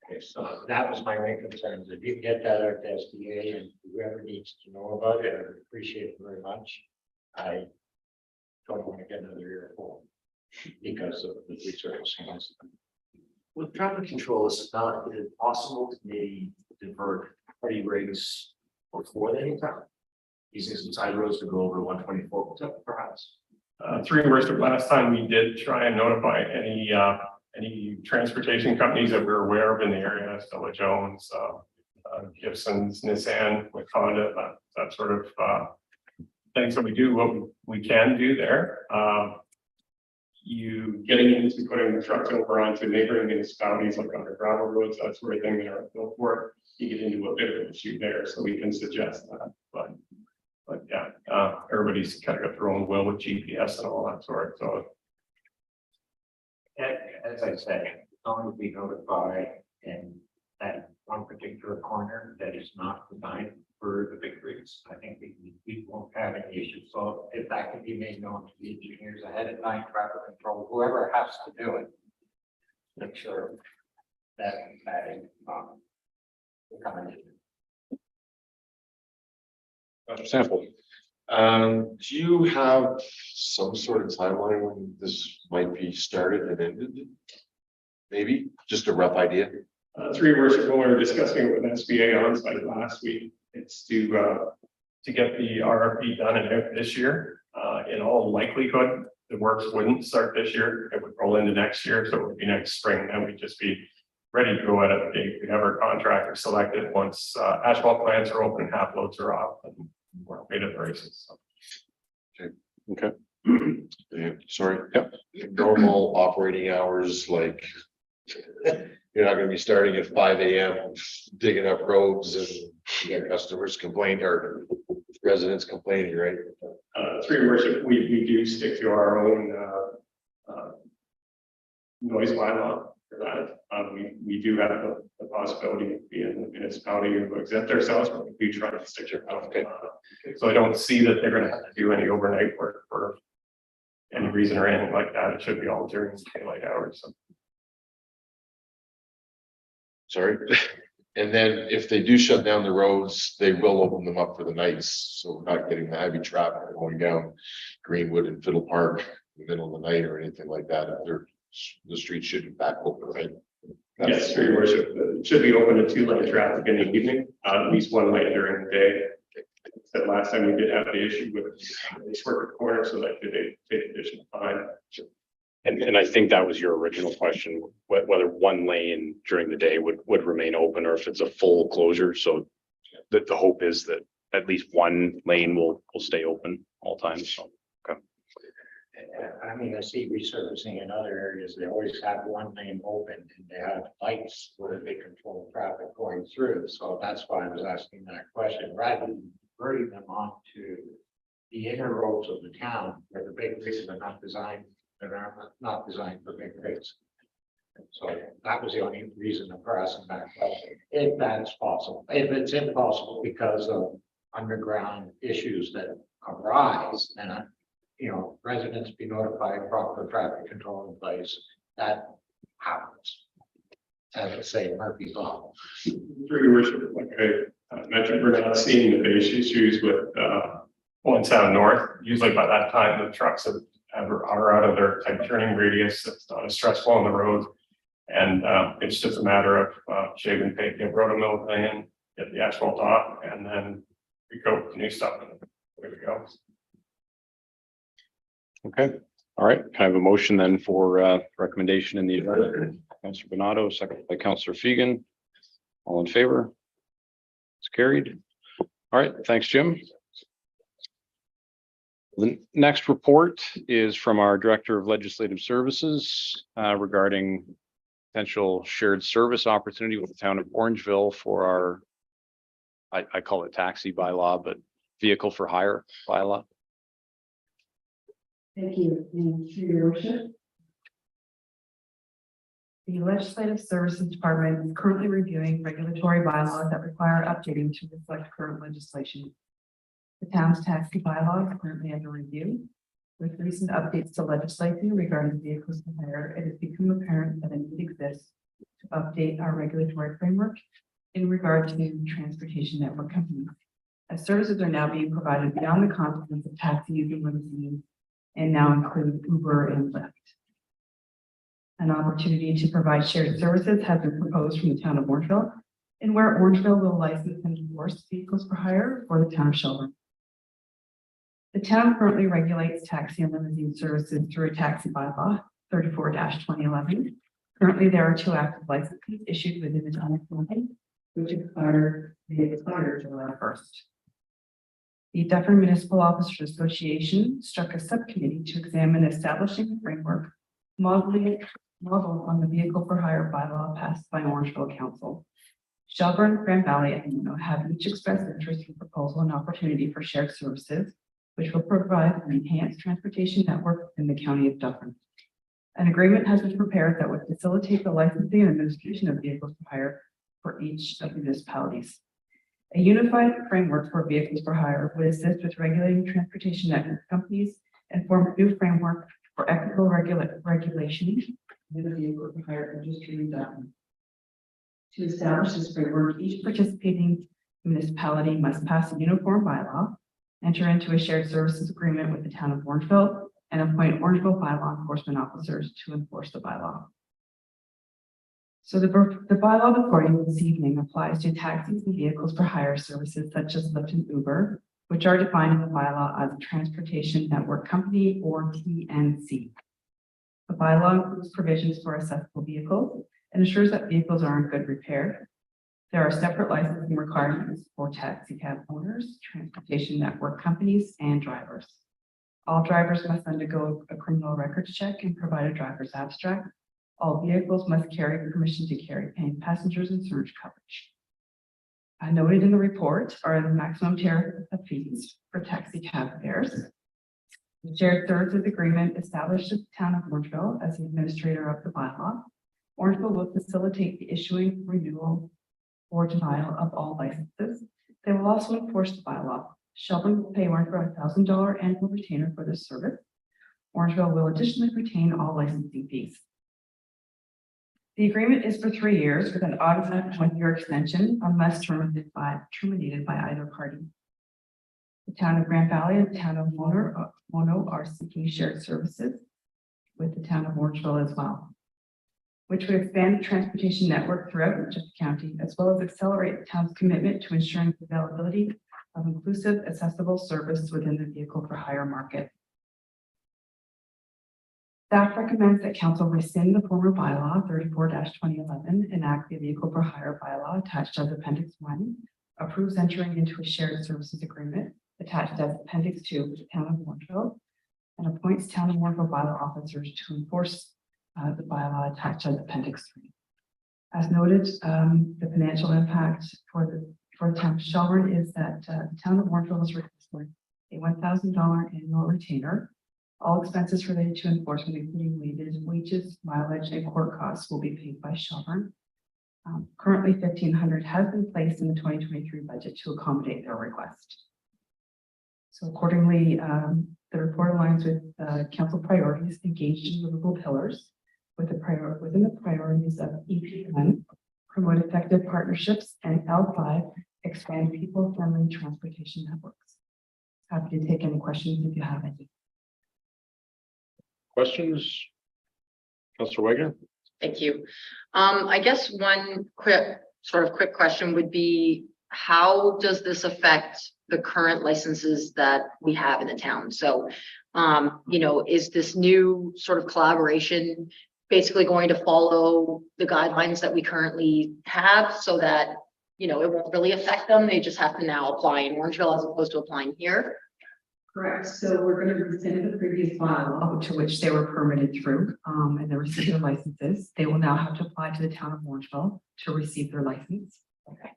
Okay, so that was my main concerns. If you can get that out to SDA and whoever needs to know about it, I would appreciate it very much. I don't want to get another earful because of the resurfacing. With traffic control, is it possible to maybe divert party rigs before they time? Using some side roads to go over 124 perhaps? Three Worship, last time we did try and notify any transportation companies that we're aware of in the area, Stella Jones, Gibson's, Nissan, Wakanda, that sort of things that we do what we can do there. You getting into putting the trucks over onto neighboring municipalities like under gravel roads, that sort of thing that are built for it, you get into a bit of an issue there, so we can suggest that, but yeah, everybody's kind of got their own will with GPS and all that sort, so. As I said, as long as we notify in that one particular corner that is not designed for the big rigs, I think we won't have any issues. So if that can be made known to the engineers ahead of time, traffic control, whoever has to do it, make sure that is coming in. Dr. Sample, do you have some sort of timeline when this might be started and ended? Maybe just a rough idea. Three Worship, when we were discussing it with SBA on site last week, it's to get the RFP done and out this year. In all likelihood, the works wouldn't start this year. It would roll into next year, so it would be next spring. Then we'd just be ready to go out of the gate. We have our contractor selected once asphalt plants are open, half loads are off, and we're away to the races. So. Okay. Yeah, sorry. Yep. Normal operating hours, like you're not gonna be starting at 5 a.m. digging up roads and you got customers complaining or residents complaining, right? Three Worship, we do stick to our own noise bylaw for that. We do have the possibility of being the municipality who exempt ourselves, but we do try to stick to our own. So I don't see that they're gonna have to do any overnight work for any reason or anything like that. It should be all during daylight hours. So. Sorry. And then if they do shut down the roads, they will open them up for the nights. So we're not getting the heavy traffic going down Greenwood and Fiddle Park in the middle of the night or anything like that. The street should be back open, right? Yes, Your Worship, it should be open to 2-lane traffic in the evening, at least 1 lane during the day. That last time we did have the issue with they work at the corner, so that they take additional time. And I think that was your original question, whether 1 lane during the day would remain open or if it's a full closure. So the hope is that at least 1 lane will stay open all times. So, okay. I mean, I see resurfacing in other areas, they always have 1 lane open and they have lights where they control traffic going through. So that's why I was asking that question, rather than diverting them onto the inner roads of the town where the big rigs are not designed, that are not designed for big rigs. So that was the only reason for asking that question, if that's possible. If it's impossible because of underground issues that arise, then residents be notified, proper traffic control in place, that happens. As I say, Murphy's Law. Through your worship, like I mentioned, we're not seeing the base issues with Owen Sound North. Usually by that time, the trucks are out of their type turning radius. It's not as stressful on the road. And it's just a matter of shaving paint, get roto-mill in, get the asphalt off, and then we go with the new stuff and there we go. Okay, all right, can I have a motion then for recommendation in the agenda? Councillor Bernardo, second by Councillor Fegan. All in favor? It's carried. All right, thanks, Jim. The next report is from our Director of Legislative Services regarding potential shared service opportunity with the town of Orangeville for our, I call it taxi bylaw, but vehicle for hire bylaw. Thank you, and through your worship. The Legislative Services Department is currently reviewing regulatory bylaws that require updating to reflect current legislation. The town's taxi bylaw is currently under review. With recent updates to legislation regarding vehicles for hire, it has become apparent that a need exists to update our regulatory framework in regard to transportation network companies, as services are now being provided beyond the confines of taxis and limousines, and now include Uber and Lyft. An opportunity to provide shared services has been proposed from the town of Orangeville, and where Orangeville will license and enforce vehicles for hire for the town of Shelburne. The town currently regulates taxi and limousine services through a taxi bylaw 34-2011. Currently, there are 2 active licenses issued within the town of Orangeville, which expired July 1st. The Dufferin Municipal Officers Association struck a subcommittee to examine establishing a framework modeled on the vehicle for hire bylaw passed by Orangeville Council. Shelburne, Grand Valley, and Mono have each expressed interest in proposal and opportunity for shared services, which will provide an enhanced transportation network in the county of Dufferin. An agreement has been prepared that would facilitate the licensing and administration of vehicles for hire for each of the municipalities. A unified framework for vehicles for hire would assist with regulating transportation network companies and form a new framework for equitable regulation in the vehicle for hire industry in Dufferin. To establish this framework, each participating municipality must pass a uniform bylaw, enter into a shared services agreement with the town of Orangeville, and appoint Orangeville bylaw enforcement officers to enforce the bylaw. So the bylaw before you this evening applies to taxis and vehicles for hire services such as Lyft and Uber, which are defined in the bylaw as a transportation network company or TNC. The bylaw includes provisions for accessible vehicles and ensures that vehicles are in good repair. There are separate licensing requirements for taxi cab owners, transportation network companies, and drivers. All drivers must undergo a criminal records check and provide a driver's abstract. All vehicles must carry permission to carry paying passengers and surge coverage. Noted in the report are the maximum tariff of fees for taxi cab fares. The shared services agreement established the town of Orangeville as the administrator of the bylaw. Orangeville will facilitate the issuing, renewal, or denial of all licenses. They will also enforce the bylaw. Shelburne will pay Orangeville $1,000 annual retainer for this service. Orangeville will additionally retain all licensing fees. The agreement is for 3 years with an automatic 1-year extension unless terminated by either party. The town of Grand Valley and the town of Mono are seeking shared services with the town of Orangeville as well, which would expand the transportation network throughout Winchester County, as well as accelerate the town's commitment to ensuring the availability of inclusive, accessible service within the vehicle for hire market. Staff recommends that council rescind the former bylaw 34-2011, enact the vehicle for hire bylaw attached as Appendix 1, approves entering into a shared services agreement attached as Appendix 2 with the town of Orangeville, and appoints town of Orangeville bylaw officers to enforce the bylaw attached as Appendix 3. As noted, the financial impact for the town of Shelburne is that the town of Orangeville is requesting a $1,000 annual retainer. All expenses related to enforcement, including wages, mileage, and court costs will be paid by Shelburne. Currently, $1,500 has been placed in the 2023 budget to accommodate their request. So accordingly, the report aligns with council priorities engaged in livable pillars within the priorities of EP1, promote effective partnerships, and L5, expand people-friendly transportation networks. Happy to take any questions if you have any. Questions? Councillor Wagner? Thank you. I guess one quick question would be, how does this affect the current licenses that we have in the town? So, is this new sort of collaboration basically going to follow the guidelines that we currently have so that, it won't really affect them? They just have to now apply in Orangeville as opposed to applying here? Correct. So we're going to rescind the previous bylaw to which they were permitted through, and they received their licenses. They will now have to apply to the town of Orangeville to receive their license. Okay.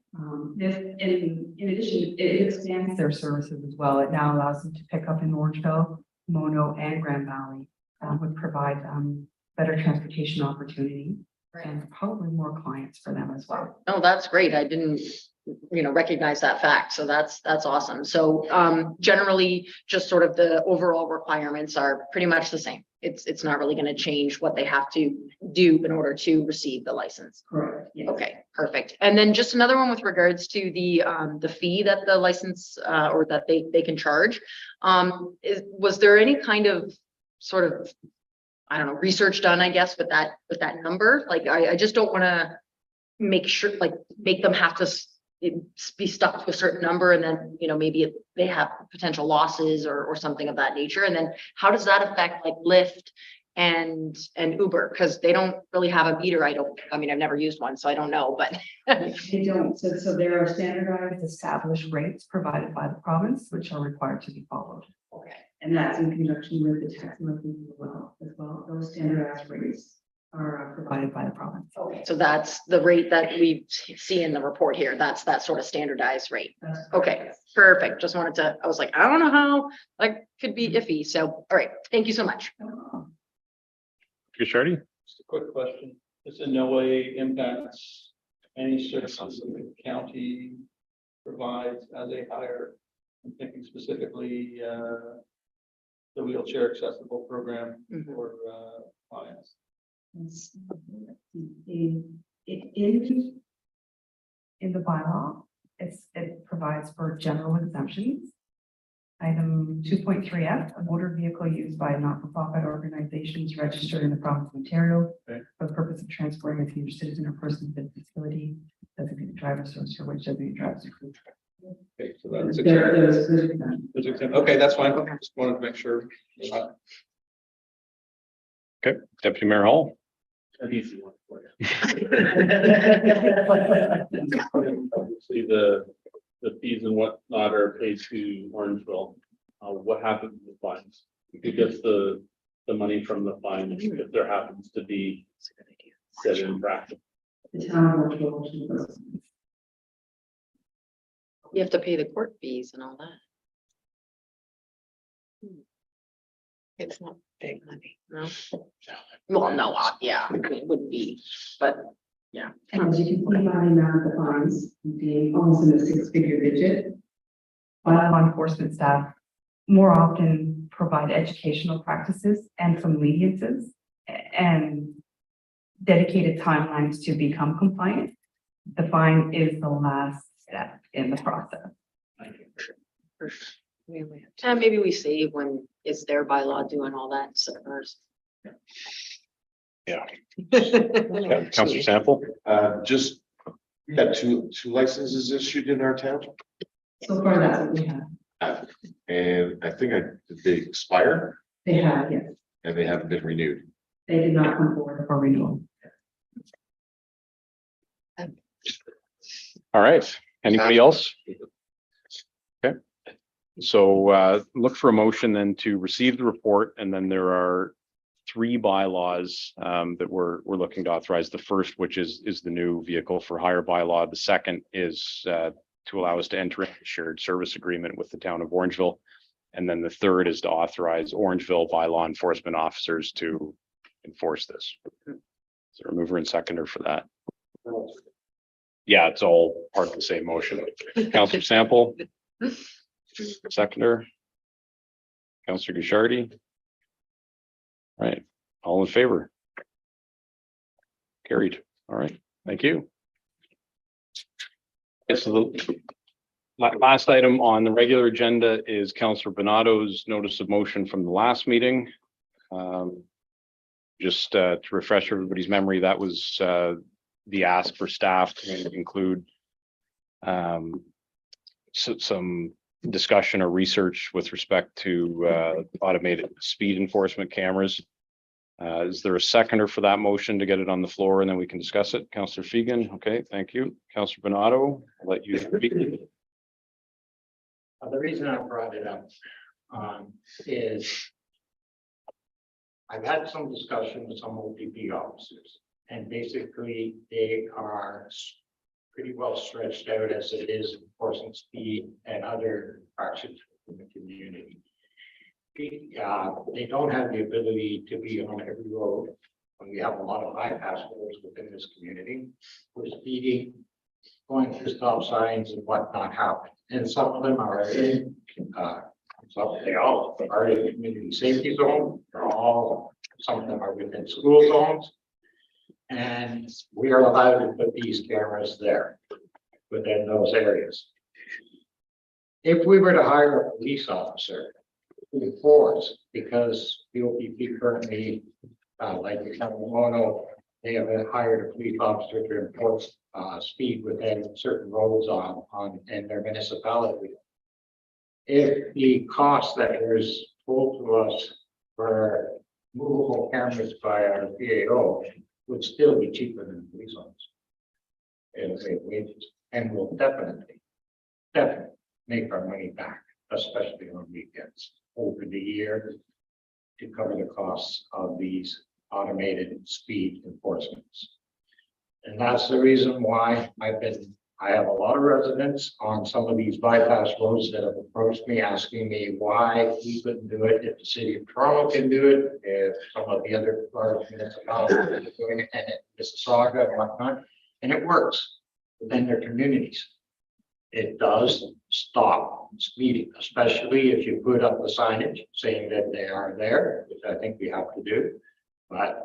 This, in addition, it expands their services as well. It now allows them to pick up in Orangeville, Mono, and Grand Valley, would provide better transportation opportunity and probably more clients for them as well. Oh, that's great. I didn't, recognize that fact. So that's awesome. So, generally, just sort of the overall requirements are pretty much the same. It's not really going to change what they have to do in order to receive the license. Correct. Yes. Okay, perfect. And then just another one with regards to the fee that the license, or that they can charge. Was there any kind of sort of, I don't know, research done, I guess, with that number? Like, I just don't want to make them have to be stuck to a certain number, and then, maybe they have potential losses or something of that nature. And then how does that affect like Lyft and Uber? Because they don't really have a meter. I've never used one, so I don't know, but. They don't. So there are standardized established rates provided by the province, which are required to be followed. Okay. And that's in conjunction with the tax levy as well. Those standardized rates are provided by the province. Okay, so that's the rate that we see in the report here. That's that sort of standardized rate. Okay, perfect. Just wanted to, I was like, I don't know how, could be iffy. So, all right, thank you so much. Shardy? Just a quick question. This in no way impacts any services that the county provides as a hire. I'm thinking specifically, the wheelchair accessible program for clients. In the bylaw, it provides for general exemptions. Item 2.3F, a motor vehicle used by not-for-profit organizations registered in the province of Ontario for the purpose of transporting a senior citizen or person with a disability, designated driver service for which designated drivers. Okay, so that's exempt. Okay, that's fine. Just wanted to make sure. Okay, Deputy Mayor Hall? An easy one for you. Obviously, the fees and whatnot are paid to Orangeville. What happens with the fines? Who gets the money from the fines if there happens to be said infraction? The town will. You have to pay the court fees and all that. It's not big money, no? Well, no, yeah, it wouldn't be, but yeah. And as you can see by the amount of the fines, being almost in the six-figure digit, law enforcement staff more often provide educational practices and some leniences and dedicated timelines to become compliant. The fine is the last step in the process. And maybe we save when it's their bylaw doing all that instead of ours. Yeah. Councillor Sample? Just, we had two licenses issued in our town, So far, that's what we have. and I think did they expire, They have, yes. and they haven't been renewed. They did not come forward for renewal. All right, anybody else? Okay, so look for a motion then to receive the report, and then there are 3 bylaws that we're looking to authorize. The first, which is the new vehicle for hire bylaw. The second is to allow us to enter into a shared service agreement with the town of Orangeville. And then the third is to authorize Orangeville by law enforcement officers to enforce this. Is there a mover and seconder for that? Yeah, it's all part of the same motion. Counselor Sample. Seconder. Counselor Gushardi. Right, all in favor? Carried. All right, thank you. Okay, so the last item on the regular agenda is Counselor Benato's notice of motion from the last meeting. Just to refresh everybody's memory, that was the ask for staff to include some discussion or research with respect to automated speed enforcement cameras. Is there a seconder for that motion to get it on the floor and then we can discuss it? Councillor Fegan. Okay, thank you. Councillor Benato, I'll let you speak. The reason I brought it up is I've had some discussion with some OPP officers, and basically they are pretty well stretched out as it is enforcing speed and other actions in the community. They don't have the ability to be on every road when we have a lot of bypass roads within this community. We're speeding, going through stop signs and whatnot happen. And some of them are in, they all are in community safety zone. Some of them are within school zones. And we are allowed to put these cameras there within those areas. If we were to hire a police officer to enforce, because the OPP currently, like the County of Mono, they have hired a police officer to enforce speed within certain roads in their municipality. If the cost that is told to us for movable cameras by our PAO would still be cheaper than police officers. And save wages, and will definitely make our money back, especially on weekends over the year to cover the costs of these automated speed enforcements. And that's the reason why I have a lot of residents on some of these bypass roads that have approached me asking me why we couldn't do it if the city of Toronto can do it, if some of the other municipalities are doing it, and Mississauga and whatnot, and it works within their communities. It does stop speeding, especially if you put up the signage saying that they are there, which I think we have to do. But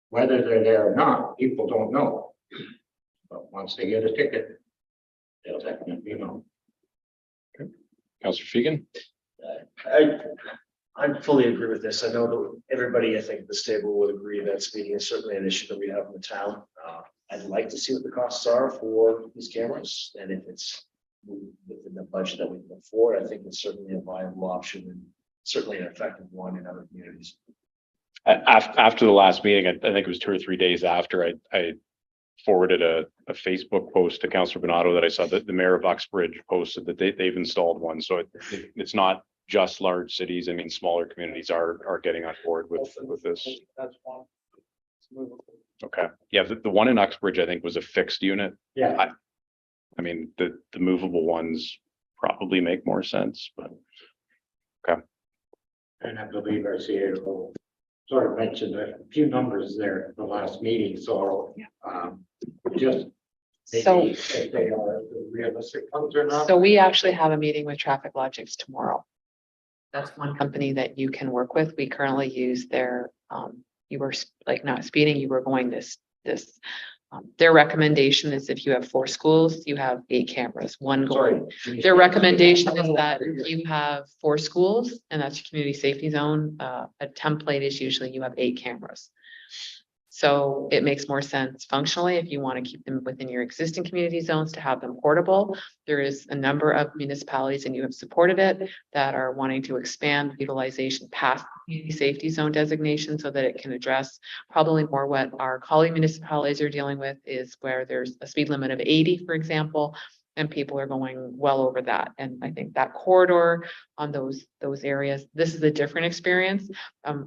whether they're there or not, people don't know. But once they get a ticket, they'll definitely know. Councillor Fegan. I fully agree with this. I know that everybody, I think, at this table would agree that speeding is certainly an issue that we have in the town. I'd like to see what the costs are for these cameras, and if it's within the budget that we can afford, I think it's certainly a viable option and certainly an effective one in other communities. After the last meeting, I think it was 2 or 3 days after, I forwarded a Facebook post to Councillor Benato that I saw that the mayor of Uxbridge posted that they've installed one. So it's not just large cities. I mean, smaller communities are getting on board with this. That's one. Okay, yeah, the one in Uxbridge, I think, was a fixed unit. Yeah. I mean, the movable ones probably make more sense, but okay. And I believe our CAO sort of mentioned a few numbers there at the last meeting, so just So- maybe if they are realistic ones or not. So we actually have a meeting with Traffic Logics tomorrow. That's one company that you can work with. We currently use their, you were like not speeding, you were going this. Their recommendation is if you have 4 schools, you have 8 cameras, one going. Their recommendation is that you have 4 schools and that's your community safety zone. A template is usually you have 8 cameras. So it makes more sense functionally if you want to keep them within your existing community zones to have them portable. There is a number of municipalities, and you have supported it, that are wanting to expand utilization past the community safety zone designation so that it can address probably more what our colleague municipalities are dealing with, is where there's a speed limit of 80, for example, and people are going well over that. And I think that corridor on those areas, this is a different experience.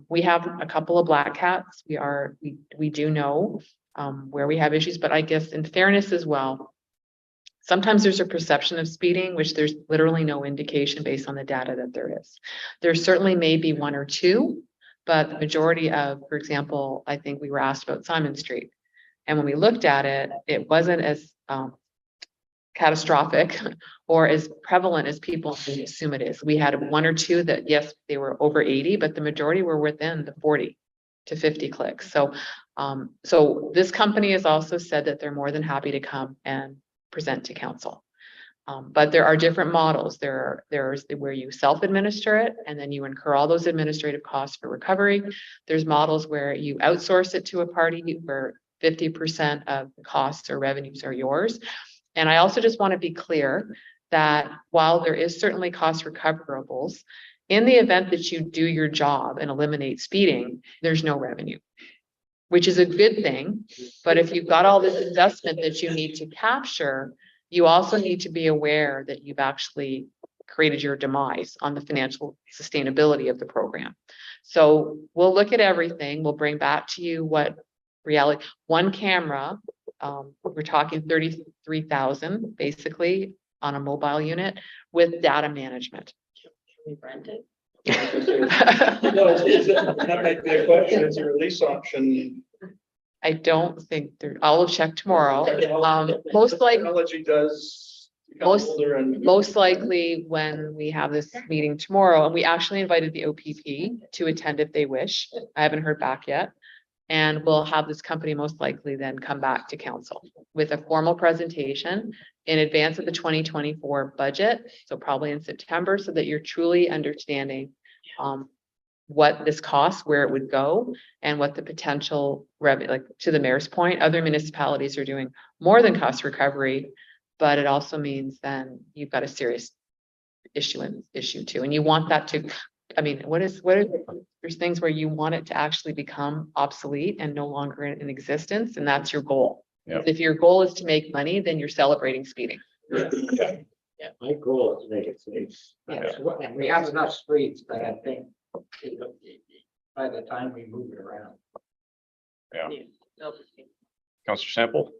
We have a couple of black cats. We do know where we have issues, but I guess in fairness as well, Sometimes there's a perception of speeding, which there's literally no indication based on the data that there is. There certainly may be one or two, but the majority of, for example, I think we were asked about Simon Street. And when we looked at it, it wasn't as catastrophic or as prevalent as people assume it is. We had one or two that, yes, they were over 80, but the majority were within the 40 to 50 clicks. So, so this company has also said that they're more than happy to come and present to council. But there are different models. There's where you self-administer it and then you incur all those administrative costs for recovery. There's models where you outsource it to a party where 50% of the costs or revenues are yours. And I also just want to be clear that while there is certainly cost recoverables, in the event that you do your job and eliminate speeding, there's no revenue, which is a good thing. But if you've got all this investment that you need to capture, you also need to be aware that you've actually created your demise on the financial sustainability of the program. So we'll look at everything. We'll bring back to you what reality, one camera, we're talking 33,000 basically on a mobile unit with data management. We rent it. No, that might be a question, it's a release option. I don't think there, I'll check tomorrow. Most likely, Technology does become Most- older and. most likely when we have this meeting tomorrow, and we actually invited the OPP to attend if they wish. I haven't heard back yet. And we'll have this company most likely then come back to council with a formal presentation in advance of the 2024 budget. So probably in September, so that you're truly understanding what this costs, where it would go, and what the potential revenue, like to the mayor's point, other municipalities are doing more than cost recovery, but it also means then you've got a serious issue too. And you want that to, I mean, there's things where you want it to actually become obsolete and no longer in existence, and that's your goal. Yeah. If your goal is to make money, then you're celebrating speeding. My goal is to make it safe. And we have enough streets, but I think by the time we move it around. Councillor Sample?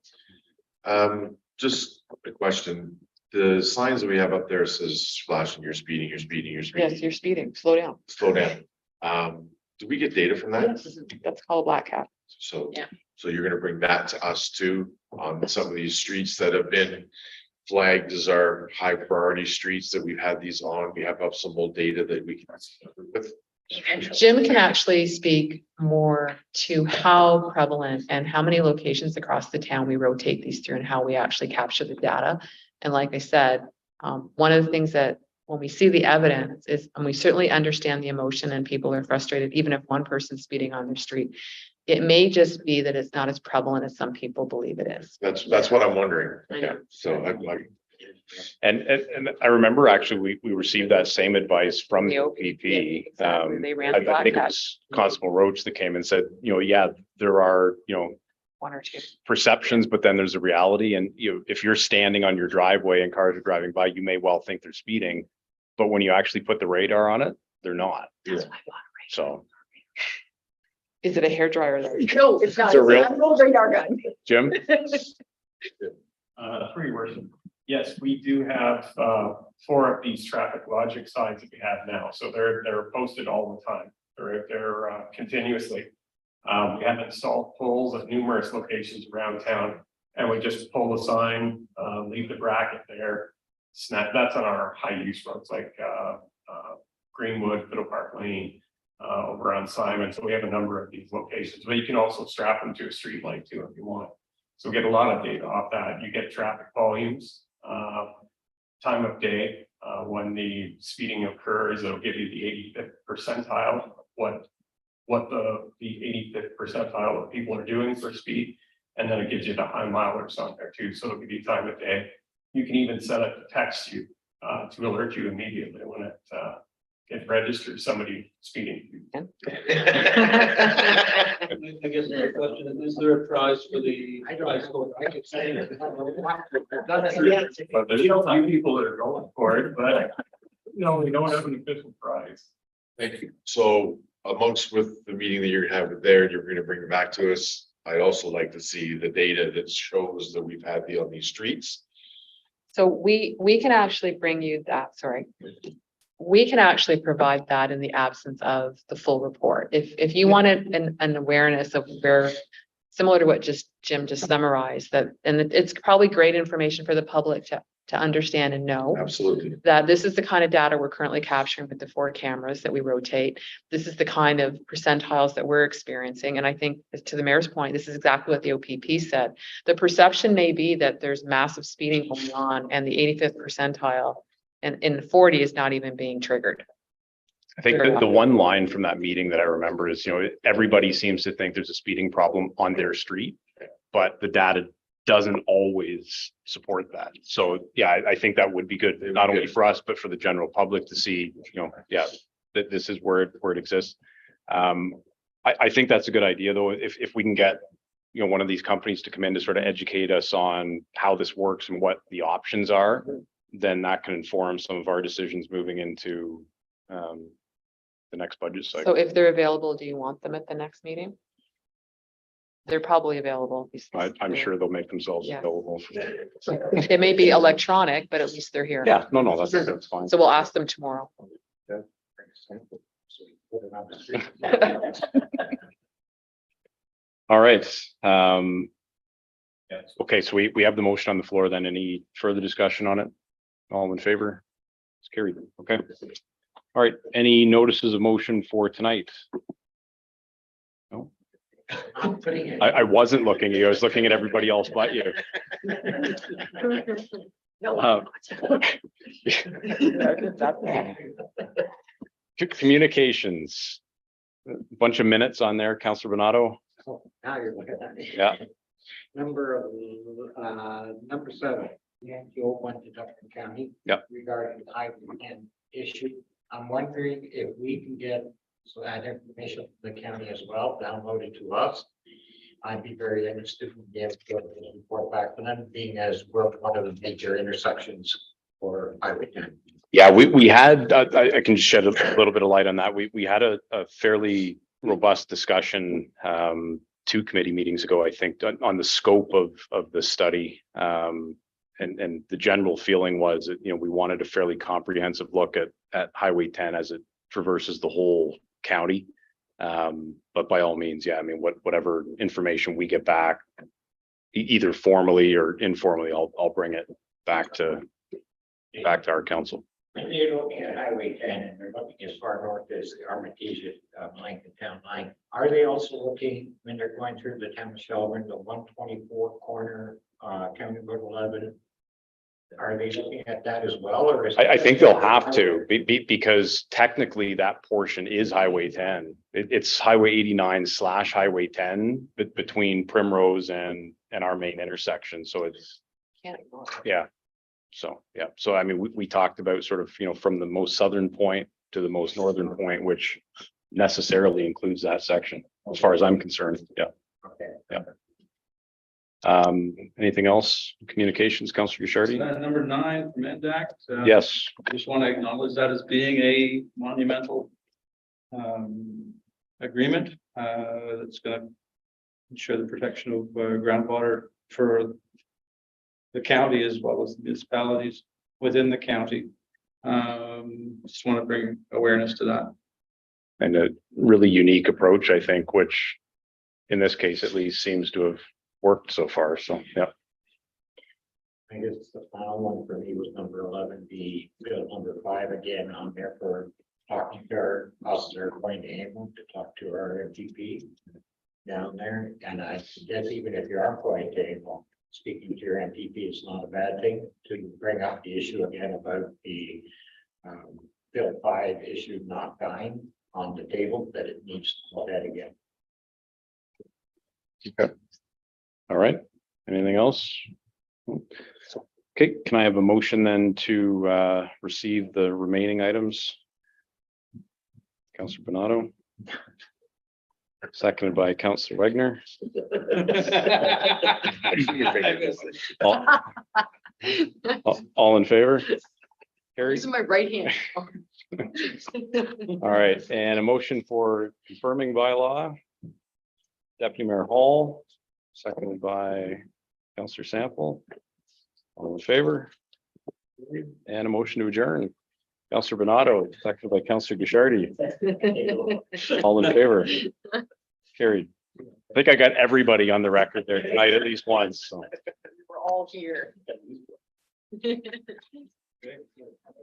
Just a question. The signs that we have up there says flashing, you're speeding, you're speeding, you're speeding. Yes, you're speeding, slow down. Slow down. Do we get data from that? Yes, that's called a black cat. So, Yeah. so you're gonna bring that to us too, on some of these streets that have been flagged as our high priority streets that we've had these on. We have upsumable data that we can with. Jim can actually speak more to how prevalent and how many locations across the town we rotate these through and how we actually capture the data. And like I said, one of the things that when we see the evidence is, and we certainly understand the emotion and people are frustrated, even if one person's speeding on their street, it may just be that it's not as prevalent as some people believe it is. That's what I'm wondering. I know. So I'm like, And I remember actually, we received that same advice from the The OPP. Exactly. They ran the I black think it cat, was Constable Roach that came and said, yeah, there are, one or two. perceptions, but then there's a reality. And if you're standing on your driveway and cars are driving by, you may well think they're speeding. But when you actually put the radar on it, they're not. That's why I bought a So, Is it a hairdryer? No, it's not. It's a real- It's a radar gun. Jim? Three words. Yes, we do have 4 of these traffic logic signs that we have now, so they're posted all the time. They're continuously. We have installed poles at numerous locations around town, and we just pull the sign, leave the bracket there. Snap, that's on our high use roads like Greenwood, Fiddle Park Lane, over on Simon. So we have a number of these locations, but you can also strap them to a street light too if you want. So we get a lot of data off that. You get traffic volumes, time of day, when the speeding occurs. It'll give you the 85th percentile, what the 85th percentile of people are doing for speed. And then it gives you the high milers on there too. So it'll give you time of day. You can even set it to text you to alert you immediately when it registers somebody speeding. I guess my question is there a prize for the? But there's a few people that are going for it, but no, we don't have an official prize. thank you. So amongst with the meeting that you're gonna have there, you're gonna bring it back to us. I'd also like to see the data that shows that we've had on these streets. So we can actually bring you that, sorry. We can actually provide that in the absence of the full report. If you wanted an awareness of where, similar to what Jim just summarized, that, and it's probably great information for the public to understand and know. Absolutely. That this is the kind of data we're currently capturing with the 4 cameras that we rotate. This is the kind of percentiles that we're experiencing. And I think to the mayor's point, this is exactly what the OPP said. The perception may be that there's massive speeding going on and the 85th percentile and in 40 is not even being triggered. I think the one line from that meeting that I remember is, everybody seems to think there's a speeding problem on their street, but the data doesn't always support that. So yeah, I think that would be good, not only for us, but for the general public to see, that this is where it exists. I think that's a good idea, though, if we can get, one of these companies to come in to sort of educate us on how this works and what the options are, then that can inform some of our decisions moving into the next budget cycle. So if they're available, do you want them at the next meeting? They're probably available. I'm sure they'll make themselves Yeah. available. It may be electronic, but at least they're here. Yeah, no, that's fine. So we'll ask them tomorrow. All right. Okay, so we have the motion on the floor then. Any further discussion on it? All in favor? It's carried. Okay. All right, any notices of motion for tonight? No? I wasn't looking at you. I was looking at everybody else but you. Communications. A bunch of minutes on there, Councillor Bernardo. Now you're looking at me. Yeah. Number 7, Yankee one to Dufferin County. Yep. Regarding the I-10 issue. I'm wondering if we can get that information from the county as well, downloaded to us. I'd be very interested in being able to get this report back from them, being as we're one of the major intersections for Highway 10. Yeah, we had, I can shed a little bit of light on that. We had a fairly robust discussion 2 committee meetings ago, I think, on the scope of the study. And the general feeling was that, we wanted a fairly comprehensive look at Highway 10 as it traverses the whole county. But by all means, yeah, I mean, whatever information we get back, either formally or informally, I'll bring it back to our council. You're looking at Highway 10 and they're looking as far north as the Armitage Langton town line. Are they also looking, when they're going through the town of Shelburne, the 124 corner, County Road 11? Are they looking at that as well, or is I think they'll have to because technically that portion is Highway 10. It's Highway 89/Highway 10, but between Primrose and our main intersection. So it's, Can't ignore it. yeah. So, yeah. So, I mean, we talked about sort of, from the most southern point to the most northern point, which necessarily includes that section, as far as I'm concerned. Yeah. Okay. Yeah. Anything else? Communications, Councillor Guichardi? Number 9 from NDAC. Yes. Just want to acknowledge that as being a monumental agreement that's going to ensure the protection of groundwater for the county as well as the municipalities within the county. Just want to bring awareness to that. And a really unique approach, I think, which in this case at least seems to have worked so far. So, yeah. I guess the final one for me was number 11B, number 5 again on there for talking to our officer going to Avon to talk to our MTP down there. And I guess even if you aren't going to Avon, speaking to your MTP is not a bad thing to bring up the issue again about the Bill 5 issue not dying on the table, that it needs to look at again. Okay. All right. Anything else? Okay, can I have a motion then to receive the remaining items? Councillor Bernardo. Seconded by Councillor Wagner. All in favor? Carried. Using my right hand. All right, and a motion for confirming bylaw. Deputy Mayor Hall, seconded by Councillor Sample. All in favor? And a motion to adjourn. Counselor Bernardo, seconded by Counselor Ghishardi. All in favor? Carried. I think I got everybody on the record there tonight at least once, so. We're all here.